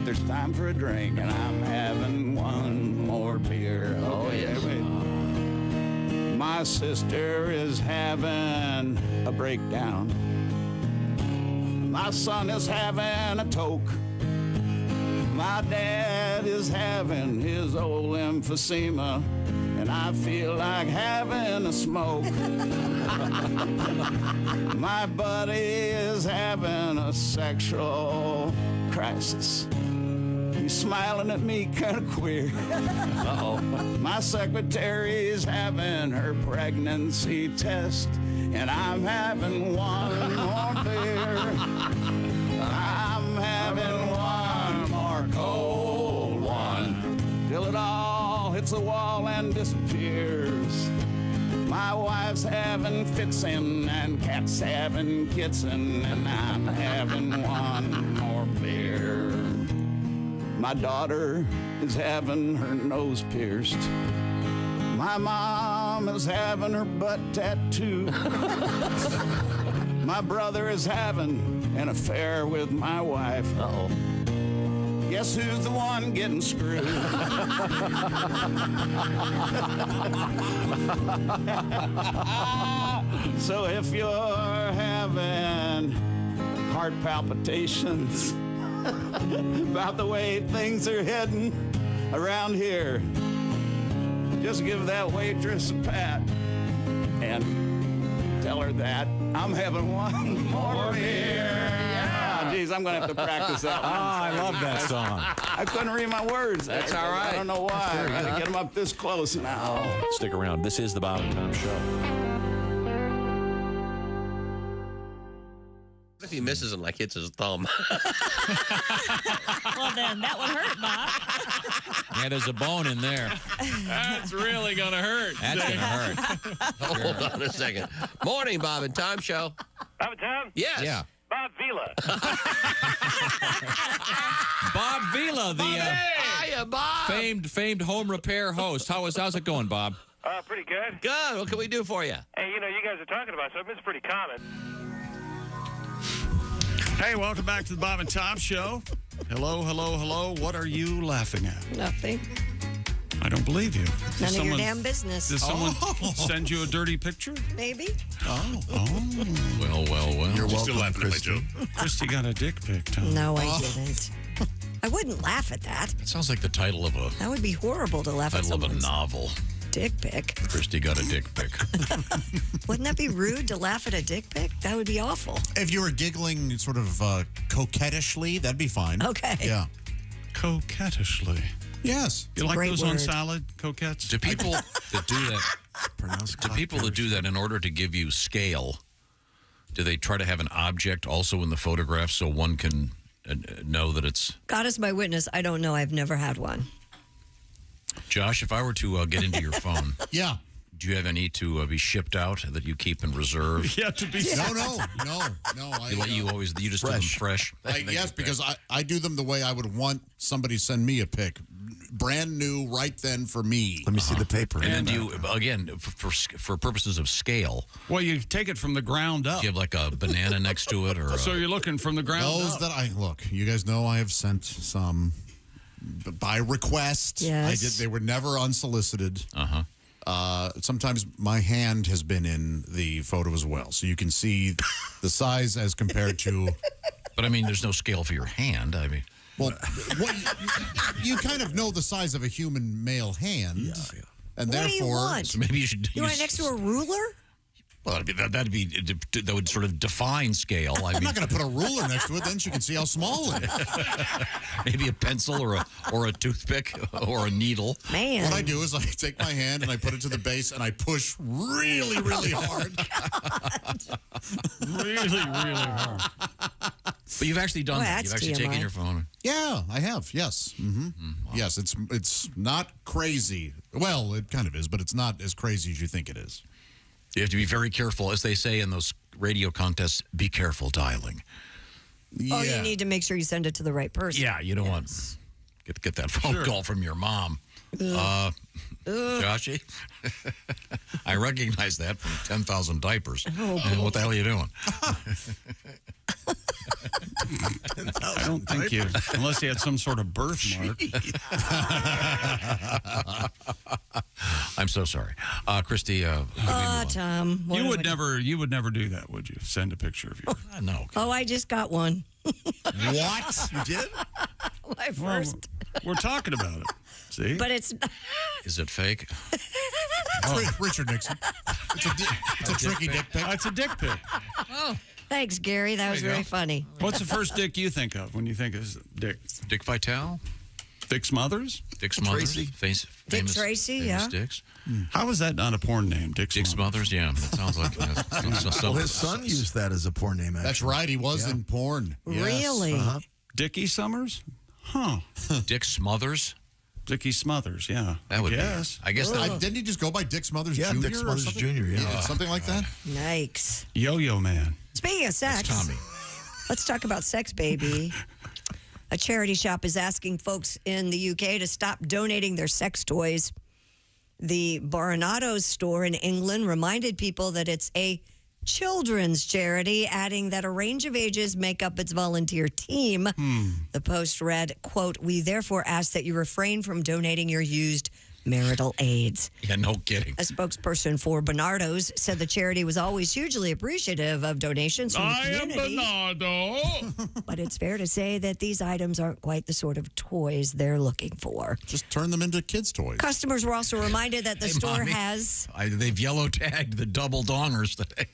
There's time for a drink, and I'm having one more beer. Oh, yes. My sister is having a breakdown. My son is having a toke. My dad is having his old emphysema, and I feel like having a smoke. My buddy is having a sexual crisis. He's smiling at me kind of queer. Uh-oh. My secretary is having her pregnancy test, and I'm having one more beer. I'm having one more cold one till it all hits the wall and disappears. My wife's having fitsin' and cat's having kitsin', and I'm having one more beer. My daughter is having her nose pierced. My mom is having her butt tattooed. My brother is having an affair with my wife. Uh-oh. Guess who's the one getting screwed? So if you're having heart palpitations about the way things are heading around here, just give that waitress a pat and tell her that I'm having one more beer. Yeah. Geez, I'm going to have to practice that one. I love that song. I couldn't read my words. That's all right. I don't know why. I got to get them up this close now. Stick around. This is the Bob and Tom Show. What if he misses and like hits his thumb? Well, then that would hurt, Bob. Yeah, there's a bone in there. That's really going to hurt. That's going to hurt. Hold on a second. Morning, Bob and Tom Show. Bob and Tom? Yes. Yeah. Bob Vila. Bob Vila, the Hiya, Bob. famed home repair host. How's it going, Bob? Pretty good. Good. What can we do for you? Hey, you guys are talking about something that's pretty common. Hey, welcome back to the Bob and Tom Show. Hello, hello, hello. What are you laughing at? Nothing. I don't believe you. None of your damn business. Did someone send you a dirty picture? Maybe. Oh. Well. You're still laughing at my joke. Kristi got a dick pic, Tom. No, I didn't. I wouldn't laugh at that. It sounds like the title of a That would be horrible to laugh at someone's novel. dick pic. Kristi got a dick pic. Wouldn't that be rude to laugh at a dick pic? That would be awful. If you were giggling sort of coquettishly, that'd be fine. Okay. Yeah. Coquettishly. Yes. You like great those on word. salad, coquettes? Do people that do that in order to give you scale, do they try to have an object also in the photograph so one can know that it's... God is my witness. I don't know. I've never had one. Josh, if I were to get into your phone... Yeah. Do you have any to be shipped out that you keep in reserve? Yeah, to be No. You just do them fresh. Yes, because I do them the way I would want somebody to send me a pic. Brand new right then for me. Let me see the paper. And then do you, again, for purposes of scale. Well, you take it from the ground up. Do you have like a banana next to it? Or so you're looking from the ground Those up. look, you guys know I have sent some by request. Yes. They were never unsolicited. Uh-huh. Sometimes my hand has been in the photo as well, so you can see the size as compared to. But I mean, there's no scale for your hand. I mean, well, you kind of know the size of a human male hand, and What do you therefore, want? so maybe you should. You want it next to a ruler? Well, that would sort of define scale. I I'm mean, not going to put a ruler next to it. Then she can see how small it is. maybe a pencil or a toothpick or a needle. Man, what I do is I take my hand and I put it to the base and I push really, really hard. Really hard. But you've actually done that. You've actually taken your phone. Yeah, I have. Yes. Mm-hmm. Wow. Yes, it's not crazy. Well, it kind of is, but it's not as crazy as you think it is. You have to be very careful, as they say in those radio contests. Be careful dialing. Oh, you need to make sure you send it to the right person. Yeah, you don't want get that phone call from your mom. Joshy, I recognize that from 10,000 diapers. Oh, and what the hell are you doing? I don't think you, unless you had some sort of birthmark. I'm so sorry, Kristi. Tom, what You am would I- you would never do that, would you? Send a picture of you. No. Oh, I just got one. What? You did? My first. We're talking about it. See? But it's Is it fake? Richard Nixon. It's a tricky dick pic. It's a dick pic. Oh, thanks, Gary. That was very funny. What's the first dick you think of when you think of Dick? Dick Vitale? Dick Smothers? Dick Smothers? Tracy? Dick Tracy, famous Dicks. How is that not a porn name? Dick Smothers? Yeah, that sounds like Well, his son used that as a porn name, actually. That's right. He was in porn. Yes. Really? Dickie Summers? Huh. Dick Smothers? Dickie Smothers, yeah. That would Yes. be. I guess that. Didn't he just go by Dick Smothers Yeah, Jr.? Dick or Smothers something? Jr., yeah. Something like that. Yikes. Yo-Yo Man. Speaking of sex, Tommy. let's talk about sex, baby. A charity shop is asking folks in the UK to stop donating their sex toys. The Barnardo's store in England reminded people that it's a children's charity, adding that a range of ages make up its volunteer team. The post read, quote, "We therefore ask that you refrain from donating your used marital aids." Yeah, no kidding. A spokesperson for Barnardo's said the charity was always hugely appreciative of donations from the community. Bernardo. But it's fair to say that these items aren't quite the sort of toys they're looking for. Just turn them into kids' toys. Customers were also reminded that the store Mommy, has... they've yellow tagged the double dongers today.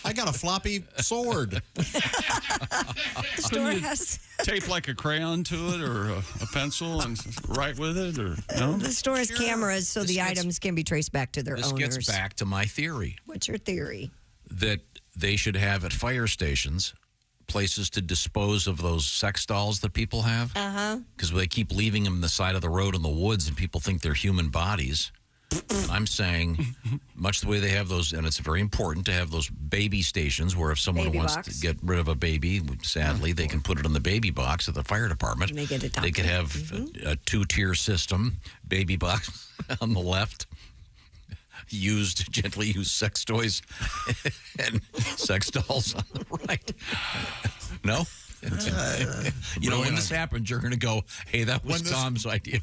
I got a floppy sword. The store has... Tape like a crayon to it or a pencil and write with it or no? The store has cameras so the items can be traced back to their This owners. gets back to my theory What's your theory? that they should have at fire stations places to dispose of those sex dolls that people have. Uh-huh. Because they keep leaving them on the side of the road in the woods and people think they're human bodies. I'm saying, much the way they have those, and it's very important to have those baby stations where if someone Baby wants box. to get rid of a baby, sadly, they can put it in the baby box at the fire department. Make it a They could have a two-tier system, baby box on the left, gently used sex toys, and sex dolls on the right. No? You know, when this happens, you're going to go, hey, that was Tom's idea.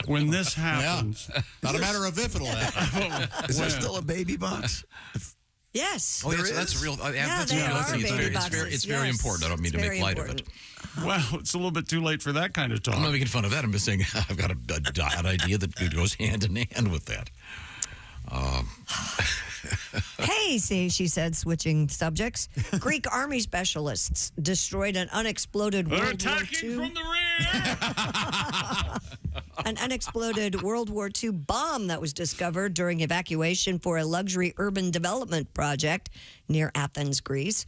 When this happens. Not a matter of if it'll happen. Is there still a baby box? Yes. Oh, that's a real. That's a there real are thing. baby boxes. It's very Yes, important. I don't mean to it's make very light of it. Well, it's a little bit too late for that kind of talk. I'm not making fun of that. I'm just saying I've got an idea that goes hand in hand with that. Hey, she said, switching subjects. Greek army specialists destroyed an unexploded They're World War attacking II. from the rear. An unexploded World War II bomb that was discovered during evacuation for a luxury urban development project near Athens, Greece.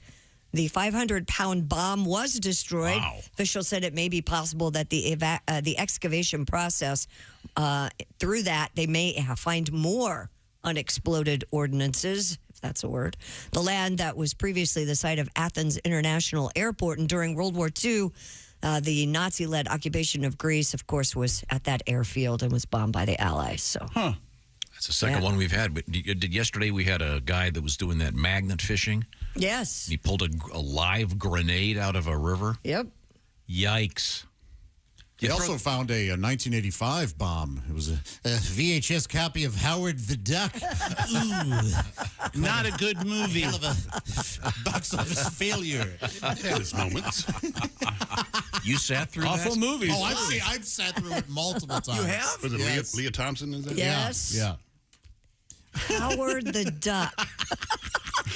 The 500-pound bomb was destroyed. Wow. Officials said it may be possible that the excavation process, through that, they may find more unexploded ordnances, if that's a word. The land that was previously the site of Athens International Airport, and during World War II, the Nazi-led occupation of Greece, of course, was at that airfield and was bombed by the Allies. So, That's the second one we've had. But yesterday we had a guy that was doing that magnet fishing. yes. He pulled a live grenade out of a river. Yep. Yikes. They also found a 1985 bomb. It was a VHS copy of Howard the Duck. Ooh, not a good movie. Hell of a box office failure. It had its moments. You sat through Awful that? movies. Oh, I've sat through it multiple times. You have? Was it Yes. Leah Thompson? Is that? Yes. Yeah. Howard the Duck.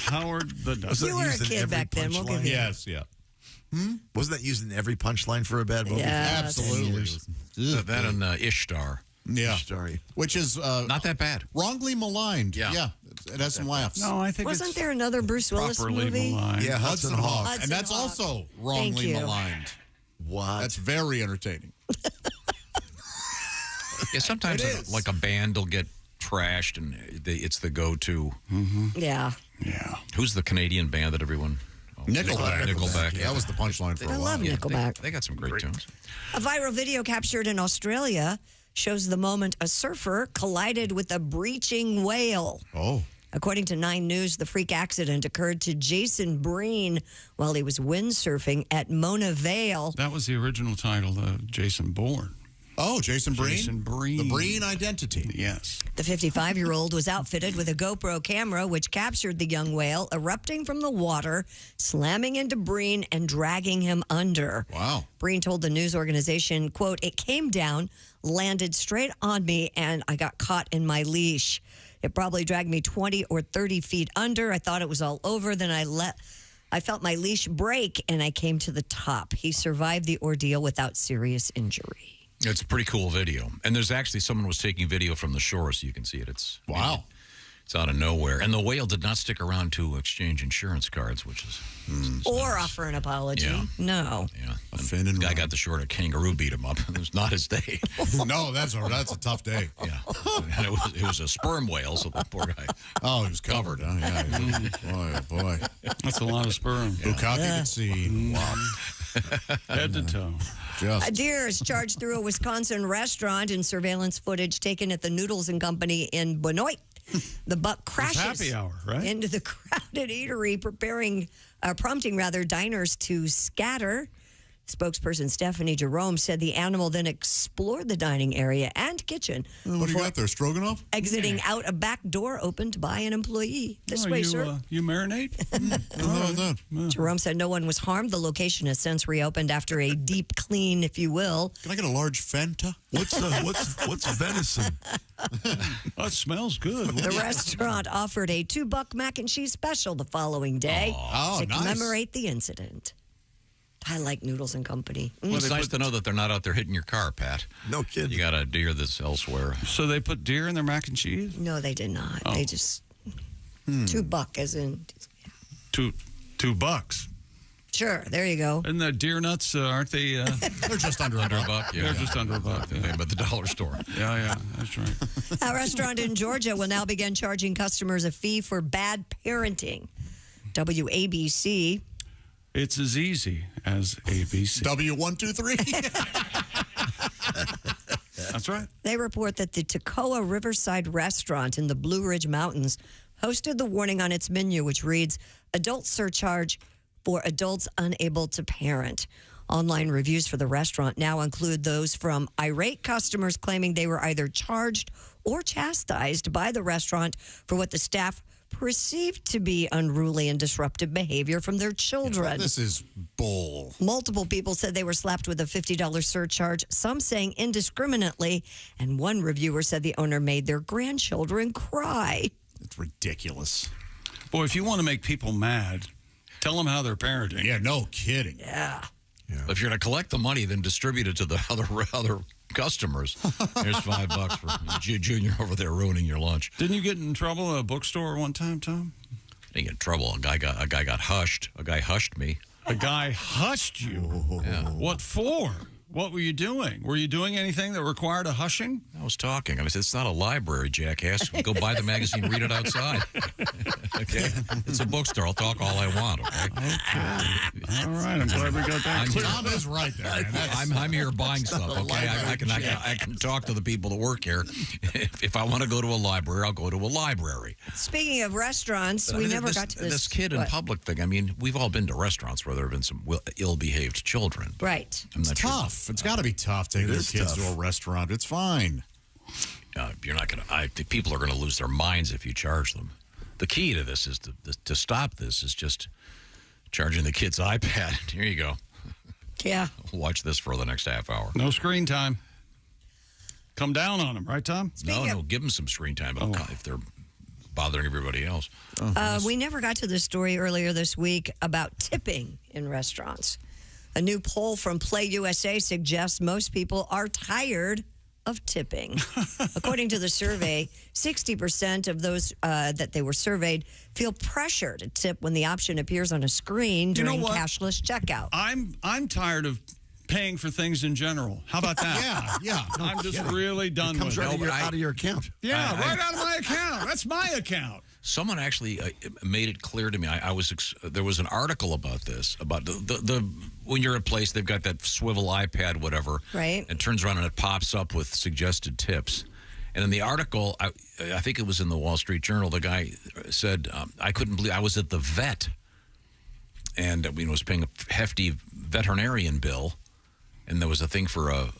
Howard the Duck. You were a kid back then. We'll give you Yes, yeah. Wasn't that used in every punchline for a bad movie? Yeah, Absolutely. That and Ishtar. Yeah. Story. Which is Not that bad. wrongly maligned. Yeah. It has some laughs. No, I think Wasn't it's there another Bruce Willis properly movie? maligned. Yeah, Hudson Hawk. Hudson And that's Hawk. also Thank wrongly you. maligned. What? That's very entertaining. Yeah, sometimes like a band will get trashed and it's the go-to. Yeah. Yeah. Who's the Canadian band that everyone... Nickelback. Nickelback. That was the punchline for a I while. love Nickelback. They got some great tunes. A viral video captured in Australia shows the moment a surfer collided with a breaching whale. Oh. According to 9 News, the freak accident occurred to Jason Breen while he was windsurfing at Mona Vale. That was the original title, Jason Bourne. Oh, Jason Breen? Jason Breen. The Breen identity. Yes. The 55-year-old was outfitted with a GoPro camera, which captured the young whale erupting from the water, slamming into Breen and dragging him under. Wow. Breen told the news organization, quote, "It came down, landed straight on me, and I got caught in my leash. It probably dragged me 20 or 30 feet under. I thought it was all over. Then I felt my leash break, and I came to the top." He survived the ordeal without serious injury. It's a pretty cool video. And there's actually someone was taking video from the shore so you can see it. Wow. It's out of nowhere. And the whale did not stick around to exchange insurance cards, which is... Or offer an apology. Yeah. No. Yeah. Fin and the guy run. got the short, a kangaroo beat him up. It was not his day. No, that's a tough day. Yeah. And it was a sperm whale, so the poor guy... Oh, he was covered. Oh, yeah. Boy, oh, boy. That's a lot of sperm. Bukkake at sea. Wow. Head to toe. A deer is charged through a Wisconsin restaurant in surveillance footage taken at the Noodles and Company in Benoit. The buck crashes happy hour, right? into the crowded eatery, prompting diners to scatter. Spokesperson Stephanie Jerome said the animal then explored the dining area and kitchen. What do you got there, Stroganoff? Exiting out a back door opened by an employee. This way, sir. You marinate? Jerome said no one was harmed. The location has since reopened after a deep clean, if you will. Can I get a large Fanta? What's venison? Oh, it smells good. The restaurant offered a $2 mac and cheese special the following day to commemorate the incident. I like Noodles and Company. Well, it's nice to know that they're not out there hitting your car, Pat. No kidding. You got a deer that's elsewhere. So they put deer in their mac and cheese? No, they did not. Oh. They just $2 as in $2. Sure, there you go. And the deer nuts, aren't they? They're just under a buck. Yeah, they're just under a buck. Yeah, but the dollar store. Yeah, that's right. A restaurant in Georgia will now begin charging customers a fee for bad parenting. WABC. It's as easy as ABC. W123. That's right. They report that the Toccoa Riverside restaurant in the Blue Ridge Mountains posted the warning on its menu, which reads, "Adult surcharge for adults unable to parent." Online reviews for the restaurant now include those from irate customers claiming they were either charged or chastised by the restaurant for what the staff perceived to be unruly and disruptive behavior from their children. This is bull. Multiple people said they were slapped with a $50 surcharge, some saying indiscriminately, and one reviewer said the owner made their grandchildren cry. It's ridiculous. Boy, if you want to make people mad, tell them how they're parenting. Yeah, no kidding. Yeah. If you're going to collect the money, then distribute it to the other customers. Here's $5 for Junior over there ruining your lunch. Didn't you get in trouble at a bookstore one time, Tom? didn't get in trouble. A guy got hushed. A guy hushed me. A guy hushed you? Yeah. What for? What were you doing? Were you doing anything that required a hushing? I was talking. I said, it's not a library, jackass. Go buy the magazine, read it outside. Okay? It's a bookstore. I'll talk all I want, okay? All right. I'm glad we got that clear. Tom is right there. Man. I'm here buying stuff, okay? I can talk to the people that work here. If I want to go to a library, I'll go to a library. Speaking of restaurants, we never got to this. This kid in public thing, I mean, we've all been to restaurants where there have been some ill-behaved children. Right. It's tough. It's got to be tough taking your kids to a restaurant. It's fine. You're not going to. I think people are going to lose their minds if you charge them. The key to this is to stop this is just charging the kid's iPad. Here you go. Yeah. Watch this for the next half hour. No screen time. Come down on them, right, Tom? No, give them some screen time if they're bothering everybody else. We never got to the story earlier this week about tipping in restaurants. A new poll from Play USA suggests most people are tired of tipping. According to the survey, 60% of those that they were surveyed feel pressure to tip when the option appears on a screen during cashless checkout. I'm tired of paying for things in general. How about that? Yeah. I'm just really done with it. Out of your account. Yeah, right out of my account. That's my account. Someone actually made it clear to me. There was an article about this, about the when you're at a place, they've got that swivel iPad, whatever, right? And turns around and it pops up with suggested tips. And in the article, I think it was in the Wall Street Journal, the guy said, I couldn't believe, I was at the vet and was paying a hefty veterinarian bill, and there was a thing for a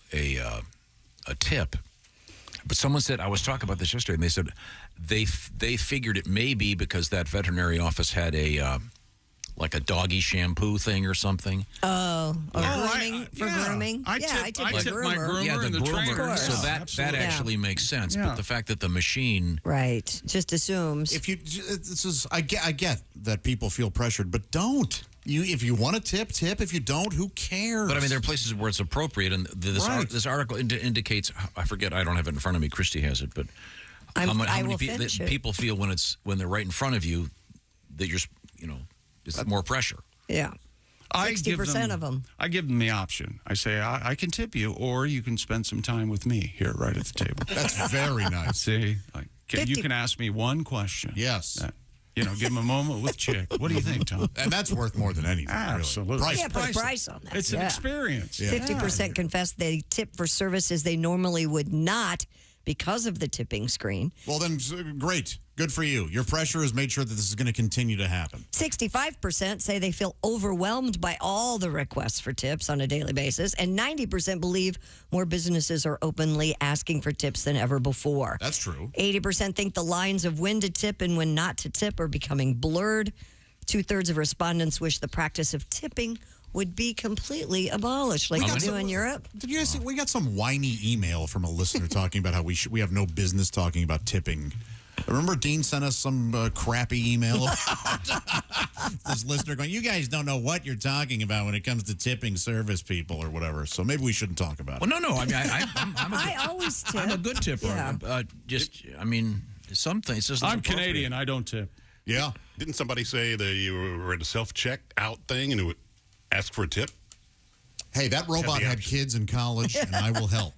tip. But someone said, I was talking about this yesterday, and they said they figured it may be because that veterinary office had a like a doggy shampoo thing or something. Grooming for grooming. I tip my groomer. Yeah, the groomer. So that Absolutely. actually makes sense. Yeah. But the fact that the machine, right, just assumes. I get that people feel pressured, but don't. If you want to tip, tip. If you don't, who cares? But I mean, there are places where it's appropriate, and this article indicates. I forget. I don't have it in front of me. Kristi has it, but how many people feel when they're right in front of you that it's more pressure. Yeah. 60% of them. I give them the option. I say, I can tip you, or you can spend some time with me here right at the table. That's very nice. See, you can ask me one question. Yes. Give them a moment with Chick. What do you think, Tom? And that's worth more than anything. Absolutely. Really. Put a price on that. It's an experience. 50% confess they tip for services they normally would not because of the tipping screen. Well, then, great. Good for you. Your pressure has made sure that this is going to continue to happen. 65% say they feel overwhelmed by all the requests for tips on a daily basis, and 90% believe more businesses are openly asking for tips than ever before. That's true. 80% think the lines of when to tip and when not to tip are becoming blurred. 2/3 of respondents wish the practice of tipping would be completely abolished, like they do in Europe. Did you guys see? We got some whiny email from a listener talking about how we have no business talking about tipping. Remember Dean sent us some crappy email about this listener going, you guys don't know what you're talking about when it comes to tipping service people or whatever, so maybe we shouldn't talk about it. Well, no. I mean, I always tip. I'm a good tipper. Yeah. Some things. I'm Canadian. I don't tip. Yeah. Didn't somebody say that you were at a self-check-out thing and it would ask for a tip? Hey, that robot had kids in college, and I will help.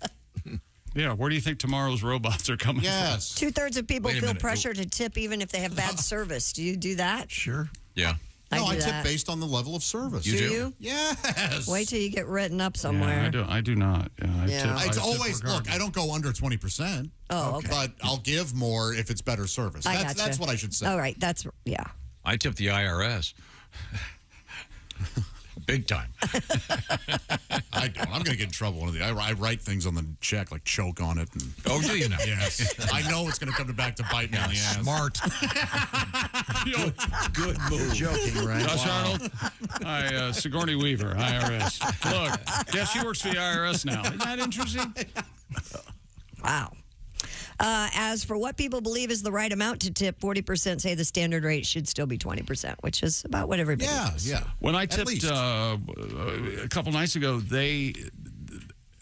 Yeah, where do you think tomorrow's robots are coming from? 2/3 of people feel pressure to tip even if they have bad service. Do you do that? Sure. Yeah. No, I do tip that. based on the level of service. Do you? Yes. Wait till you get written up somewhere. Yeah, I do not. It's always, look, I don't go under 20%. Oh, okay. But I'll give more if it's better service. That's what I should say. All right, yeah. I tip the IRS. Big time. I don't. I'm going to get in trouble. I write things on the check, like choke on it. And, do you now? Yes. I know it's going to come back to bite me in the ass. Smart. Good move. You're joking, right? Josh Arnold. Sigourney Weaver, IRS. Look, yeah, she works for the IRS now. Isn't that interesting? Wow. As for what people believe is the right amount to tip, 40% say the standard rate should still be 20%, which is about what everybody does. Yeah. When I tipped a couple nights ago,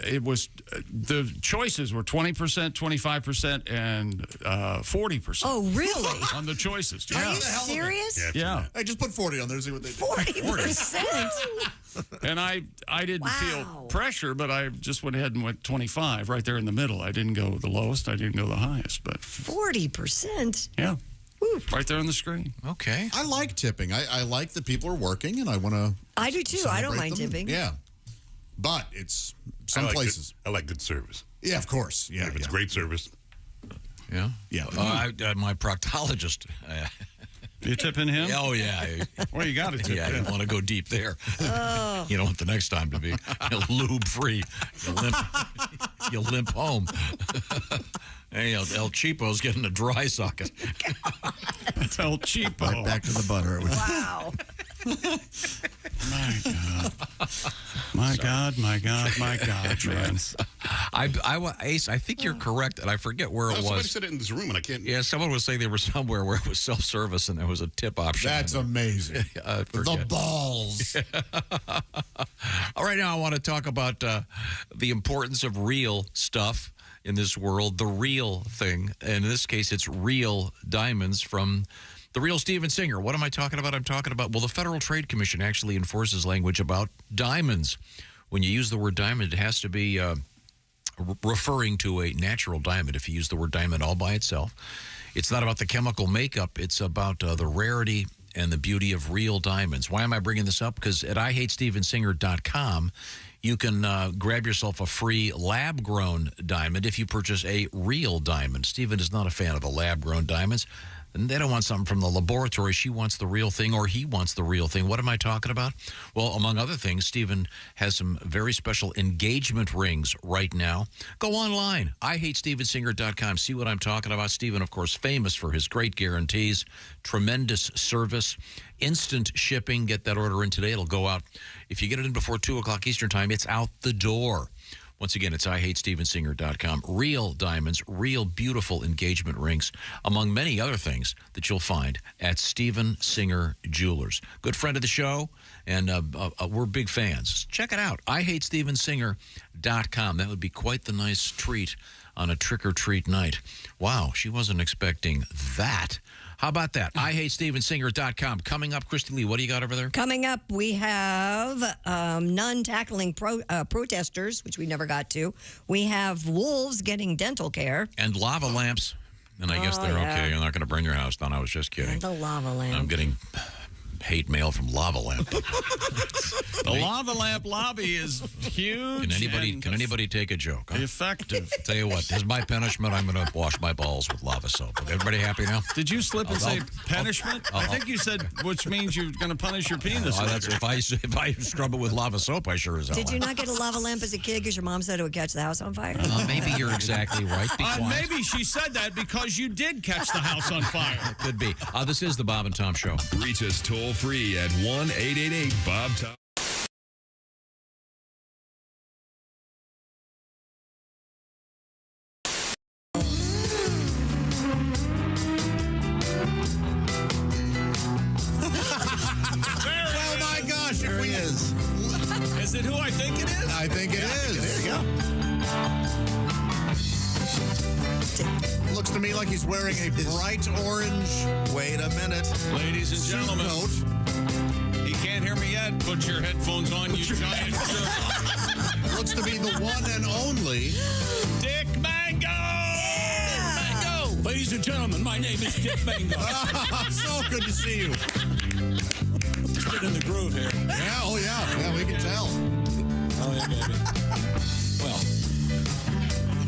it was the choices were 20%, 25%, and 40%. Oh, really? On the choices. Are you serious? Yeah. Hey, just put 40 on there, see what they do. 40%. And I didn't feel pressure, but I just went ahead and went 25 right there in the middle. I didn't go the lowest. I didn't go the highest. But 40%? Yeah. Woo. Right there on the screen. Okay. I like tipping. I like that people are working, and I want to. I do too. I don't mind tipping. Yeah. But it's some places. I like good service. Yeah, of course. Yeah. If it's great service. Yeah. Yeah. My proctologist. You tipping him? Oh, yeah. Well, you got to tip Yeah, him. you want to go deep there. Oh. You don't want the next time to be lube-free. You limp home. Hey, El Cheapo's getting a dry socket. El Cheapo. Right back to the butter. Wow. My God, man. Ace, I think you're correct, and I forget where it was. Somebody said it in this room, and I can't. Yeah, someone was saying they were somewhere where it was self-service and there was a tip option. That's amazing. The balls. All right, now I want to talk about the importance of real stuff in this world, the real thing. And in this case, it's real diamonds from the real Steven Singer. What am I talking about? I'm talking about, well, the Federal Trade Commission actually enforces language about diamonds. When you use the word diamond, it has to be referring to a natural diamond. If you use the word diamond all by itself, it's not about the chemical makeup. It's about the rarity and the beauty of real diamonds. Why am I bringing this up? Because at IHateStevenSinger.com, you can grab yourself a free lab-grown diamond if you purchase a real diamond. Steven is not a fan of the lab-grown diamonds. And they don't want something from the laboratory. She wants the real thing, or he wants the real thing. What am I talking about? Well, among other things, Steven has some very special engagement rings right now. Go online, IHateStevenSinger.com. See what I'm talking about. Steven, of course, famous for his great guarantees, tremendous service, instant shipping. Get that order in today. It'll go out. If you get it in before 2 o'clock Eastern time, it's out the door. Once again, it's IHateStevenSinger.com. Real diamonds, real beautiful engagement rings, among many other things that you'll find at Steven Singer Jewelers. Good friend of the show, and we're big fans. Check it out, IHateStevenSinger.com. That would be quite the nice treat on a trick-or-treat night. Wow, she wasn't expecting that. How about that? IHateStevenSinger.com. Coming up, Kristi Lee, what do you got over there? Coming up, we have none tackling protesters, which we never got to. We have wolves getting dental care. And lava lamps. And I guess they're okay. You're not going to burn your house down. I was just kidding. And the lava lamp. I'm getting hate mail from Lava Lamp. The Lava Lamp lobby is huge. Can anybody take a joke? Huh? Effective. Tell you what, as my punishment, I'm going to wash my balls with lava soap. Everybody happy now? Did you slip and say punishment? I think you said, which means you're going to punish your penis. That's, if I scrub it with lava soap, I sure as hell. Did you not get a lava lamp as a kid because your mom said it would catch the house on fire? Maybe you're exactly right. Maybe she said that because you did catch the house on fire. Could be. This is the Bob and Tom Show. Reach us toll free at 1-888-BOB-TOM. Oh my gosh, here he is. Is it who I think it is? I think it is. There you go. Looks to me like he's wearing a bright orange. Wait a minute. Ladies and gentlemen, coat. He can't hear me yet. Put your headphones on, you giant jerk. Looks to be the one and only Dick Mango! Mango! Ladies and gentlemen, my name is Dick Mango. So good to see you. Just get in the groove here. Yeah, oh yeah. Yeah, we can tell. Oh, yeah, baby. Well,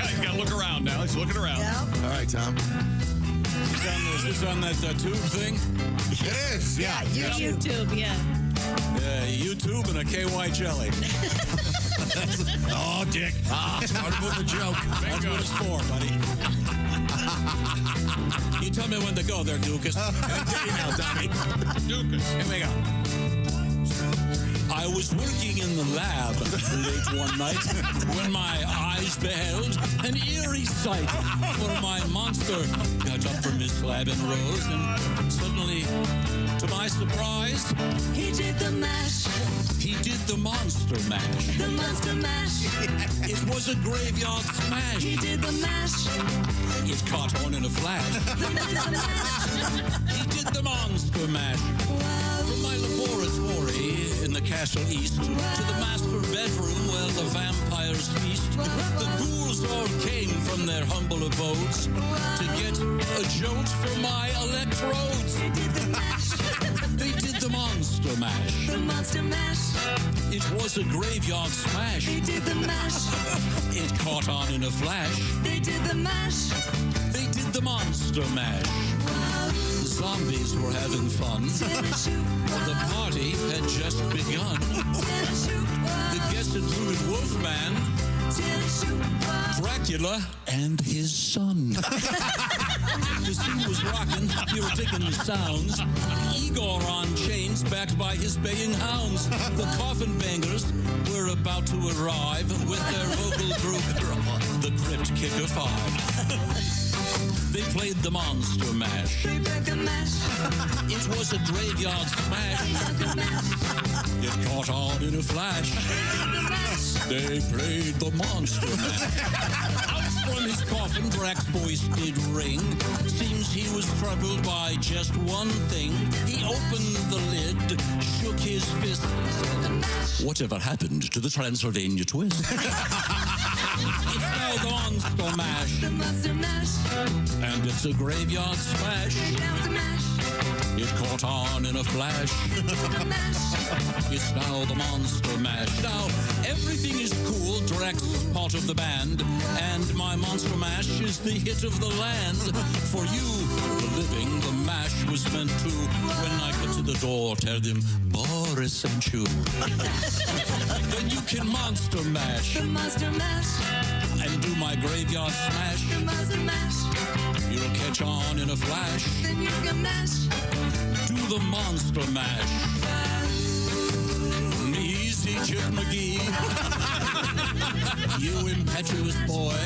He's got to look around now. He's looking around. Yeah. All right, Tom. is this on that tube thing? It is, yeah. YouTube, yeah. Yeah, YouTube and a KY jelly. Oh, Dick. Started with a joke. That's what it's for, buddy. You tell me when to go there, Dukas. Hey now, Tommy. Dukas. Here we go. I was working in the lab late one night when my eyes beheld an eerie sight. For my monster got up from his slab and rose, and suddenly, to my surprise, He did the mash. he did the monster mash. The monster mash. It was a graveyard smash. He did the mash. It caught on in a flash. The monster mash. He did the monster mash. From my laboratory in the castle east to the master bedroom where the vampires feast, the ghouls all came from their humble abodes to get a jolt from my electrodes. They did the mash. They did the monster mash. The monster mash. It was a graveyard smash. They did the mash. It caught on in a flash. They did the mash. They did the monster mash. Zombies were having fun. The party had just begun. The guests included Wolfman, Dracula, and his son. The scene was rocking. You were digging the sounds. Igor on chains, backed by his baying hounds. The coffin bangers were about to arrive with their vocal group, the Crypt Kicker 5. They played the monster mash. They played the mash. It was a graveyard smash. It caught on in a flash. They played the monster mash. Out from his coffin, Drac's voice did ring. Seems he was troubled by just one thing. He opened the lid, shook his fist, and said, "Whatever happened to the Transylvania twist?" It's now the monster mash. The monster mash. And it's a graveyard smash. It caught on in a flash. It's now the monster mash. Now, everything is cool. Drac's part of the band. And my monster mash is the hit of the land. For you, the living, the mash was meant to. When I get to the door, tell them, Boris sent you. Then you can monster mash. The monster mash. And do my graveyard smash. The monster mash. You'll catch on in a flash. Then you can mash. Do the monster mash. Easy, Chick McGee. You impetuous boy.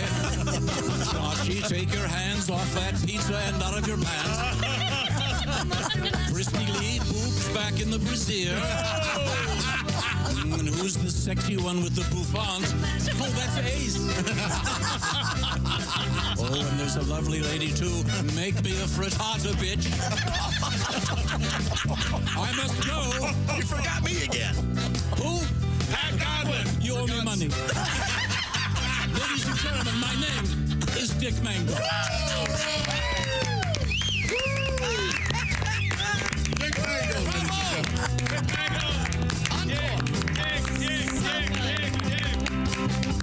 Joshy, take your hands off that pizza and out of your pants. Kristi Lee, boobs back in the brassiere. And who's the sexy one with the bouffant? Oh, that's Ace. Oh, and there's a lovely lady, too. Make me a frittata, bitch. I must go. You forgot me again. Who? Pat Godwin. You owe me money. Ladies and gentlemen, my name is Dick Mango. Dick Mango, ladies and gentlemen.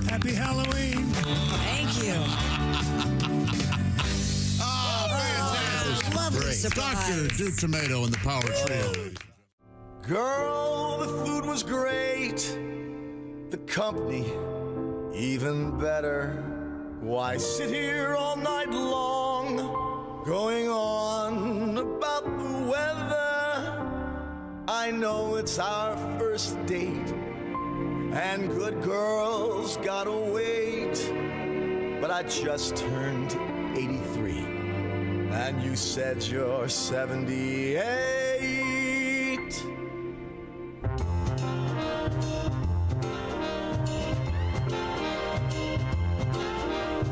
Happy Halloween. Thank you. Fantastic. Lovely Great. Dr. Duke Tomato and the Power Trio. Girl, the food was great. The company, even better. Why sit here all night long, going on about the weather? I know it's our first date, and good girls gotta wait. But I just turned 83, and you said you're 78.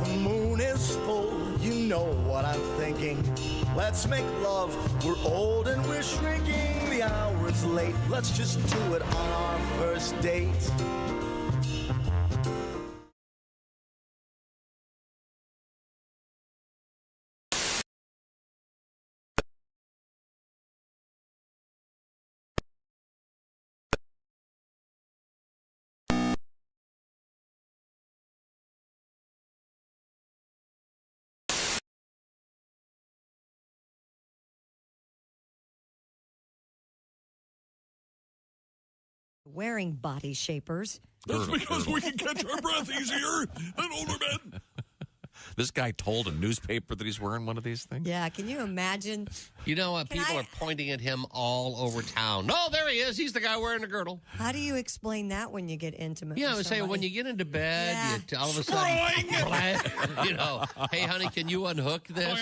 The moon is full, you know what I'm thinking. Let's make love, we're old and we're shrinking. The hour's late, let's just do it on our first date. Wearing body shapers. That's because we can catch our breath easier than older men. This guy told a newspaper that he's wearing one of these things? Yeah, can you imagine? You know what? People are pointing at him all over town. No, there he is. He's the guy wearing the girdle. How do you explain that when you get intimate? Yeah, I with would say somebody? when you get into bed, all of a sudden, you know, hey, honey, can you unhook this?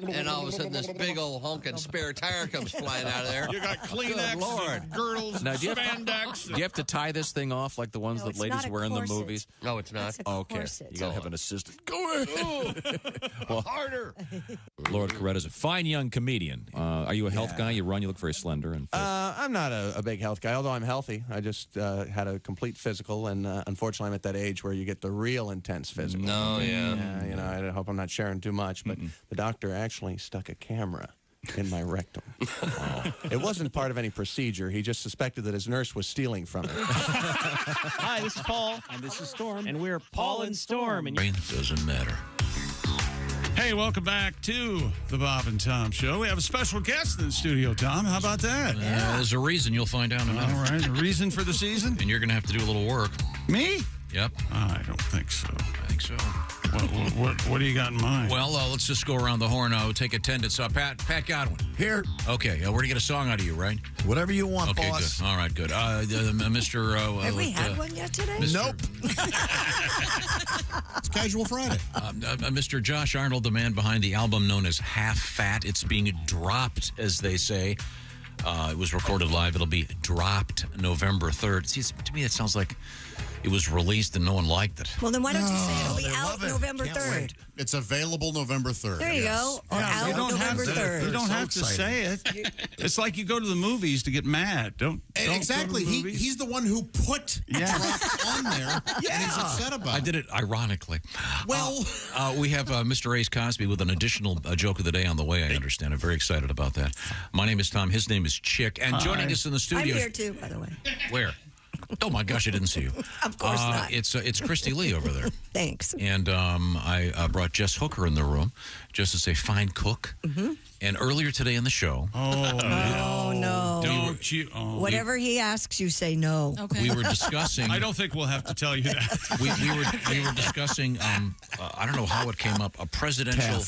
And all of a sudden, this big old honking spare tire comes flying out of there. You got Good Kleenex, Lord. girdles, Now, spandex. Do you have to tie this thing off like the ones that it's ladies not a wear in the corset. movies? No, it's not. It's a Okay. corset. You got to have an assistant. Go ahead. Well, harder. Lord Coretta's a fine young comedian. Are you a health guy? You run, you look very slender. And fit. I'm not a big health guy, although I'm healthy. I just had a complete physical, and unfortunately, I'm at that age where you get the real intense physical. No, yeah. You know, I hope I'm not sharing too much, but the doctor actually stuck a camera in my rectum. It wasn't part of any procedure. He just suspected that his nurse was stealing from it. Hi, this is Paul. And this is Storm. And we're Paul and Storm. And Brain doesn't matter. Hey, welcome back to the Bob and Tom Show. We have a special guest in the studio, Tom. How about that? There's a reason you'll find out in a minute. All right, a reason for the season? And you're going to have to do a little work. Me? Yep. I don't think so. I think so. What do you got in mind? Well, let's just go around the horn. Take attendance. Pat Godwin. Here. Okay, we're going to get a song out of you, right? Whatever you want, okay, boss. Good. All right, good. Mr. Have we had one yet today? Nope. It's Casual Friday. Mr. Josh Arnold, the man behind the album known as Half Fat. It's being dropped, as they say. It was recorded live. It'll be dropped November 3rd. See, to me, it sounds like it was released and no one liked it. Well, then why don't you say it'll be out November 3rd? It's available November 3rd. There you go. Or out November 3rd. You don't have to say it. It's like you go to the movies to get mad. Don't Exactly. Go to the movies. He's the one who put dropped on there, and he's upset about it. I did it ironically. Well, we have Mr. Ace Cosby with an additional joke of the day on the way, I understand. I'm very excited about that. My name is Tom. His name is Chick. And joining us in the studio... I'm here, too, by the way. Where? Oh, my gosh, I didn't see you. Of course not. It's Kristi Lee over there. Thanks. And I brought Jess Hooker in the room. Jess is a fine cook. Mm-hmm. And earlier today in the show... Oh, no. Don't you... Whatever he asks, you say no. Okay. We were discussing... I don't think we'll have to tell you that. we were discussing, I don't know how it came up, a presidential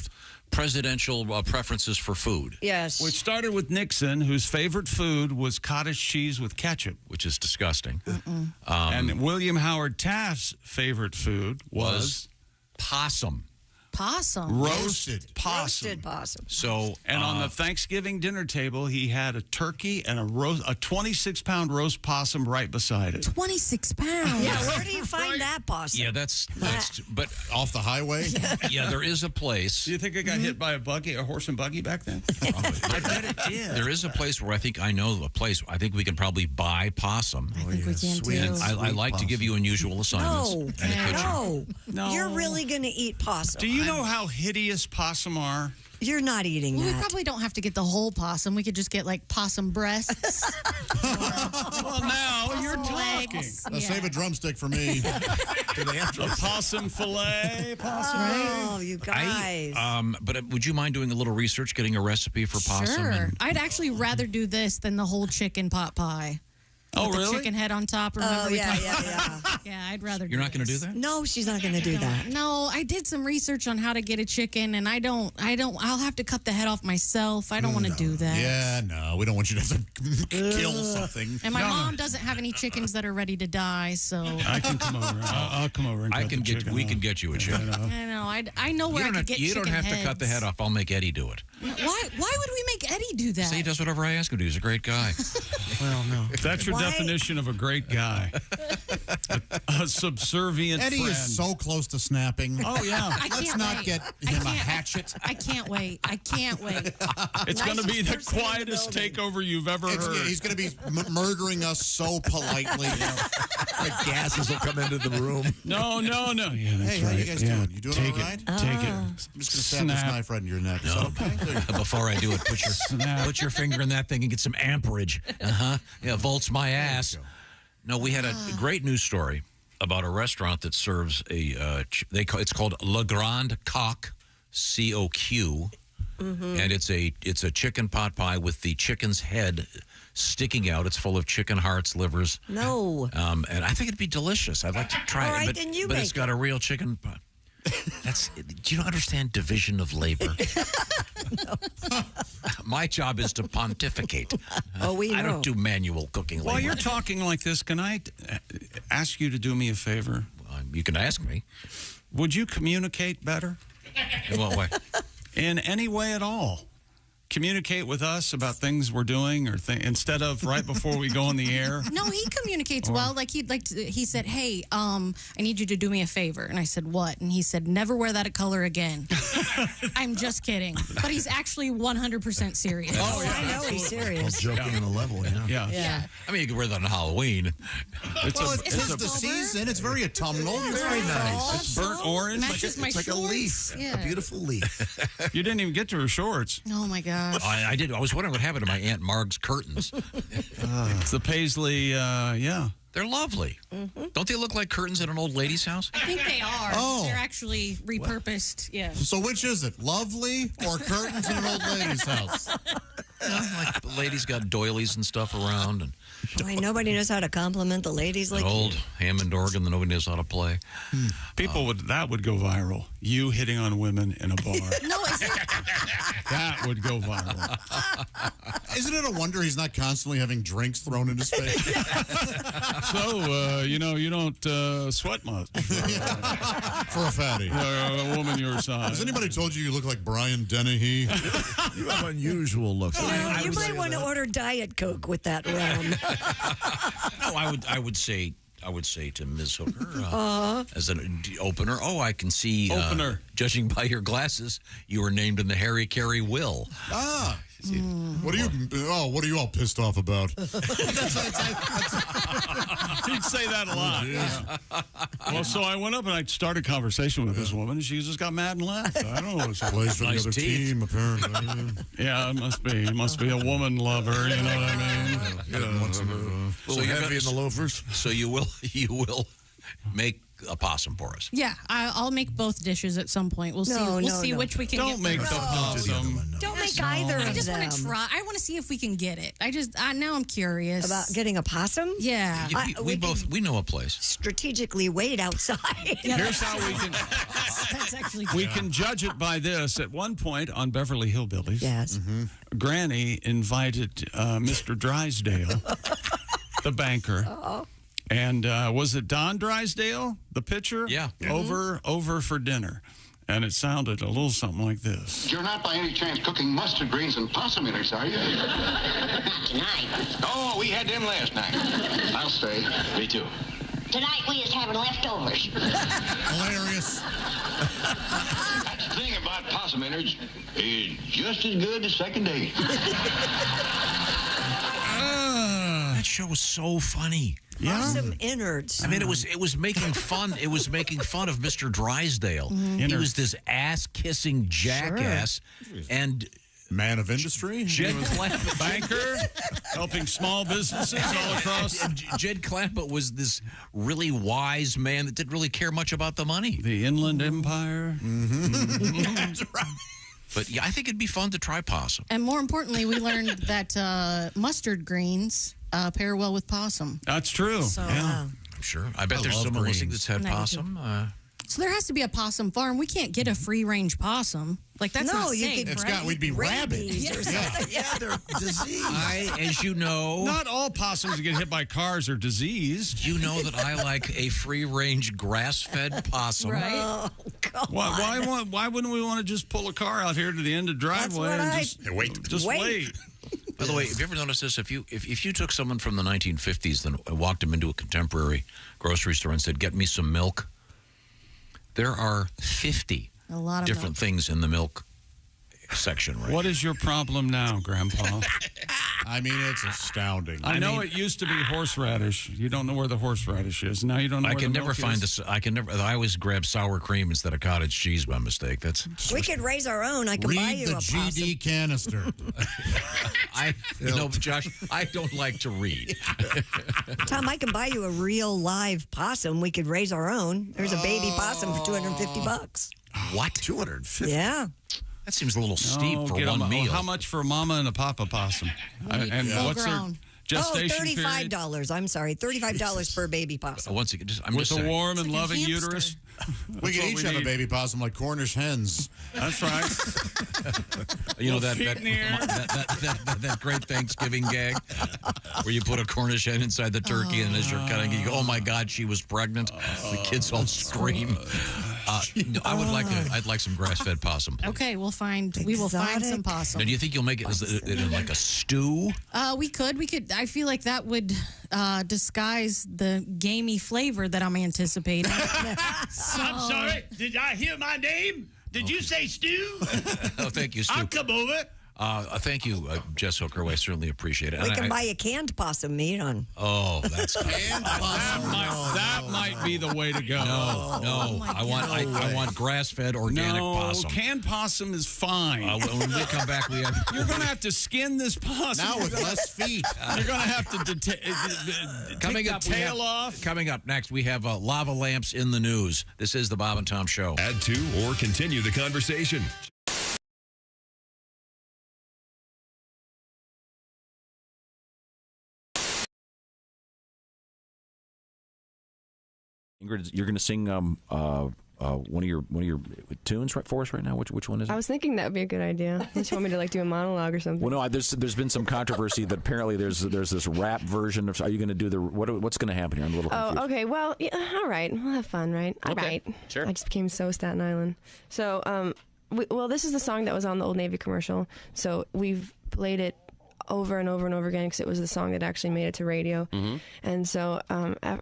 preferences for food. Yes. Which started with Nixon, whose favorite food was cottage cheese with ketchup. Which is disgusting. And William Howard Taft's favorite food was... possum. Possum. Roasted possum. Roasted possum. So, and on the Thanksgiving dinner table, he had a turkey and a 26-pound roast possum right beside it. 26 pounds. Yeah, where do you find that possum? Yeah, that's but off the highway. Yeah, there is a place. Do you think it got hit by a horse and buggy back then? I bet it did. There is a place where I know a place. I think we can probably buy possum. I think we can too. And I like to give you unusual assignments. No. You're really going to eat possum. Do you know how hideous possum are? You're not eating Well, that. we probably don't have to get the whole possum. We could just get like possum breasts. Well, now you're talking. Save a drumstick for me. Do they have a possum fillet? Oh, you guys. But would you mind doing a little research, getting a recipe for possum? Sure. I'd actually rather do this than the whole chicken pot pie. Oh, With really? The chicken head on top. Remember yeah. Yeah, I'd rather You're not going to do that? No, she's not going to do that. No, I did some research on how to get a chicken, and I'll have to cut the head off myself. I don't want to do that. Yeah, no, we don't want you to have to kill something. And my mom doesn't have any chickens that are ready to die, so I can come over. I'll come over and we can get you a chicken. I know. I know where I could get chicken You don't have to cut the head off. I'll make Eddie do it. Why would we make Eddie do that? See, he does whatever I ask him to. He's a great guy. Well, no. That's your definition of a great guy. A subservient Eddie friend. is so close to snapping. Oh, yeah. Let's not get him a hatchet. I can't wait. It's going to be the quietest takeover you've ever heard. He's going to be murdering us so politely. The gases will come into the room. No. Yeah, that's hey, how you guys doing? You doing Take all right? Take it. I'm just going to stab this knife right in your neck. No. Okay? Before I do it, put your finger in that thing and get some amperage. Yeah, volts my ass. No, we had a great news story about a restaurant that serves it's called Le Grand Coq, C-O-Q, and it's a chicken pot pie with the chicken's head sticking out. It's full of chicken hearts, livers. No. And I think it'd be delicious. I'd like to try All it. right, then you but make it's got a real chicken pot. Do you understand division of labor? My job is to pontificate. Oh, we know. I don't do manual cooking labor. While you're talking like this, can I ask you to do me a favor? You can ask me. Would you communicate better? In what way? In any way at all. Communicate with us about things we're doing, or instead of right before we go on the air. No, he communicates well. Like he said, "Hey, I need you to do me a favor." And I said, "What?" And he said, "Never wear that color again." I'm just kidding, but he's actually 100% serious. Oh, yeah, I know he's serious. Joking on a level, yeah. I mean, you can wear that on Halloween. It's the season. It's very autumnal. It's very nice. It's burnt orange. Matches my It's like a shorts. leaf, Yeah. a beautiful leaf. You didn't even get to her shorts. Oh my gosh. I did. I was wondering what happened to my Aunt Marg's curtains. It's the paisley, yeah. They're lovely. Mm-hmm. Don't they look like curtains at an old lady's house? I think they are. Oh. They're actually repurposed. Yeah. So which is it, lovely or curtains in an old lady's house? Like the ladies got doilies and stuff around, and Boy, nobody knows how to compliment the ladies like an old Hammond organ that nobody knows how to play. People that would go viral. You hitting on women in a bar. No, is it? That would go viral. Isn't it a wonder he's not constantly having drinks thrown in his face? So, you don't sweat much For a fatty. a woman your size. Has anybody told you look like Brian Dennehy? You have unusual looks. you might want to order Diet Coke with that rum. No, I would say to Ms. Hooker as an opener. Oh, I can see. Opener. Judging by your glasses, you were named in the Harry Carey will. Ah. What are you all pissed off about? He'd say that a lot. Well, so I went up and I started a conversation with this woman, and she just got mad and left. I don't know what she Plays for Nice the other teeth. team, apparently. Yeah, it must be a woman lover, you know what I mean? So you're heavy in the loafers. So you will make a possum for us. Yeah, I'll make both dishes at some point. We'll see which we can get. Don't make the possum. Don't make either of them. I just want to try. I want to see if we can get it. Now I'm curious About getting a possum? Yeah. We know a place. Strategically wait outside. Here's how we can That's actually we can judge it by this. At one point on Beverly Hillbillies, Yes. Granny invited Mr. Drysdale, the banker. And was it Don Drysdale, the pitcher? Yeah. Over for dinner. And it sounded a little something like this. You're not by any chance cooking mustard greens and possum innards, are you? Not tonight. Oh, we had them last night. I'll stay. Me too. Tonight we just having leftovers. Hilarious. That's the thing about possum innards. It's just as good as second date. That show was so funny. Possum innards. I mean, it was making fun. It was making fun of Mr. Drysdale. He was this ass-kissing jackass, and man of industry, Jed Clampett, banker, helping small businesses all across. Jed Clampett was this really wise man that didn't really care much about the money. The Inland Empire. That's right. But yeah, I think it'd be fun to try possum. And more importantly, we learned that mustard greens pair well with possum. That's true. So, yeah. I'm sure. I bet there's someone listening that's had possum. So there has to be a possum farm. We can't get a free-range possum. Like, that's not safe, right? We'd be rabid. Or something. Yeah, they're diseased. As you know, not all possums that get hit by cars are diseased. You know that I like a free-range grass-fed possum. Right. Oh, God. Why wouldn't we want to just pull a car out here to the end of the driveway and just wait? By the way, have you ever noticed this? If you took someone from the 1950s and walked them into a contemporary grocery store and said, "Get me some milk," there are 50 different things in the milk section, right? What is your problem now, Grandpa? I mean, it's astounding. I know it used to be horseradish. You don't know where the horseradish is. Now you don't know I where can the never milk find is. this. I always grab sour cream instead of cottage cheese by mistake. That's We could raise our own. I can buy Read you the a possum. GD canister. Josh, I don't like to read. Tom, I can buy you a real live possum. We could raise our own. There's a baby possum for $250. What? 250? Yeah. That seems a little steep for get one meal. How much for a mama and a papa possum? And what's their gestation period? $35. I'm sorry, $35 per baby possum. Once again, With a warm and loving uterus. We can each have a baby possum like Cornish hens. That's right. You know that great Thanksgiving gag where you put a Cornish hen inside the turkey, and as you're cutting, you go, "Oh my God, she was pregnant!" The kids all scream. I'd like some grass-fed possum. Please. Okay, we will find some possum. Now, do you think you'll make it in like a stew? We could. I feel like that would disguise the gamey flavor that I'm anticipating. I'm sorry. Did I hear my name? Did you say stew? Oh, thank you, Stu. I'll come over. Thank you, Jess Hooker. I certainly appreciate it. We can buy a canned possum meat on. Oh, that's canned possum. That might be the way to go. No. I want grass-fed organic possum. Canned possum is fine. When we come back, you're going to have to skin this possum. Now with less feet. You're going to have to take the tail off. Coming up next, we have lava lamps in the news. This is the Bob and Tom Show. Add to or continue the conversation. Ingrid, you're going to sing one of your tunes for us right now. Which one is it? I was thinking that would be a good idea. Unless you want me to do a monologue or something. Well, no. There's been some controversy that apparently there's this rap version of. Are you going to do what's going to happen here? I'm a little confused. Oh, okay. Well, yeah, all right. We'll have fun, right? All right. Sure. I just became so Staten Island. So, this is the song that was on the Old Navy commercial. So we've played it over and over and over again because it was the song that actually made it to radio. Mm-hmm. And so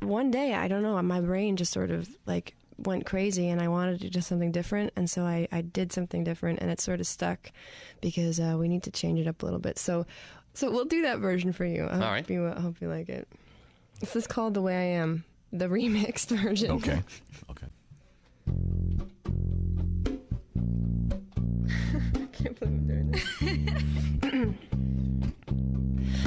one day, I don't know, my brain just sort of went crazy and I wanted to do something different. And so I did something different and it sort of stuck because we need to change it up a little bit. So we'll do that version for you. I hope you like it. This is called The Way I Am, the remixed version. Okay. I can't believe I'm doing this.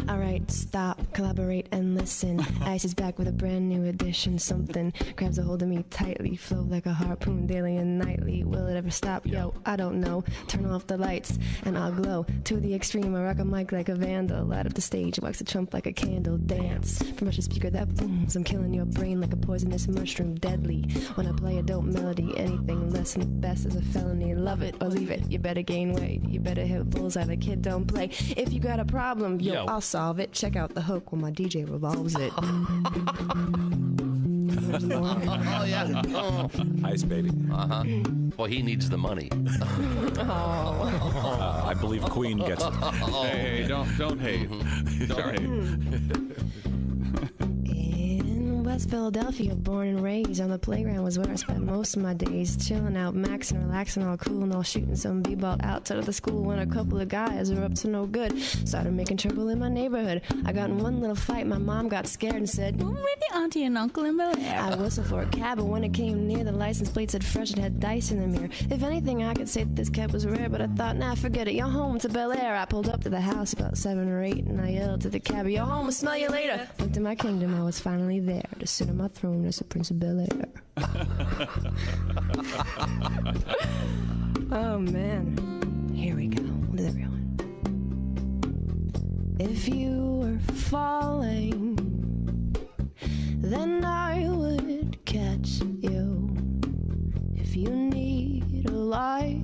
All right, stop, collaborate, and listen. Ice is back with a brand new edition. Something grabs a hold of me tightly, flow like a harpoon daily and nightly. Will it ever stop? Yo, I don't know. Turn off the lights and I'll glow to the extreme. I rock a mic like a vandal. Light up the stage, wax a trump like a candle. Dance from a speaker that booms. I'm killing your brain like a poisonous mushroom. Deadly when I play a dope melody. Anything less than the best is a felony. Love it or leave it. You better gain weight. You better hit bullseye. The kid don't play. If you got a problem, yo, I'll solve it. Check out the hook when my DJ revolves it. Oh, yeah. Oh. Ice baby. Uh-huh. Well, he needs the money. I believe Queen gets it. Hey, don't hate. Don't hate. In West Philadelphia, born and raised on the playground was where I spent most of my days. Chilling out, maxing, relaxing, all cool and all shooting some b-ball outside of the school when a couple of guys were up to no good. Started making trouble in my neighborhood. I got in one little fight. My mom got scared and said, "Where the auntie and uncle in Bel Air?" I whistled for a cab, but when it came near, the license plate said fresh. It had dice in the mirror. If anything, I could say that this cab was rare, but I thought, nah, forget it. You're home to Bel Air. I pulled up to the house about 7 or 8, and I yelled to the cab, "You're home. I'll smell you later." Looked in my kingdom. I was finally there to sit on my throne as the Prince of Bel Air. Oh, man. Here we go. We'll do the real one. If you were falling, then I would catch you. If you need a light,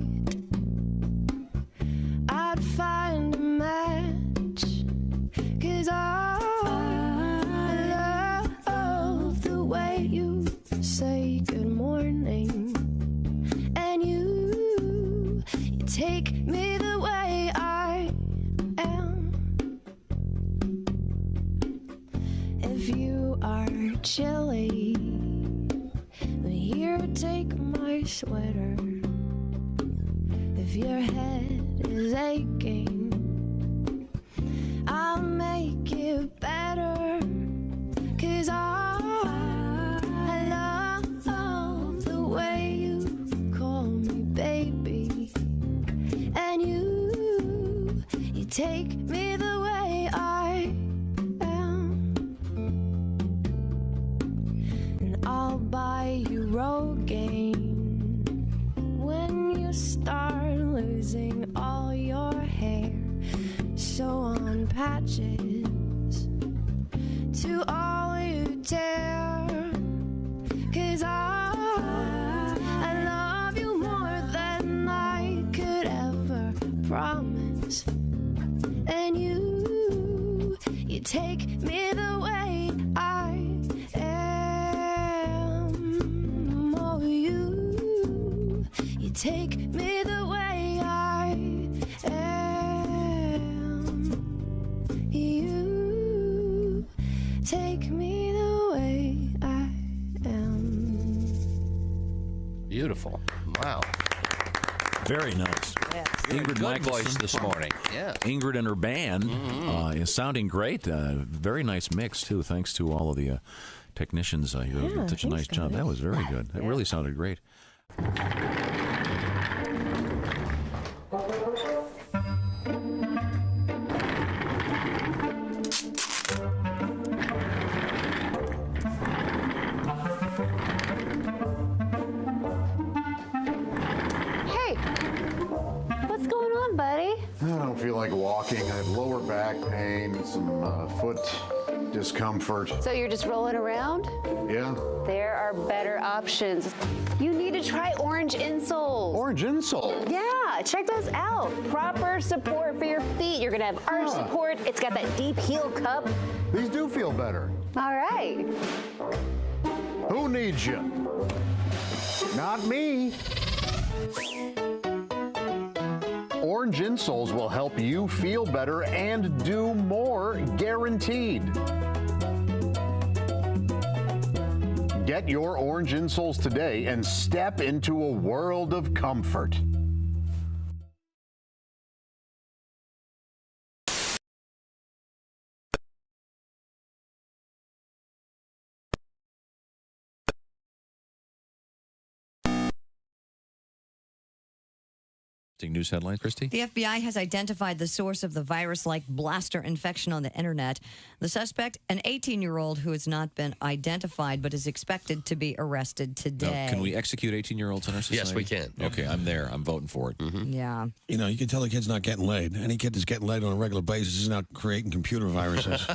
I'd find a match. 'Cause I love the way you say good morning. And you take me the way I am. If you are chilly, here, take my sweater. If your head is aching, I'll make it better. 'Cause I love the way you call me baby. And you take me the way I am. And I'll buy you Rogaine when you start losing all your hair. So on patches to all you dare. 'Cause I love you more than I could ever promise. And you take me the way I am. Oh, you take me the way I am. You take me the way I am. Beautiful. Wow. Very nice. Ingrid Good voice Michaelson. this morning. Yeah. Ingrid and her band is sounding great. Very nice mix, too. Thanks to all of the technicians. You did such a nice job. That was very good. It really sounded great. Buddy? I don't feel like walking. I have lower back pain, some foot discomfort. So you're just rolling around? Yeah. There are better options. You need to try Orange insoles. Orange insole? Yeah, check those out. Proper support for your feet. You're going to have arch support. It's got that deep heel cup. These do feel better. All right. Who needs you? Not me. Orange insoles will help you feel better and do more, guaranteed. Get your Orange insoles today and step into a world of comfort. News headline, Kristi? The FBI has identified the source of the virus-like blaster infection on the internet. The suspect, an 18-year-old who has not been identified but is expected to be arrested today. Now, can we execute 18-year-olds in our society? Yes, we can. Okay, I'm there. I'm voting for it. Yeah. You know, you can tell the kid's not getting laid. Any kid that's getting laid on a regular basis is not creating computer viruses.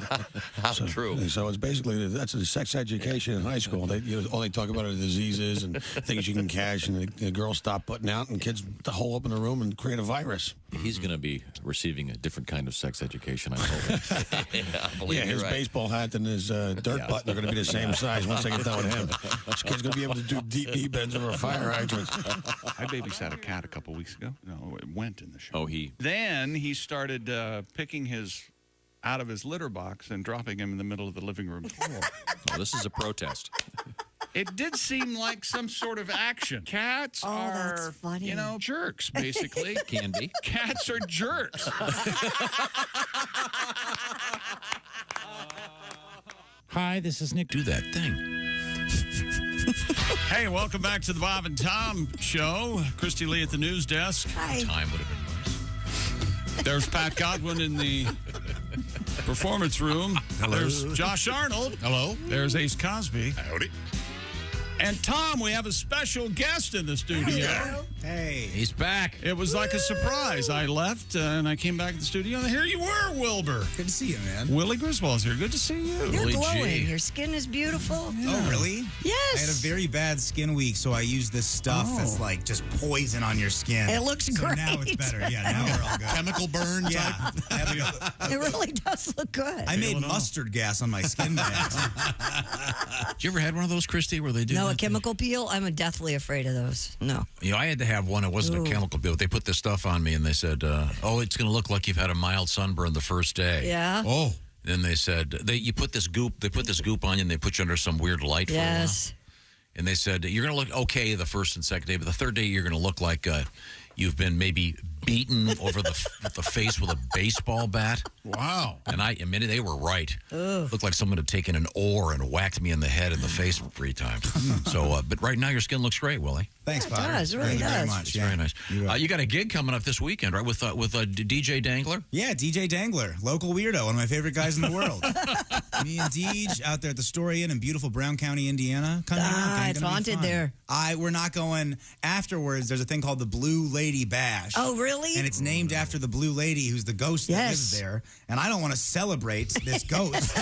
How true. So it's basically, that's a sex education in high school. All they talk about are diseases and things you can catch, and the girls stop putting out, and kids hole up in the room and create a virus. He's going to be receiving a different kind of sex education, I'm hoping. His baseball hat and his dirt button are going to be the same size once I get done with him. This kid's going to be able to do deep knee bends over a fire hydrant. I babysat a cat a couple weeks ago. No, it went in the show. Oh, Then he started picking his out of his litter box and dropping him in the middle of the living room floor. Oh, this is a protest. It did seem like some sort of action. Cats are, jerks, basically. Can be. Cats are jerks. Hi, this is Nick. Do that thing. Hey, welcome back to the Bob and Tom Show. Kristi Lee at the news desk. Hi. Time would have been nice. There's Pat Godwin in the performance room. Hello. There's Josh Arnold. Hello. There's Ace Cosby. Howdy. And Tom, we have a special guest in the studio. Hey. He's back. It was like a surprise. I left and I came back to the studio, and here you were, Wilbur. Good to see you, man. Willie Griswold's here. Good to see you. You're Willie glowing. G. Your skin is beautiful. Oh, really? Yes. I had a very bad skin week, so I used this stuff that's like just poison on your skin. It looks so great. Now it's better. Yeah, now we're all good. Chemical burn type? It really does look good. I made mustard gas on my skin bags. Did you ever had one of those, Kristi, where they do No, that a chemical peel? I'm deathly afraid of those. No. You know, I had to have one. It wasn't a chemical peel. They put this stuff on me, and they said, "Oh, it's going to look like you've had a mild sunburn the first day." Yeah. Oh. Then they said, you put this goop. They put this goop on you, and they put you under some weird light for a while. Yes. And they said you're going to look okay the first and second day, but the third day you're going to look like you've been maybe beaten over the face with a baseball bat. Wow. And I admitted they were right. Ugh. Looked like someone had taken an oar and whacked me in the head and the face 3 times. So, but right now your skin looks great, Willie. Thanks, Potter. It does. It really Thank you very does. much. It's very nice. You got a gig coming up this weekend, right? With DJ Dangler? Yeah, DJ Dangler, local weirdo, one of my favorite guys in the world. Me and Deej out there at the Story Inn in beautiful Brown County, Indiana. Come out. It's haunted there. We're not going afterwards. There's a thing called the Blue Lady Bash. Oh, really? really? And it's named after the blue lady who's the ghost that lives there. And I don't want to celebrate this ghost.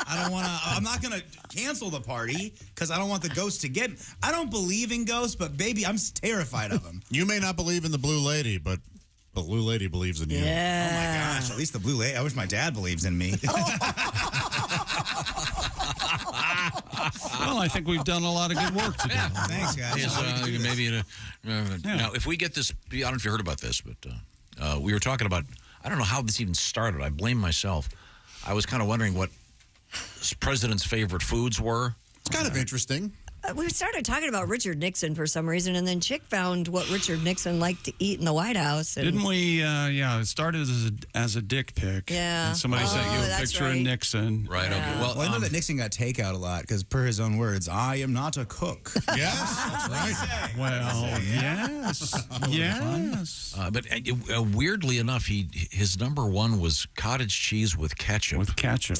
I'm not going to cancel the party because I don't want the ghost to get. I don't believe in ghosts, but baby, I'm terrified of them. You may not believe in the blue lady, but the blue lady believes in you. Yeah. Oh my gosh, at least the blue lady. I wish my dad believes in me. Well, I think we've done a lot of good work today. Thanks, guys. Now, if we get this, I don't know if you heard about this, but we were talking about, I don't know how this even started. I blame myself. I was kind of wondering what president's favorite foods were. It's kind of interesting. We started talking about Richard Nixon for some reason, and then Chick found what Richard Nixon liked to eat in the White House. And Didn't we? It started as a dick pic. Yeah. And somebody sent you a that's picture right. of Nixon. Right. Okay. Well, I know that Nixon got takeout a lot because, per his own words, I am not a cook. Yes, that's right. Well, yes. Yes. But weirdly enough, his number one was cottage cheese with ketchup. With ketchup.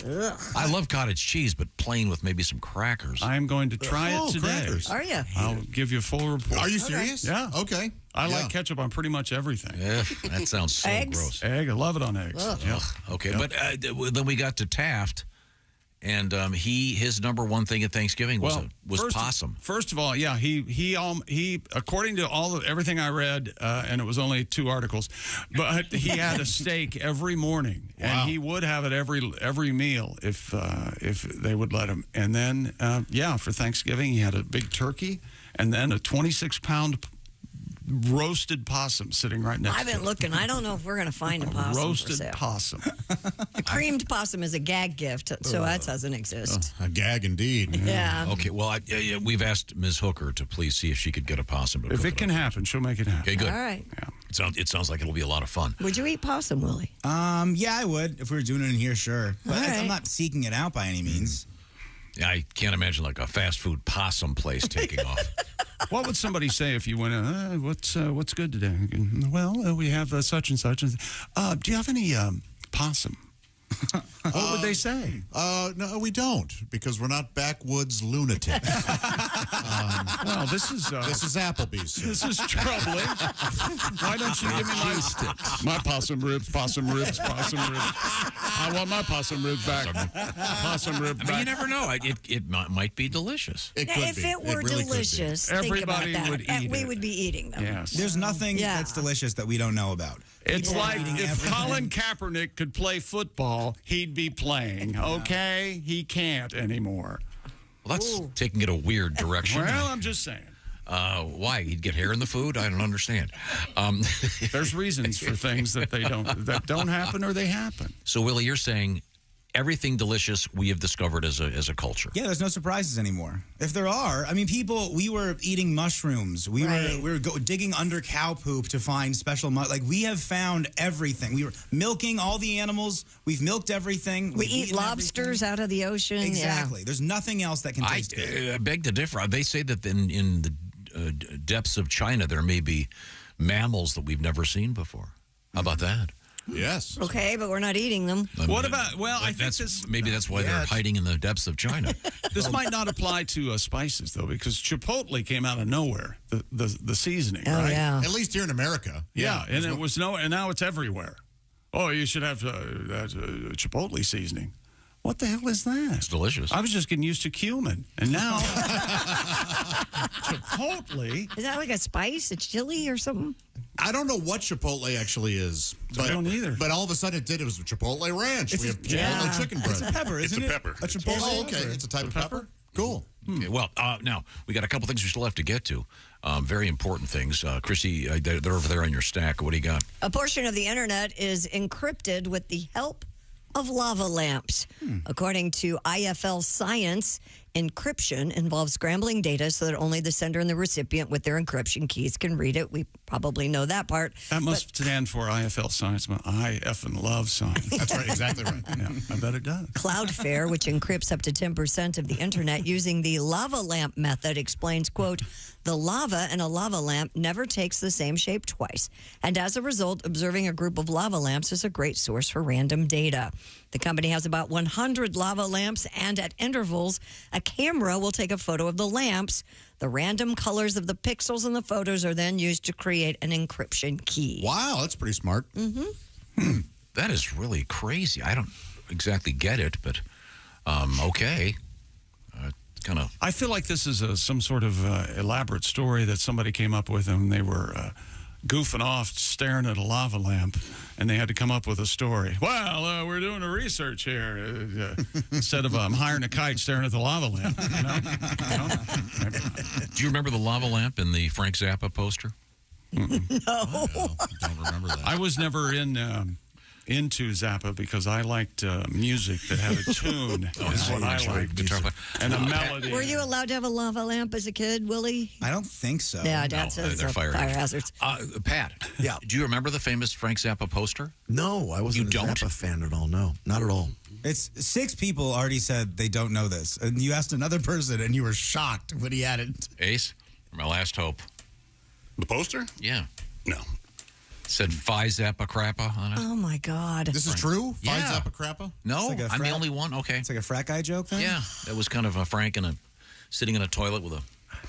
I love cottage cheese, but plain with maybe some crackers. I am going to try it today. Crackers. Are you? I'll give you a full report. Are you serious? Yeah. Okay. I like ketchup on pretty much everything. Yeah, that sounds so Eggs? gross. Egg, I love it on eggs. Ugh. Yeah. Okay, Yep. but then we got to Taft, and his number one thing at Thanksgiving was possum. First of all, yeah, he according to everything I read, and it was only 2 articles, but he had a steak every morning, and he would have it every meal if they would let him. And then for Thanksgiving he had a big turkey, and then a 26-pound roasted possum sitting right next to I've been him. looking. I don't know if we're going to find a possum. Roasted for sale. possum. The creamed possum is a gag gift, so that doesn't exist. A gag indeed. Yeah. Okay, well, we've asked Ms. Hooker to please see if she could get a possum. To If cook it can up. happen, she'll make it happen. Okay, good. All right. Yeah. It sounds like it'll be a lot of fun. Would you eat possum, Willie? Yeah, I would if we were doing it in here, sure. But All right. I'm not seeking it out by any means. I can't imagine like a fast food possum place taking off. What would somebody say if you went, what's good today? Well, we have such and such. Do you have any possum? What would they say? No, we don't, because we're not backwoods lunatics. Well, this is Applebee's. This is troubling. Why don't you give me my possum ribs, possum ribs, possum ribs? I want my possum ribs back. Possum rib back. I mean, you never know. It might be delicious. It Now, could if be. it were really delicious, could be. think about Everybody that. would eat We it. would be eating them. Yes. There's nothing Yeah. that's delicious that we don't know about. It's Yeah. like Eating if everything. Colin Kaepernick could play football, he'd be playing. Okay? He can't anymore. Well, that's taking it a weird direction. Well, I'm just saying. Why? He'd get hair in the food? I don't understand. There's reasons for things that don't happen or they happen. So, Willie, you're saying everything delicious we have discovered as a culture. Yeah, there's no surprises anymore. If there are, I mean, we were eating mushrooms. We were digging under cow poop to find special we have found everything. We were milking all the animals. We've milked everything. We We've eat eaten lobsters out of the ocean. Exactly. Yeah. There's nothing else that can taste good. I beg to differ. They say that in the depths of China there may be mammals that we've never seen before. How about that? Yes. Okay, but we're not eating them. What about, I think that's why they're hiding in the depths of China. This might not apply to spices, though, because Chipotle came out of nowhere, the seasoning, Oh, right? yeah. At least here in America. Yeah, and it was and now it's everywhere. Oh, you should have that Chipotle seasoning. What the hell is that? It's delicious. I was just getting used to cumin, and now Chipotle. Is that like a spice, a chili or something? I don't know what Chipotle actually is. I don't either. But all of a sudden it was Chipotle Ranch. We have Chipotle chicken bread. It's a pepper, isn't it? It's a pepper. A Chipotle Oh, okay. It's a type of pepper? Cool. Okay, well, now we got a couple things we still have to get to. Very important things. Kristi, they're over there on your stack. What do you got? A portion of the internet is encrypted with the help of lava lamps. According to IFL Science, encryption involves scrambling data so that only the sender and the recipient with their encryption keys can read it. We probably know that part. That must stand for IFL Science. I effing love science. That's right. Exactly right. Yeah, I bet it does. Cloudflare, which encrypts up to 10% of the internet using the lava lamp method, explains, quote, the lava in a lava lamp never takes the same shape twice. And as a result, observing a group of lava lamps is a great source for random data. The company has about 100 lava lamps and at intervals, a camera will take a photo of the lamps. The random colors of the pixels in the photos are then used to create an encryption key. Wow, that's pretty smart. Mm-hmm. That is really crazy. I don't exactly get it, but okay. Kind of. I feel like this is some sort of elaborate story that somebody came up with, and they were goofing off, staring at a lava lamp, and they had to come up with a story. Well, we're doing a research here. Instead of hiring a kite, staring at the lava lamp. Do you remember the lava lamp in the Frank Zappa poster? No. Don't remember that. I was never into Zappa because I liked music that had a tune. Is what I liked. And a melody. Were you allowed to have a lava lamp as a kid, Willie? I don't think so. Yeah, Dad says they're fire hazards. Pat, Yeah. do you remember the famous Frank Zappa poster? No, I wasn't a Zappa fan at all. No, not at all. It's 6 people already said they don't know this. And you asked another person, and you were shocked when he added. Ace, my last hope. The poster? Yeah. No. Said Phi Zappa Crappa on it. Oh, my God. This is true? Yeah. Phi Zappa Crappa? No, It's like a I'm the frat- only one. Okay. It's like a frat guy joke then? Yeah, that was kind of a Frank sitting in a toilet with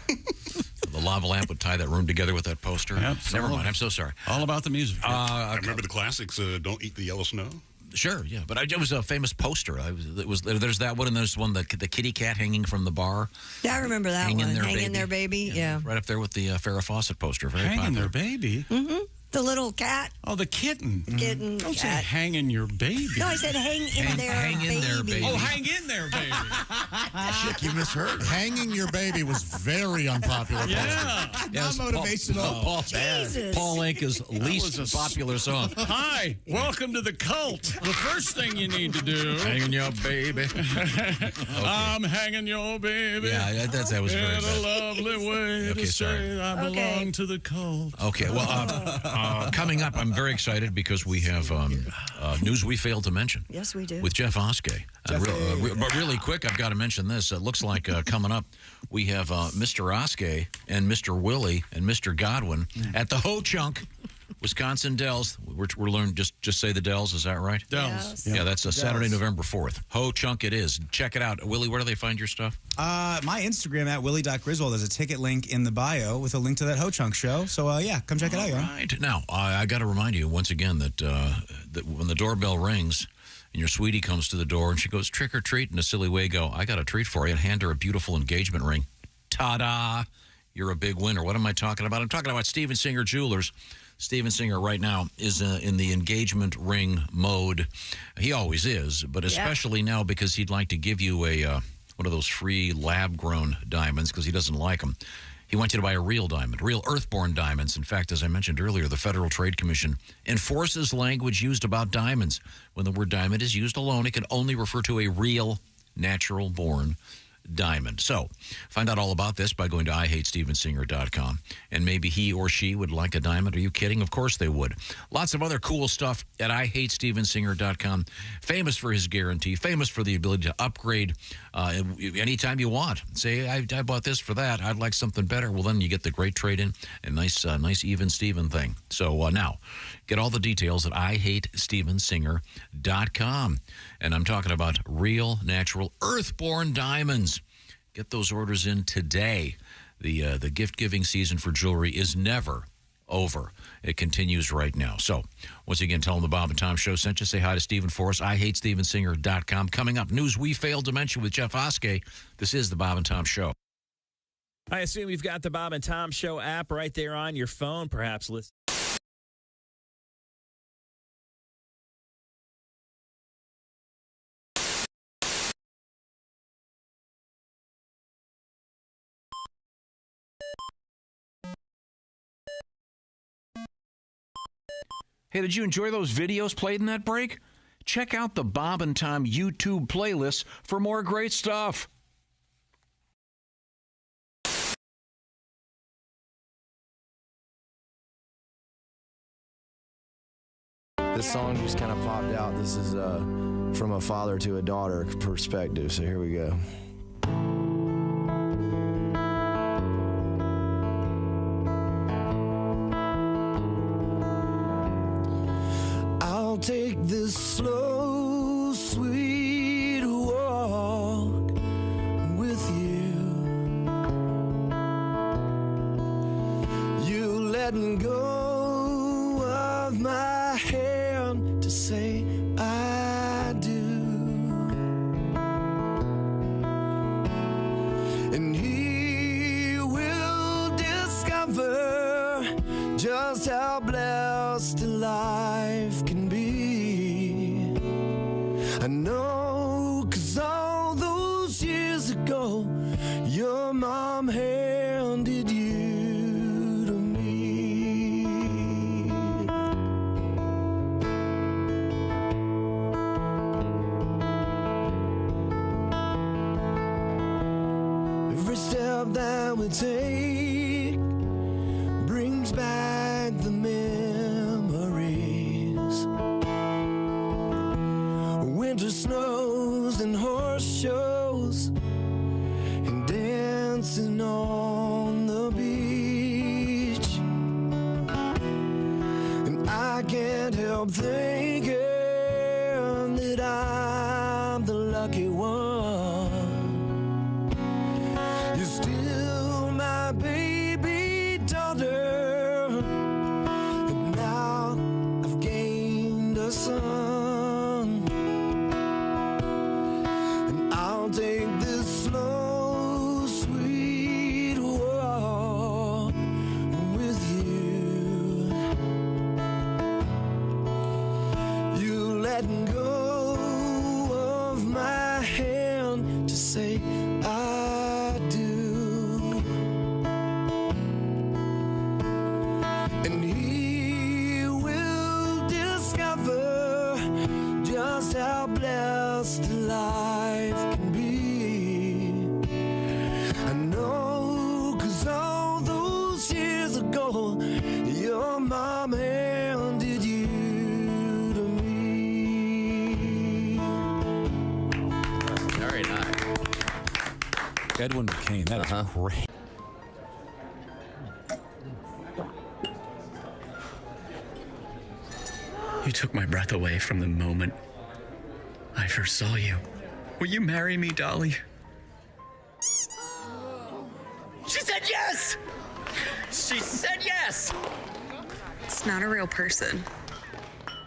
the lava lamp would tie that room together with that poster. Yep, Never mind. I'm so sorry. All about the music. I remember the classics, Don't Eat the Yellow Snow. Sure, yeah, but it was a famous poster. There's that one, and there's one, the kitty cat hanging from the bar. Yeah, I remember that Hang one. in there, Hang baby. in there, baby. Yeah. Right up there with the Farrah Fawcett poster. Very Hang in popular. there, baby. Mm-hmm. The little cat. Oh, the kitten. Kitten. Don't say Cat. hang in your baby. No, I said hang in there, hang in baby. there, baby. Oh, hang in there, baby. Chick, you misheard. Hanging your baby was very unpopular. Yeah. Not motivational. Jesus. Paul Anka's least was a popular song. Hi, welcome to the cult. The first thing you need to do. Hanging your baby. I'm hanging your baby. Yeah, that was very in a bad. lovely way Okay, to sorry. say I belong Okay. to the cult. Okay, well, coming up, I'm very excited because we have news we failed to mention. Yes, we do. With Jeff Oskay. But really quick, I've got to mention this. It looks like coming up, we have Mr. Oskay and Mr. Willie and Mr. Godwin at the Ho Chunk, Wisconsin Dells. We're learning, just say the Dells, is that right? Dells. Yes. Yeah, that's Saturday, November 4th. Ho Chunk it is. Check it out. Willie, where do they find your stuff? My Instagram at willie.griswold. There's a ticket link in the bio with a link to that Ho Chunk show. So, yeah, come check it out, y'all. Right. Now, I got to remind you once again that when the doorbell rings and your sweetie comes to the door and she goes, trick or treat, in a silly way, go, I got a treat for you, and hand her a beautiful engagement ring. Ta-da! You're a big winner. What am I talking about? I'm talking about Steven Singer Jewelers. Steven Singer right now is in the engagement ring mode. He always is, but especially now because he'd like to give you a one of those free lab-grown diamonds because he doesn't like them. He wants you to buy a real diamond, real earth-born diamonds. In fact, as I mentioned earlier, the Federal Trade Commission enforces language used about diamonds. When the word diamond is used alone, it can only refer to a real, natural-born diamond. So, find out all about this by going to IHateStevenSinger.com. And maybe he or she would like a diamond. Are you kidding? Of course they would. Lots of other cool stuff at IHateStevenSinger.com. Famous for his guarantee. Famous for the ability to upgrade anytime you want. Say, I bought this for that. I'd like something better. Well, then you get the great trade-in. A nice even Steven thing. So now, get all the details at IHateStevenSinger.com. And I'm talking about real, natural, earth-born diamonds. Get those orders in today. The gift-giving season for jewelry is never over. It continues right now. So, once again, tell them the Bob and Tom Show sent you. Say hi to Stephen Forrest. IHateStevenSinger.com. Coming up, news we failed to mention with Jeff Oskay. This is the Bob and Tom Show. I assume you've got the Bob and Tom Show app right there on your phone, perhaps listen. Hey, did you enjoy those videos played in that break? Check out the Bob and Tom YouTube playlist for more great stuff. This song just kind of popped out. This is from a father to a daughter perspective, so here we go. I'll take this slow, sweet walk with letting go of my hand to say I do. And he will discover just how blessed a life can be. I know, 'cause all those years ago, your mom handed you to me. Every step that we take brings back the memories. Winter snows and horse shows and dancing on the beach. And I can't help thinking that I'm the lucky one. You're still my baby daughter, and now I've gained a son. And I'll take this slow, sweet walk with you. You letting go of my hand to say I do. And he will discover just how blessed life can be. I know, 'cause all those years ago, your mom handed you to me. Very nice. Edwin McCain, that is great. You took my breath away from the moment I first saw you. Will you marry me, Dolly? She said yes! She said yes! It's not a real person.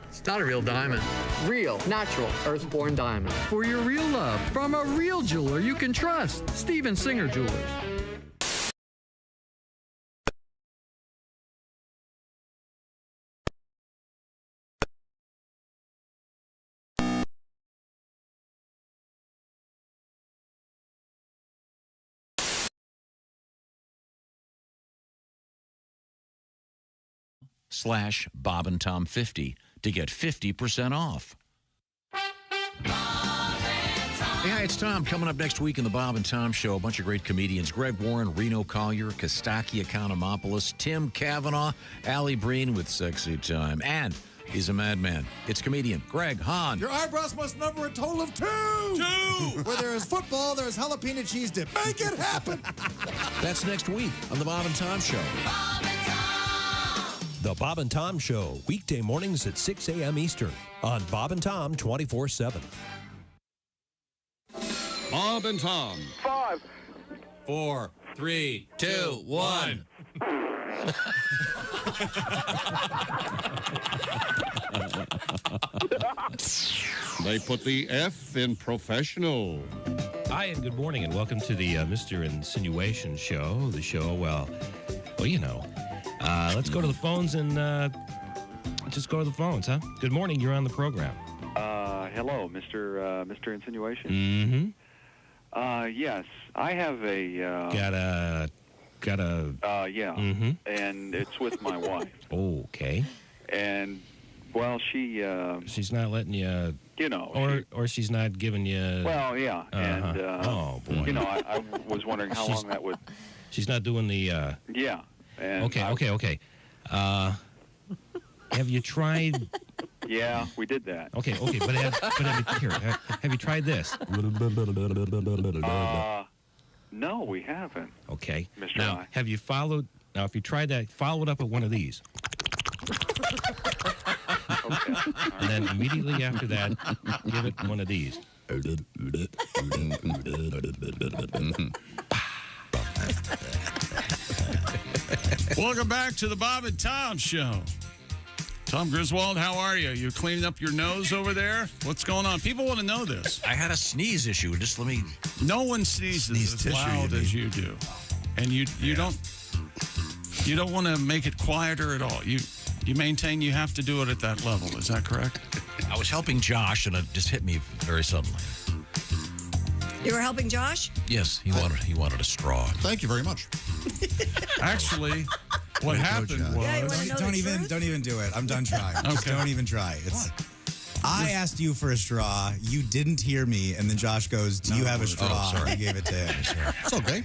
It's not a real diamond. Real, natural, earthborn diamond. For your real love, from a real jeweler you can trust. Steven Singer Jewelers. /Bob and Tom 50 to get 50% off. Yeah, it's Tom. Coming up next week in the Bob and Tom Show, a bunch of great comedians. Greg Warren, Reno Collier, Kostaki Economopoulos, Tim Kavanaugh, Allie Breen with Sexy Time. And he's a madman. It's comedian Greg Hahn. Your eyebrows must number a total of 2. 2! Where there is football, there is jalapeno cheese dip. Make it happen! That's next week on the Bob and Tom Show. The Bob and Tom Show, weekday mornings at 6 a.m. Eastern on Bob and Tom 24/7. Bob and Tom. 5, 4, 3, 2, 1. They put the F in professional. Hi, and good morning, and welcome to the Mr. Insinuation Show. The show, well, you know. Let's go to the phones and just go to the phones, huh? Good morning. You're on the program. Hello, Mr. Insinuation. Mm-hmm. Yes, I have a. Got a. Yeah. Mm-hmm. And it's with my wife. Okay. And well, she's not letting you. You know. Or she's not giving you. Well, yeah. And oh boy. You know, I was wondering how long that would. She's not doing the. Yeah. And Okay. Have you tried? Yeah, we did that. Okay, but have you tried this? No, we haven't. Okay. Mr. Now, I. have you followed? Now, if you tried that, follow it up with one of these. Okay. And then immediately after that, give it one of these. Welcome back to the Bob and Tom Show. Tom Griswold, how are you? You cleaning up your nose over there? What's going on? People want to know this. I had a sneeze issue. Just let me. No one sneezes as loud as you do, and you don't want to make it quieter at all. You maintain you have to do it at that level. Is that correct? I was helping Josh, and it just hit me very suddenly. You were helping Josh? Yes, he wanted a straw. Thank you very much. Actually, what happened was... Don't even do it. I'm done trying. Just don't even try. I asked you for a straw. You didn't hear me, and then Josh goes, "Do you have a straw?" Oh, sorry. You gave it to him. It's okay.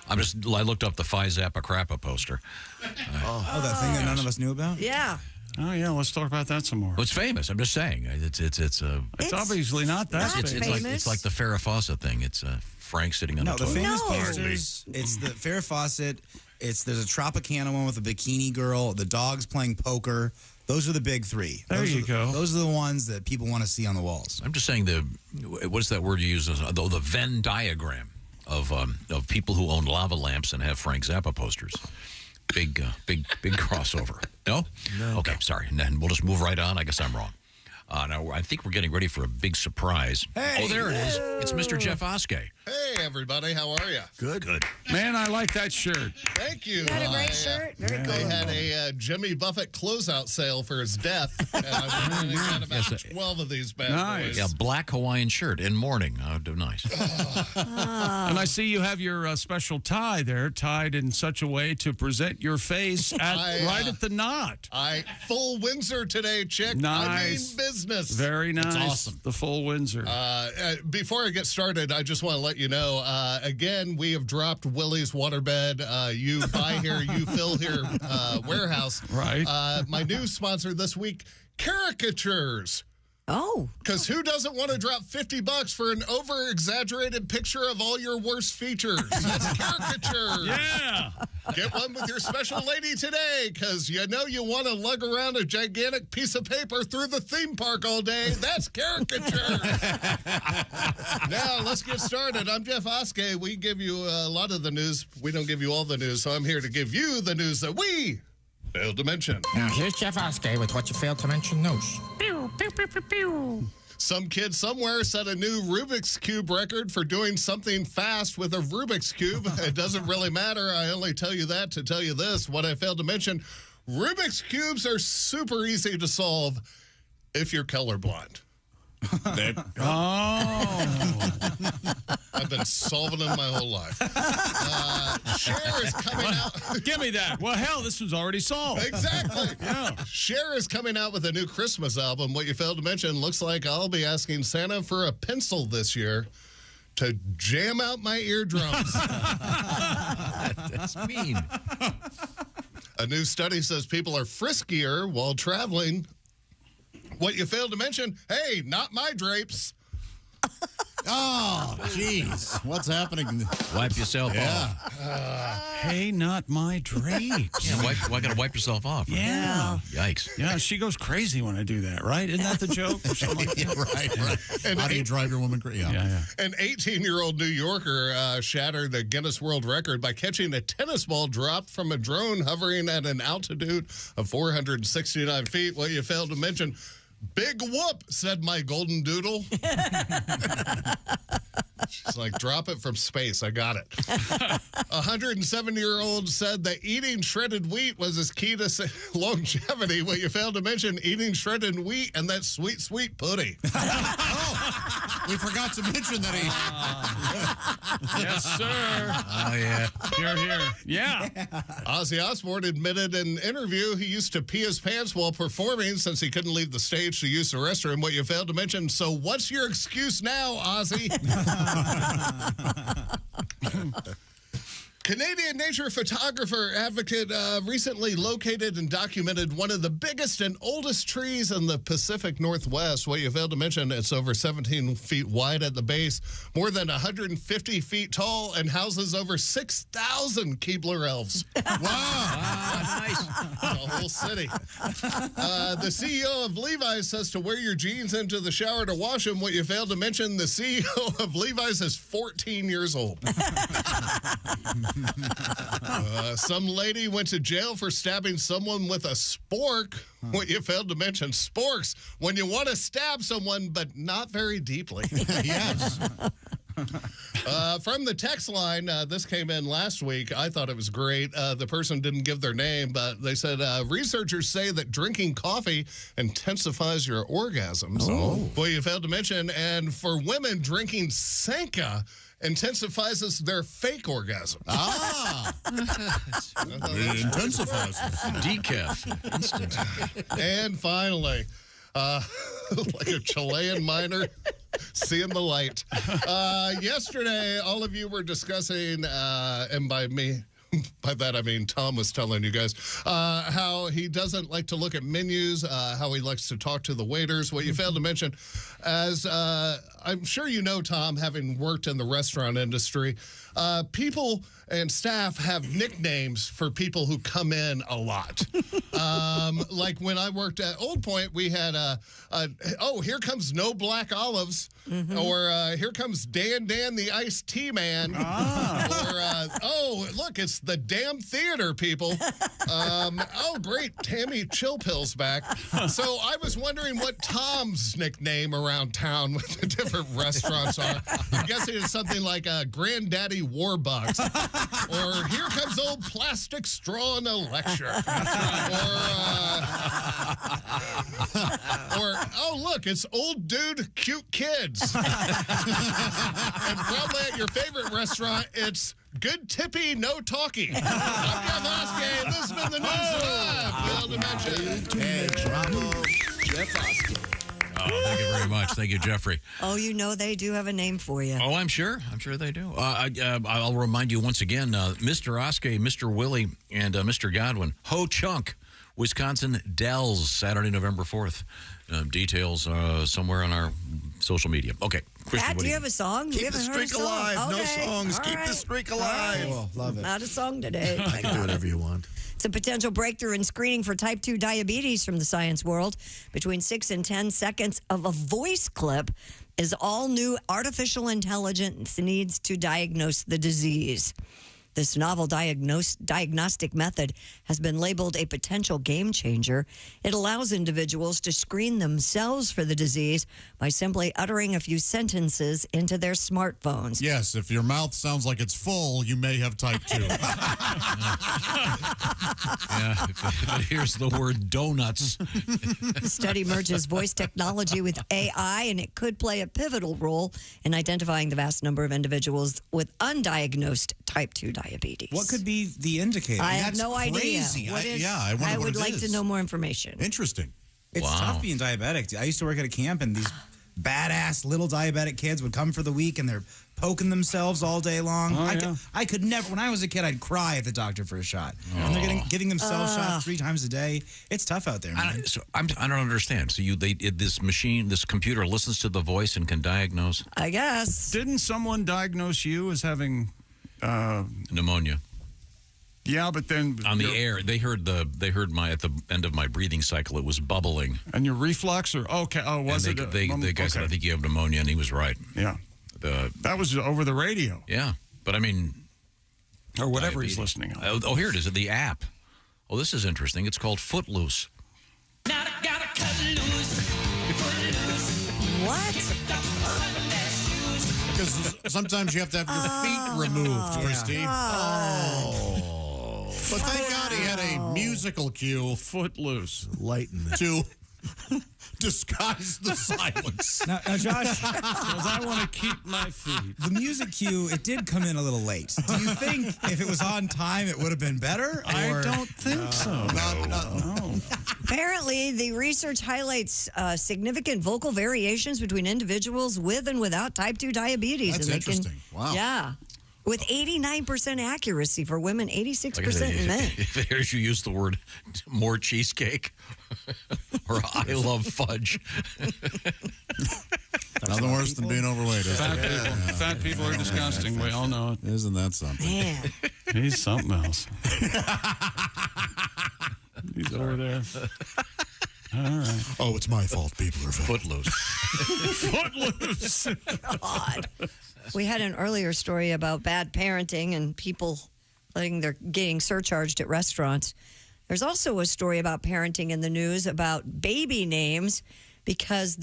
I looked up the Phi Zappa Crappa poster. That thing that none of us knew about? Yeah. Oh, yeah, let's talk about that some more. Well, it's famous. I'm just saying. It's obviously not that famous. It's like the Farrah Fawcett thing. It's Frank sitting on the toilet. No, the famous posters, it's the Farrah Fawcett. There's a Tropicana one with a bikini girl. The dog's playing poker. Those are the big three. There you go. Those are the ones that people want to see on the walls. I'm just saying what's that word you use? The Venn diagram of people who own lava lamps and have Frank Zappa posters. Big crossover. No? Okay, sorry. And then we'll just move right on. I guess I'm wrong. Now, I think we're getting ready for a big surprise. Hey! Oh, there it is. It's Mr. Jeff Oskay. Hey, everybody. How are you? Good. Man, I like that shirt. Thank you. You had a great shirt. Very cool. They had a Jimmy Buffett closeout sale for his death. And I've got about 12 of these bad boys. Yeah, black Hawaiian shirt in mourning. Oh, nice. And I see you have your special tie there, tied in such a way to present your face right at the knot. Full Windsor today, chick. Nice. I mean business. Very nice. It's awesome. The full Windsor. Before I get started, I just want to let you know, again, we have dropped Willie's waterbed. You buy here, you fill here warehouse. Right. My new sponsor this week, caricatures. Oh. Because who doesn't want to drop $50 for an over-exaggerated picture of all your worst features? That's caricatures. Yeah. Get one with your special lady today, because you know you want to lug around a gigantic piece of paper through the theme park all day. That's caricature. Now, let's get started. I'm Jeff Oskay. We give you a lot of the news. We don't give you all the news, so I'm here to give you the news that we failed to mention. Now, here's Jeff Oskay with what you failed to mention news. Pew, pew, pew, pew, pew. Some kid somewhere set a new Rubik's Cube record for doing something fast with a Rubik's Cube. It doesn't really matter. I only tell you that to tell you this. What I failed to mention, Rubik's Cubes are super easy to solve if you're colorblind. I've been solving them my whole life. Cher is coming out. Give me that. Well, hell, this was already solved. Exactly. Yeah. Cher is coming out with a new Christmas album. What you failed to mention, looks like I'll be asking Santa for a pencil this year to jam out my eardrums. That's mean. A new study says people are friskier while traveling. What you failed to mention, hey, not my drapes. Oh, jeez. What's happening? Wipe yourself off. Hey, not my drapes. Yeah, why gotta wipe yourself off? Yeah. Yikes. Yeah, she goes crazy when I do that, right? Isn't that the joke? Or something like that? Right. And how do you drive your woman crazy? Yeah. An 18-year-old New Yorker shattered the Guinness World Record by catching a tennis ball dropped from a drone hovering at an altitude of 469 feet. What you failed to mention, big whoop, said my golden doodle. She's like, drop it from space. I got it. A 107-year-old said that eating shredded wheat was his key to longevity. What you failed to mention, eating shredded wheat and that sweet, sweet pudding. We forgot to mention that he... Yes, sir. Oh, yeah. Here. Yeah. Ozzy Osbourne admitted in an interview he used to pee his pants while performing since he couldn't leave the stage to use the restroom. What you failed to mention, so what's your excuse now, Ozzy? Canadian nature photographer advocate recently located and documented one of the biggest and oldest trees in the Pacific Northwest. What you failed to mention, it's over 17 feet wide at the base, more than 150 feet tall, and houses over 6,000 Keebler elves. Wow, nice. The whole city. The CEO of Levi's says to wear your jeans into the shower to wash them. What you failed to mention, the CEO of Levi's is 14 years old. Some lady went to jail for stabbing someone with a spork. What you failed to mention, sporks, when you want to stab someone, but not very deeply. Yes. From the text line, this came in last week. I thought it was great. The person didn't give their name, but they said researchers say that drinking coffee intensifies your orgasms. Oh. Well, you failed to mention, and for women, drinking Sanka intensifies their fake orgasms. Ah. It intensifies. Decaf. Instant. And finally, like a Chilean miner seeing the light. Yesterday, all of you were discussing, and by that I mean Tom was telling you guys, how he doesn't like to look at menus, how he likes to talk to the waiters. What you failed to mention, as I'm sure you know, Tom, having worked in the restaurant industry, people and staff have nicknames for people who come in a lot. Like when I worked at Old Point, we had, here comes No Black Olives, or here comes Dan the Iced Tea Man, or, look, it's the damn theater, people. Great, Tammy Chill Pill's back. So I was wondering what Tom's nickname around town with the different restaurants are. I'm guessing it's something like Granddaddy Warbucks, or here comes old plastic straw in a lecture, or oh look, it's old dude, cute kids, and probably at your favorite restaurant, it's good tippy, no talky. I'm Jeff Oskay. This has been the News Live. Failed to mention. Hey, bravo, Jeff Oskay. Oh, thank you very much. Thank you, Jeffrey. Oh, you know they do have a name for you. Oh, I'm sure. I'm sure they do. I'll remind you once again, Mr. Oskay, Mr. Willie, and Mr. Godwin. Ho Chunk, Wisconsin Dells, Saturday, November 4th. Details somewhere on our social media. Okay. Kristi, Pat, do you have a song? Keep the streak alive. No songs. All Keep the streak alive. Right. Love it. Not a song today. I can do whatever you want. It's a potential breakthrough in screening for type 2 diabetes from the science world. Between 6 and 10 seconds of a voice clip is all new artificial intelligence needs to diagnose the disease. This novel diagnostic method has been labeled a potential game changer. It allows individuals to screen themselves for the disease by simply uttering a few sentences into their smartphones. Yes, if your mouth sounds like it's full, you may have type 2. Yeah, if it hears the word donuts. The study merges voice technology with AI, and it could play a pivotal role in identifying the vast number of individuals with undiagnosed type 2 diabetes. What could be the indicator? I have no idea. What is, I wonder I what would it like is. to know more information. Interesting. It's tough being diabetic. I used to work at a camp, and these badass little diabetic kids would come for the week, and they're poking themselves all day long. I could never. When I was a kid, I'd cry at the doctor for a shot. And they're giving themselves shots 3 times a day. It's tough out there, man. I don't understand. So this machine, this computer listens to the voice and can diagnose? I guess. Didn't someone diagnose you as having pneumonia? Yeah, but then on the air, they heard my at the end of my breathing cycle, it was bubbling. And your reflux, or was it? The guy said, "I think you have pneumonia," and he was right. Yeah, that was over the radio. Yeah, but I mean, or whatever he's listening on. Oh, here it is, the app. Oh, this is interesting. It's called Footloose. What? Because sometimes you have to have your feet removed, Kristi. Oh. But thank God he had a musical cue, Footloose, lighten to disguise the silence. Now Josh, because I want to keep my feet. The music cue, it did come in a little late. Do you think if it was on time, it would have been better? I don't think so. No. Apparently, the research highlights significant vocal variations between individuals with and without type 2 diabetes. That's interesting. Wow. Yeah. With 89% accuracy for women, 86% in men. If it hears you use the word more cheesecake or I love fudge. Nothing worse than being overweight, is it? Fat people are disgusting. We all know it. Isn't that something? Man. He's something else. He's over there. All right. Oh, it's my fault. People are fat. Footloose. Footloose. God. We had an earlier story about bad parenting and people they're getting surcharged at restaurants. There's also a story about parenting in the news about baby names because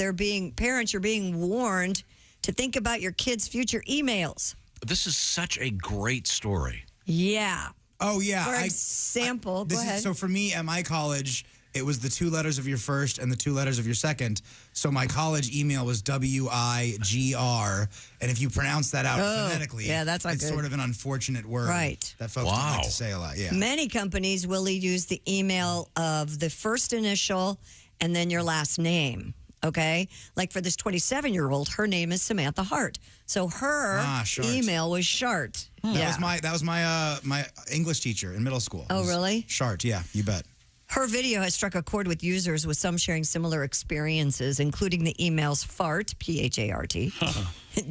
parents are being warned to think about your kids' future emails. This is such a great story. Yeah. Oh, yeah. For example, go ahead. So for me at my college, it was the 2 letters of your first and the 2 letters of your second. So my college email was WIGR. And if you pronounce that out phonetically, that's not it's good. sort of an unfortunate word that folks don't like to say a lot. Yeah. Many companies will use the email of the first initial and then your last name. Okay? Like for this 27-year-old, her name is Samantha Hart. So her email was Shart. That was my English teacher in middle school. Oh, really? Shart, yeah, you bet. Her video has struck a chord with users, with some sharing similar experiences, including the emails fart, P-H-A-R-T,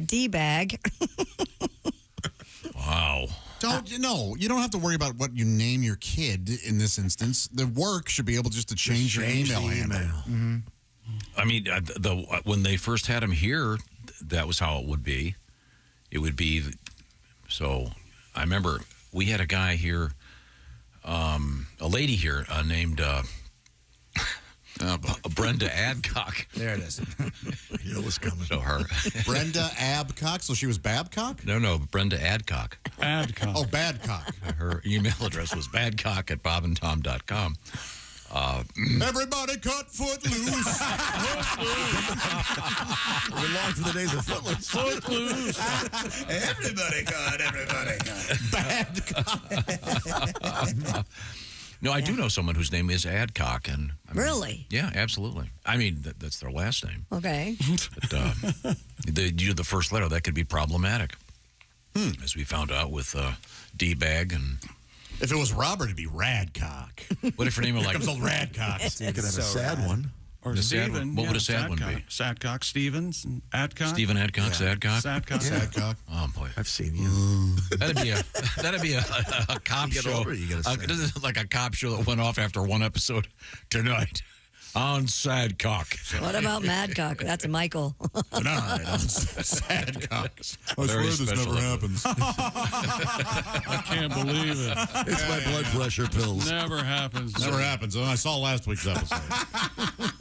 D-bag. Wow. You don't have to worry about what you name your kid in this instance. The work should be able just to change your email handle. Mm-hmm. I mean, when they first had him here, that was how it would be. It would be, so I remember we had a guy here, a lady here named Brenda Adcock. There it is. You know what's coming. So her. Brenda Abcock, so she was Babcock? No, Brenda Adcock. Adcock. Oh, Badcock. Her email address was badcock@bobandtom.com. Everybody cut Footloose. We're long for the days of Footloose. Footloose. Everybody cut. Badcock. No, I do know someone whose name is Adcock. And Really? Yeah, absolutely. I mean, that's their last name. Okay. But the first letter, that could be problematic. As we found out with D-Bag and... If it was Robert, it'd be Radcock. What if her name were like... Here comes old Radcock. You could have a sad one. Or The Steven. sad one. What would a sad one be? Sadcock Stevens and Adcock. Stephen Adcock, Sadcock? Sadcock. Sadcock. Oh, boy. I've seen you. That'd be a cop You get show. older, you gotta say it. This is like a cop show that went off after one episode. Tonight on Sadcock. What about Madcock? That's Michael. Tonight on Sadcock. I Very swear this special never episode. happens. I can't believe it. It's my blood pressure pills. Never happens. Never happens. I saw last week's episode.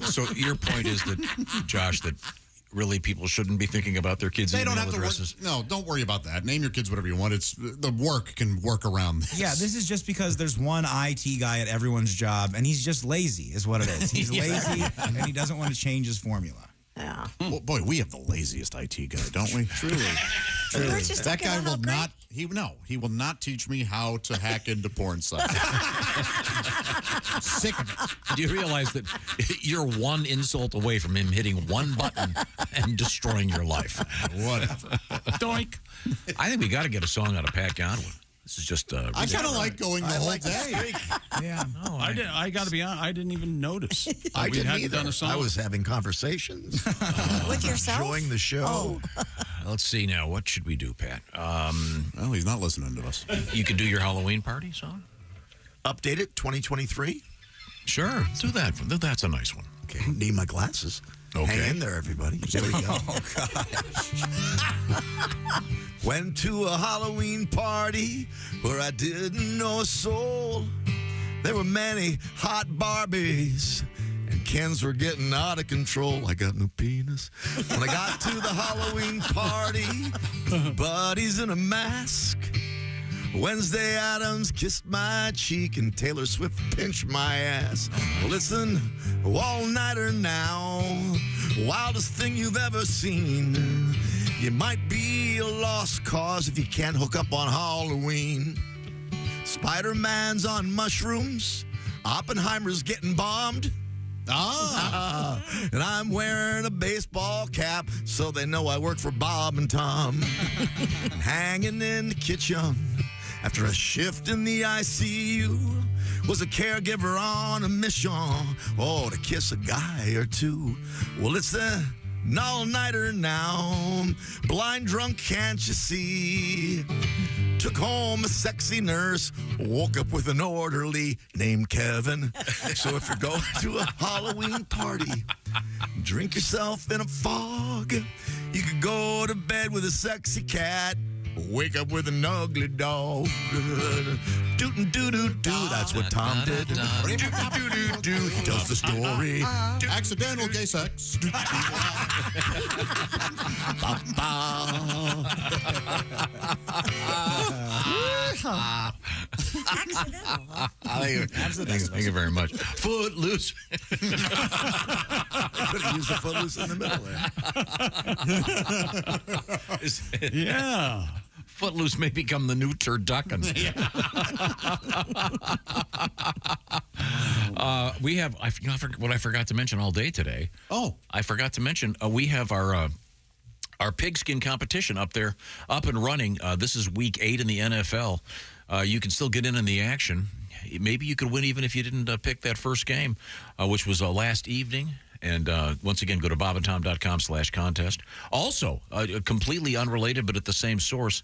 So your point is that, Josh, that really people shouldn't be thinking about their kids' They email don't have addresses? to work. No, don't worry about that. Name your kids whatever you want. It's the work can work around this. Yeah, this is just because there's one IT guy at everyone's job, and he's just lazy, is what it is. He's lazy, and he doesn't want to change his formula. Yeah. Well, boy, we have the laziest IT guy, don't we? Truly. We're just That talking guy about will how not. He will not teach me how to hack into porn sites. Sick of it. Do you realize that you're one insult away from him hitting one button and destroying your life? Whatever. Doink. I think we got to get a song out of Pat Godwin. This is just. I kind of like going the whole day. Yeah. No, I got to be honest. I didn't even notice. I we didn't hadn't either. done a song. I was having conversations. With yourself? Enjoying the show. Oh. Let's see now. What should we do, Pat? Well, he's not listening to us. You could do your Halloween party song. Update it, 2023. Sure, do that. That's a nice one. Okay, need my glasses. Okay. Hang in there, everybody. There we go. Oh, gosh. Went to a Halloween party where I didn't know a soul. There were many hot Barbies, and Kens were getting out of control. I got no penis. When I got to the Halloween party, Buddy's in a mask. Wednesday Addams kissed my cheek and Taylor Swift pinched my ass. Well, listen, all-nighter now, wildest thing you've ever seen. You might be a lost cause if you can't hook up on Halloween. Spider-Man's on mushrooms. Oppenheimer's getting bombed. And I'm wearing a baseball cap so they know I work for Bob and Tom. Hanging in the kitchen after a shift in the ICU. Was a caregiver on a mission, to kiss a guy or two. Well, it's an all-nighter now, blind drunk, can't you see? Took home a sexy nurse, woke up with an orderly named Kevin. So if you're going to a Halloween party, drink yourself in a fog. You could go to bed with a sexy cat. Wake up with an ugly dog. Doo-doo-doo-doo. That's what Tom did. Doo-doo-doo-doo. He tells the story. Accidental gay sex. Thank you very much. Footloose. Could have used the footloose in the middle there. Yeah. Footloose may become the new turducken. We have, what I forgot to mention all day today. Oh. I forgot to mention, we have our pigskin competition up and running. This is week 8 in the NFL. You can still get in the action. Maybe you could win even if you didn't pick that first game, which was last evening. And once again, go to bobandtom.com/contest. Also, completely unrelated, but at the same source,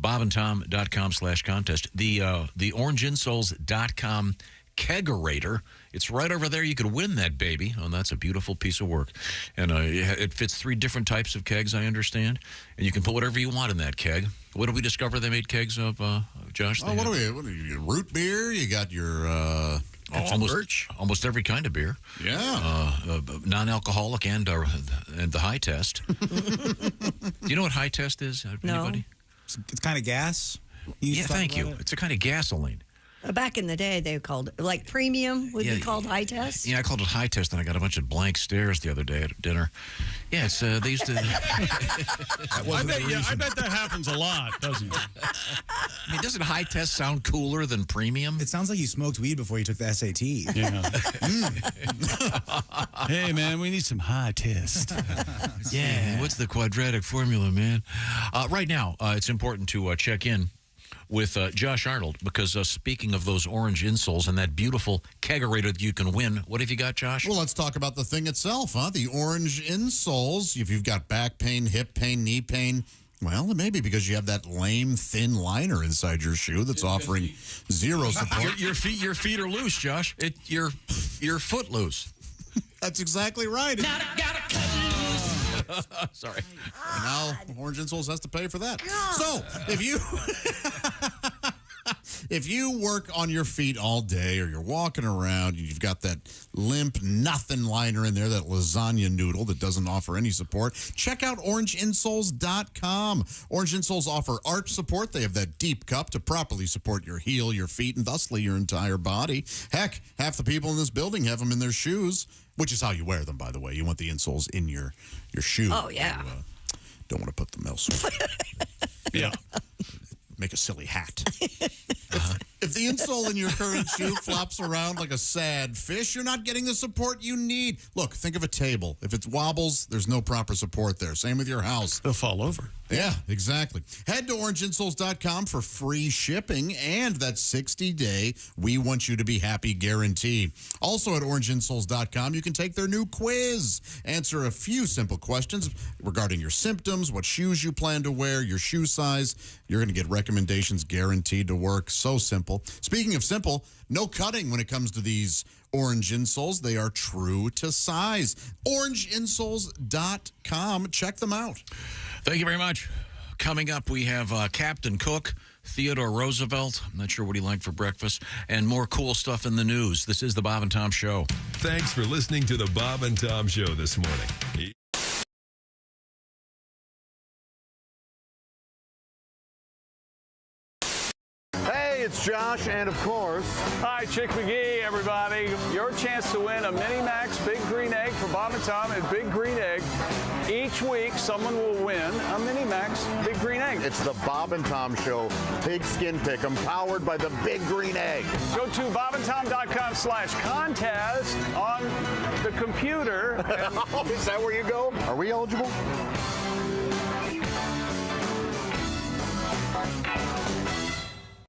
bobandtom.com/contest. The orangeinsoles.com kegerator. It's right over there. You could win that baby. Oh, that's a beautiful piece of work. And it fits 3 different types of kegs, I understand. And you can put whatever you want in that keg. What did we discover they made kegs of, Josh? Oh, what are we? Root beer? You got your... almost every kind of beer. Yeah. Non-alcoholic and the high test. Do you know what high test is? No. Anybody? It's kind of gas. Yeah, thank you. It's a kind of gasoline. Back in the day, they called it, like premium would be called high test. Yeah, I called it high test, and I got a bunch of blank stares the other day at dinner. Yeah, it's they used to. I bet that happens a lot, doesn't it? I mean, doesn't high test sound cooler than premium? It sounds like you smoked weed before you took the SAT. Yeah. Hey, man, we need some high test. Yeah. What's the quadratic formula, man? Right now, it's important to check in with Josh Arnold, because speaking of those orange insoles and that beautiful kegerator that you can win, what have you got, Josh? Well, let's talk about the thing itself, huh? The orange insoles. If you've got back pain, hip pain, knee pain, well, it may be because you have that lame, thin liner inside your shoe that's offering zero support. Your feet are loose, Josh. Your foot loose. That's exactly right. Now I gotta cut loose. Sorry. And now Orange Insoles has to pay for that. So if you work on your feet all day, or you're walking around and you've got that limp nothing liner in there, that lasagna noodle that doesn't offer any support, check out orangeinsoles.com. Orange Insoles offer arch support. They have that deep cup to properly support your heel, your feet, and thusly your entire body. Heck, half the people in this building have them in their shoes, which is how you wear them, by the way. You want the insoles in your shoe. Oh, yeah. You, don't want to put them elsewhere. Yeah. Make a silly hat. If the insole in your current shoe flops around like a sad fish, you're not getting the support you need. Look, think of a table. If it wobbles, there's no proper support there. Same with your house. They'll fall over. Yeah, exactly. Head to orangeinsoles.com for free shipping and that 60-day We Want You to Be Happy guarantee. Also at orangeinsoles.com, you can take their new quiz. Answer a few simple questions regarding your symptoms, what shoes you plan to wear, your shoe size. You're going to get recommendations guaranteed to work. So simple. Speaking of simple, no cutting when it comes to these orange insoles. They are true to size. Orangeinsoles.com. Check them out. Thank you very much. Coming up, we have Captain Cook, Theodore Roosevelt. I'm not sure what he liked for breakfast, and more cool stuff in the news. This is the Bob and Tom Show. Thanks for listening to the Bob and Tom Show this morning. Hey, it's Josh, and of course... Hi, Chick McGee, everybody. Your chance to win a Mini-Max Big Green Egg for Bob and Tom at Big Green Egg. Each week, someone will win a Mini-Max Big Green Egg. It's the Bob and Tom Show Pigskin Pick'em, powered by the Big Green Egg. Go to bobandtom.com/contest on the computer. Is that where you go? Are we eligible?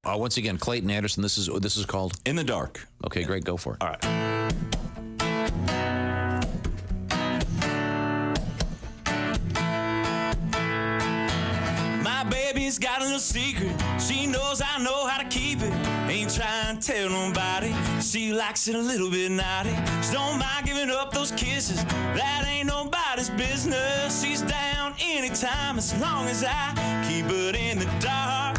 Once again, Clayton Anderson, this is called In the Dark. Okay, great, go for it. All right. My baby's got a little secret. She knows I know how to keep it. Ain't trying to tell nobody. She likes it a little bit naughty. She don't mind giving up those kisses. That ain't nobody's business. She's down anytime as long as I keep it in the dark.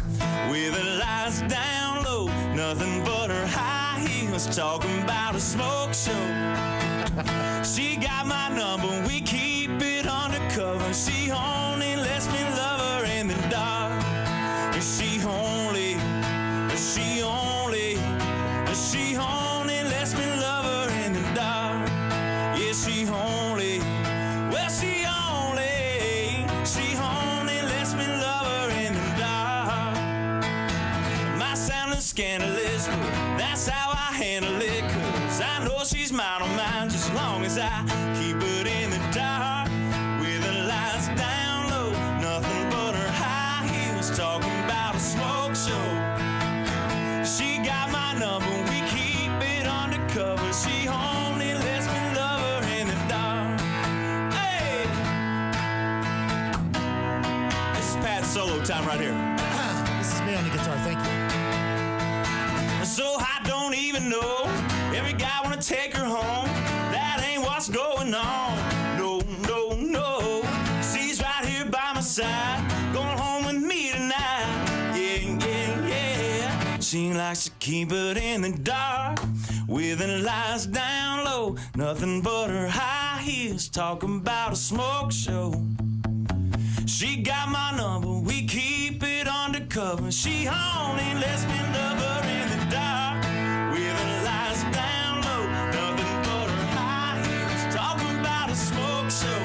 With her lights down low, nothing but her high heels, talking about a smoke show. She got my number, we keep it undercover. She only lets me love her in the dark. And she only lets me love her in the dark. Yeah, she only lets me love her in the dark. Might sound scandalous, but that's how I handle it. 'Cause I know she's mine on mine, just as long as I keep it in the dark. With the lights down low, nothing but her high heels, talking about a smoke show. She got my number, we keep it undercover. She only lets me love her in the dark. Hey! This is Pat's solo time right here. This is me on the guitar, thank you. So I don't even know. Every guy wanna take her home. That ain't what's going on. No, no, no. She's right here by my side, going home with me tonight. Yeah, yeah, yeah. She likes to keep it in the dark, with the lights down low, nothing but her high heels, talking about a smoke show. She got my number, we keep it undercover. She only lets me love her in the dark, with the lights down low, nothing but her high heels, talking about a smoke show.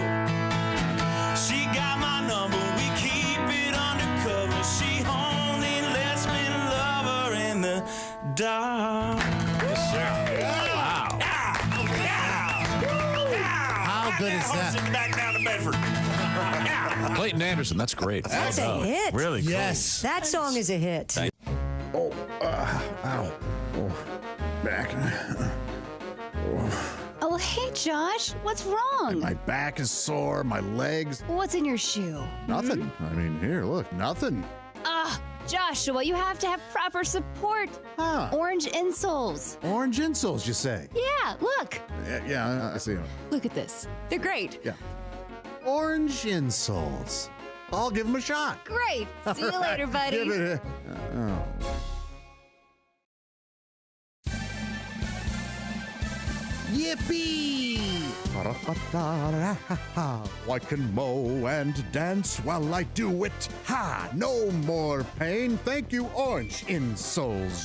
She got my number, we keep it undercover. She only lets me love her in the dark. Yes, sir. Wow. How good is that? Sitting back down to Bedford. Clayton Anderson, that's great. That's a hit. Really cool. Yes. That song is a hit. Oh, ow. Oh, back. Oh, hey, Josh. What's wrong? My back is sore, my legs. What's in your shoe? Nothing. I mean, here, look, nothing. Joshua, you have to have proper support. Huh. Orange insoles. Orange insoles, you say? Yeah, look. Yeah, I see them. Look at this. They're great. Yeah. Orange insoles. I'll give them a shot. Great. See you later, buddy. Give it a... Yippee! I can mow and dance while I do it. Ha! No more pain. Thank you, orange insoles.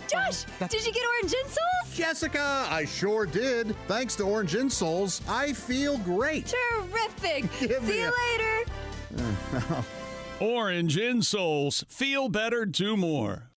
Josh, did you get orange insoles? Jessica, I sure did. Thanks to orange insoles, I feel great. Terrific. See you later. Orange insoles. Feel better, do more.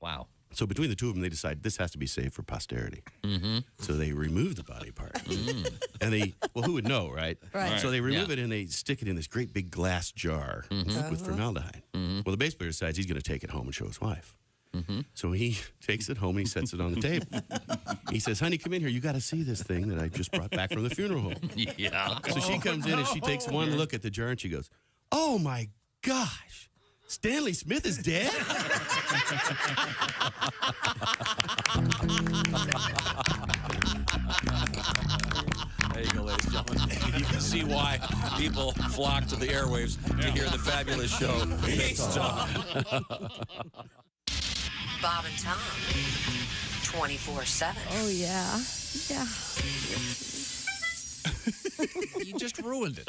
Wow. So between the two of them, they decide this has to be saved for posterity. Mm-hmm. So they remove the body part. And they, well, who would know, right? Right. So they remove it and they stick it in this great big glass jar with formaldehyde. Well, the bass player decides he's going to take it home and show his wife. So he takes it home and he sets it on the table. He says, honey, come in here. You got to see this thing that I just brought back from the funeral home. Yeah. So she comes in and she takes one look at the jar and she goes, oh, my gosh. Stanley Smith is dead? There you go, ladies and gentlemen. You can see why people flock to the airwaves to hear the fabulous show. Bob and Tom, 24/7. Oh, yeah. Yeah. You just ruined it.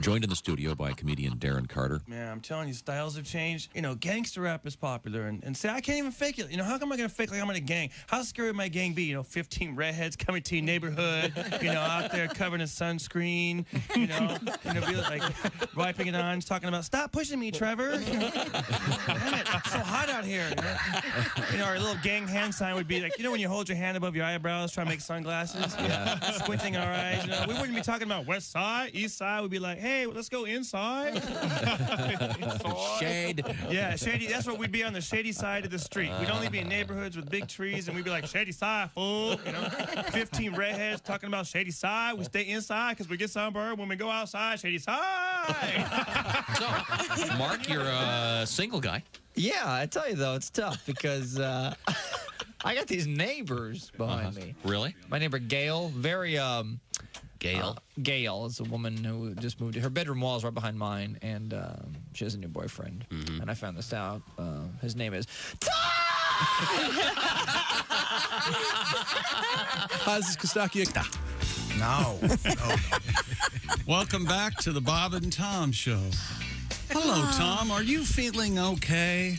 Joined in the studio by comedian Darren Carter. Man, I'm telling you, styles have changed. You know, gangster rap is popular. And say, I can't even fake it. You know, how come I going to fake like I'm in a gang? How scary would my gang be? You know, 15 redheads coming to your neighborhood, you know, out there covered in sunscreen, you know, be like wiping it on, talking about, stop pushing me, Trevor. You know, damn it, it's so hot out here. You know, our little gang hand sign would be like, you know, when you hold your hand above your eyebrows, trying to make sunglasses, squinting our eyes. You know, we wouldn't be talking about west side, east side. We'd be like, hey, let's go inside. Shade. Yeah, shady. That's what we'd be on the shady side of the street. We'd only be in neighborhoods with big trees, and we'd be like, shady side, fool. You know, 15 redheads talking about shady side. We stay inside because we get sunburned. When we go outside, shady side. So, Mark, you're a single guy. Yeah, I tell you, though, it's tough because I got these neighbors behind me. Really? My neighbor, Gail, very... Gail? Gail is a woman who just moved. Her bedroom wall is right behind mine, and she has a new boyfriend. And I found this out. His name is Hi, this is Kostaki. No. Welcome back to the Bob and Tom Show. Hello, Tom. Are you feeling okay?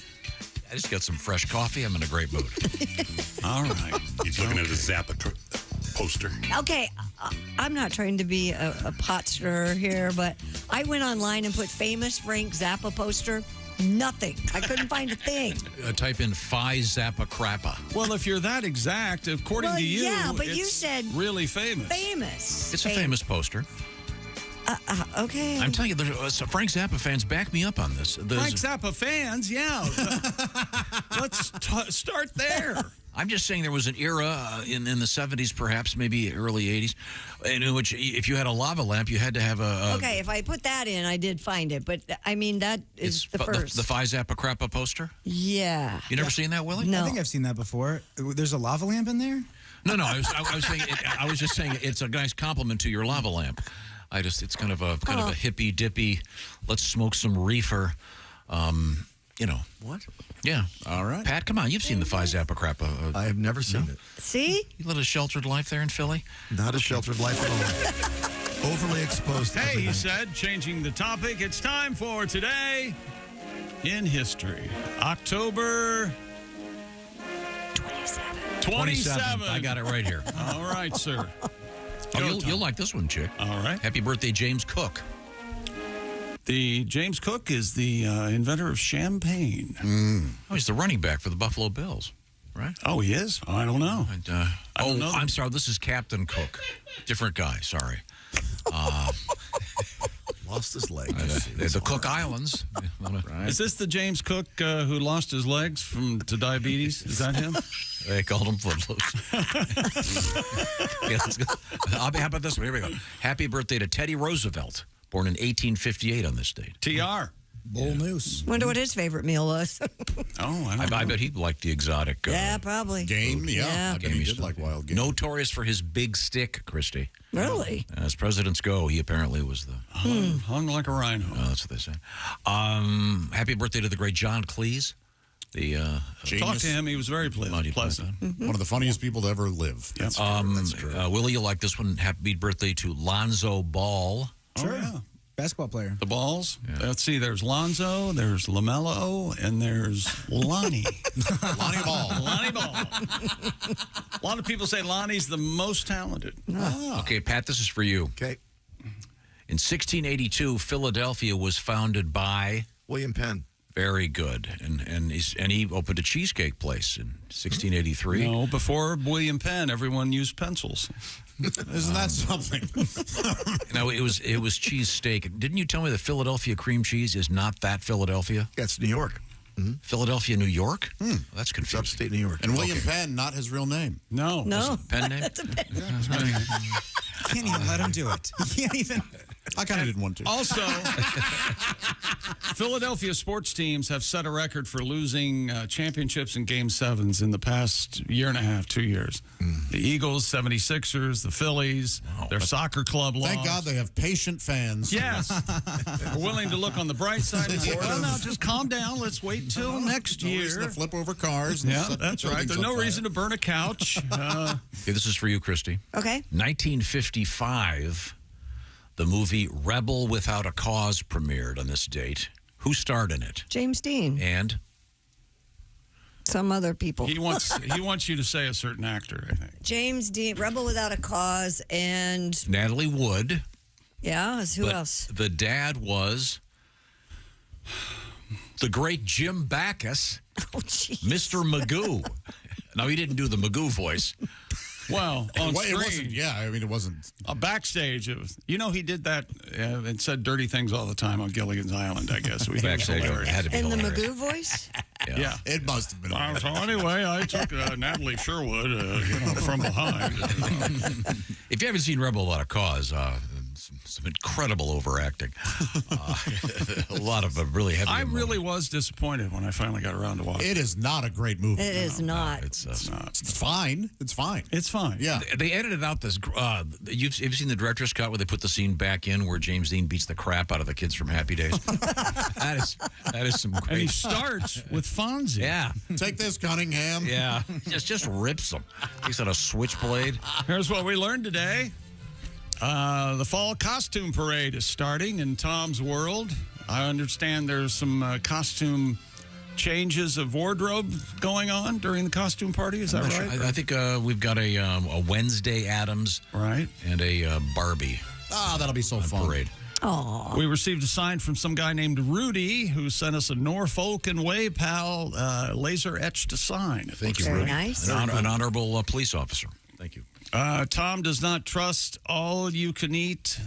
I just got some fresh coffee. I'm in a great mood. All right. He's looking at a Zappa poster. Okay, I'm not trying to be a pot stirrer here, but I went online and put famous Frank Zappa poster. Nothing. I couldn't find a thing. Type in Phi Zappa Crappa. Well, if you're that exact, according to you, yeah, but it's you said really famous. Famous. It's a famous poster. Okay. I'm telling you, there's Frank Zappa fans back me up on this. Frank Zappa fans, yeah. Let's start there. I'm just saying there was an era in the 70s, perhaps, maybe early 80s, in which if you had a lava lamp, you had to have a... Okay, if I put that in, I did find it. But, I mean, that is the first. The Phi Zappa Crappa poster? Yeah. You never seen that, Willie? No. I think I've seen that before. There's a lava lamp in there? No, I was saying I was just saying it's a nice compliment to your lava lamp. It's kind of a hippy dippy. Let's smoke some reefer. You know what? Yeah. All right. Pat, come on. You've seen the Phi Zappa Crappa. I have never seen it. See? You led a sheltered life there in Philly? Not a sheltered life at all. Overly exposed. To Hey, everything. he said, changing the topic. It's time for Today in History. October 27. I got it right here. All right, sir. You'll like this one, chick. All right. Happy birthday, James Cook. The James Cook is the inventor of champagne. Oh, he's the running back for the Buffalo Bills, right? Oh, he is? I don't know. I don't know. I'm sorry. This is Captain Cook. Different guy. Sorry. Lost his leg. The Cook Islands. Right. Is this the James Cook who lost his legs to diabetes? Is that him? They called him Footloose. Yeah, let's go. How about this one? Here we go. Happy birthday to Teddy Roosevelt, born in 1858 on this date. TR. Bull Moose. Wonder what his favorite meal was. I bet he liked the exotic. Yeah, probably. Game, yeah. I bet he did like wild game. Notorious for his big stick, Kristi. Really? As presidents go, he apparently was the... Hung like a rhino. Oh, that's what they say. Happy birthday to the great John Cleese. Talked to him. He was very pleasant. One of the funniest people to ever live. Yep. That's true. Willie, you like this one? Happy birthday to Lonzo Ball. Sure. Oh, yeah. Basketball player. The Balls. Yeah. Let's see. There's Lonzo, there's LaMelo, and there's Lonnie. Lonnie Ball. Lonnie Ball. A lot of people say Lonnie's the most talented. Okay, Pat, this is for you. Okay. In 1682, Philadelphia was founded by William Penn. Very good, and he opened a cheesecake place in 1683. No, before William Penn, everyone used pencils. Isn't that something? No, it was cheese steak. Didn't you tell me that Philadelphia cream cheese is not that Philadelphia? That's New York. Mm-hmm. Philadelphia, New York? That's confusing. It's upstate New York. And William Penn, not his real name. No. Pen name? That's a pen. You can't even let him do it. You can't even. I kind of didn't want to. Also, Philadelphia sports teams have set a record for losing championships in Game 7s in the past year and a half, 2 years. The Eagles, 76ers, the Phillies, their soccer club lost. Thank God they have patient fans. Yes. We're willing to look on the bright side and say, well, no, just calm down. Let's wait until next year. No reason to flip over cars. And Yeah, set that's right. buildings There's on no fire. reason to burn a couch. Okay, this is for you, Kristi. Okay. 1955, the movie Rebel Without a Cause premiered on this date. Who starred in it? James Dean. And? Some other people. He wants you to say a certain actor, I think. James Dean, Rebel Without a Cause, and Natalie Wood. yeah, who But else? The dad was the great Jim Backus, Mr. Magoo. Now, he didn't do the Magoo voice. Well, on Well, screen. it wasn't. Yeah, I mean, it wasn't. Backstage, it was. You know, he did that and said dirty things all the time on Gilligan's Island, I guess. Backstage, it had to be In the hilarious. Magoo voice? Yeah. It must have been. So anyway, I took Natalie Sherwood from behind. If you haven't seen Rebel Without a Cause, some incredible overacting. A lot of really heavy. I really was disappointed when I finally got around to watching It is not a great movie. It is not. It's not. It's fine. It's fine. It's fine. Yeah. They edited out this. You've seen the director's cut where they put the scene back in where James Dean beats the crap out of the kids from Happy Days? that is some great. And he starts with Fonzie. Yeah. Take this, Cunningham. Yeah. just rips them. He's on a switchblade. Here's what we learned today. The fall costume parade is starting in Tom's world. I understand there's some costume changes of wardrobe going on during the costume party. Is that right? Sure. I think we've got a Wednesday Addams, right, and a Barbie. Ah, that'll be so fun. Parade. Aww. We received a sign from some guy named Rudy who sent us a Norfolk and Way Pal laser etched sign. Thank you, Very Rudy. nice. An honorable police officer. Thank you. Tom does not trust all you can eat,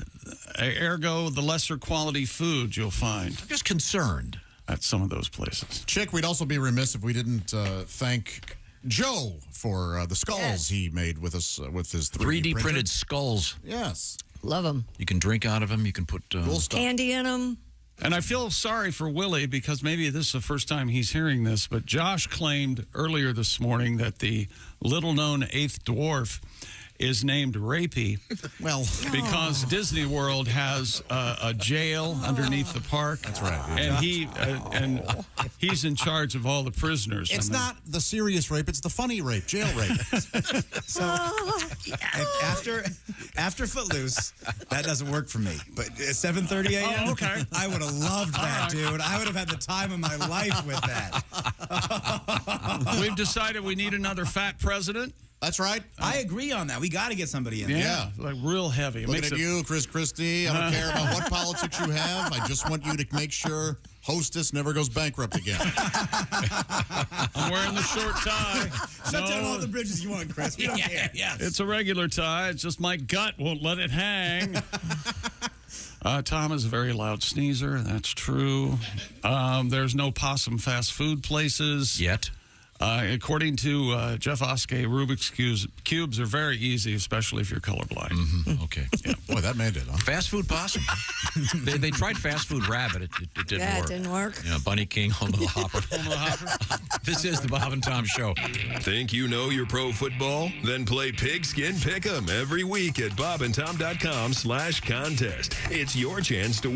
ergo the lesser quality food you'll find. I'm just concerned at some of those places. Chick, we'd also be remiss if we didn't thank Joe for the skulls he made with us with his 3D printed skulls. Yes. Love them. You can drink out of them. You can put Candy in them. And I feel sorry for Willie because maybe this is the first time he's hearing this, but Josh claimed earlier this morning that the little-known eighth dwarf is named Rapey. Well, because Disney World has a jail underneath the park. That's right. And he's in charge of all the prisoners. It's not the serious rape; it's the funny rape, jail rape. So after Footloose, that doesn't work for me. But at 7:30 a.m., Oh, okay. I would have loved that, dude. I would have had the time of my life with that. We've decided we need another fat president. That's right. I agree on that. We got to get somebody in. Yeah, like real heavy. It Looking makes at it- you, Kristi. I don't care about what politics you have. I just want you to make sure Hostess never goes bankrupt again. I'm wearing the short tie. Shut down all the bridges you want, Chris. We don't care. Yeah. It's a regular tie. It's just my gut won't let it hang. Tom is a very loud sneezer. That's true. There's no possum fast food places. Yet. According to Jeff Oskay, Rubik's cubes are very easy, especially if you're colorblind. Mm-hmm. Okay. Yeah. Boy, that made it, huh? Fast food possum. they tried fast food rabbit. It didn't Yeah, work. it didn't work. Yeah, Bunny King, Home of the Hopper. This is the Bob and Tom Show. Think you know your pro football? Then play Pigskin Pick'em every week at bobandtom.com/contest. It's your chance to win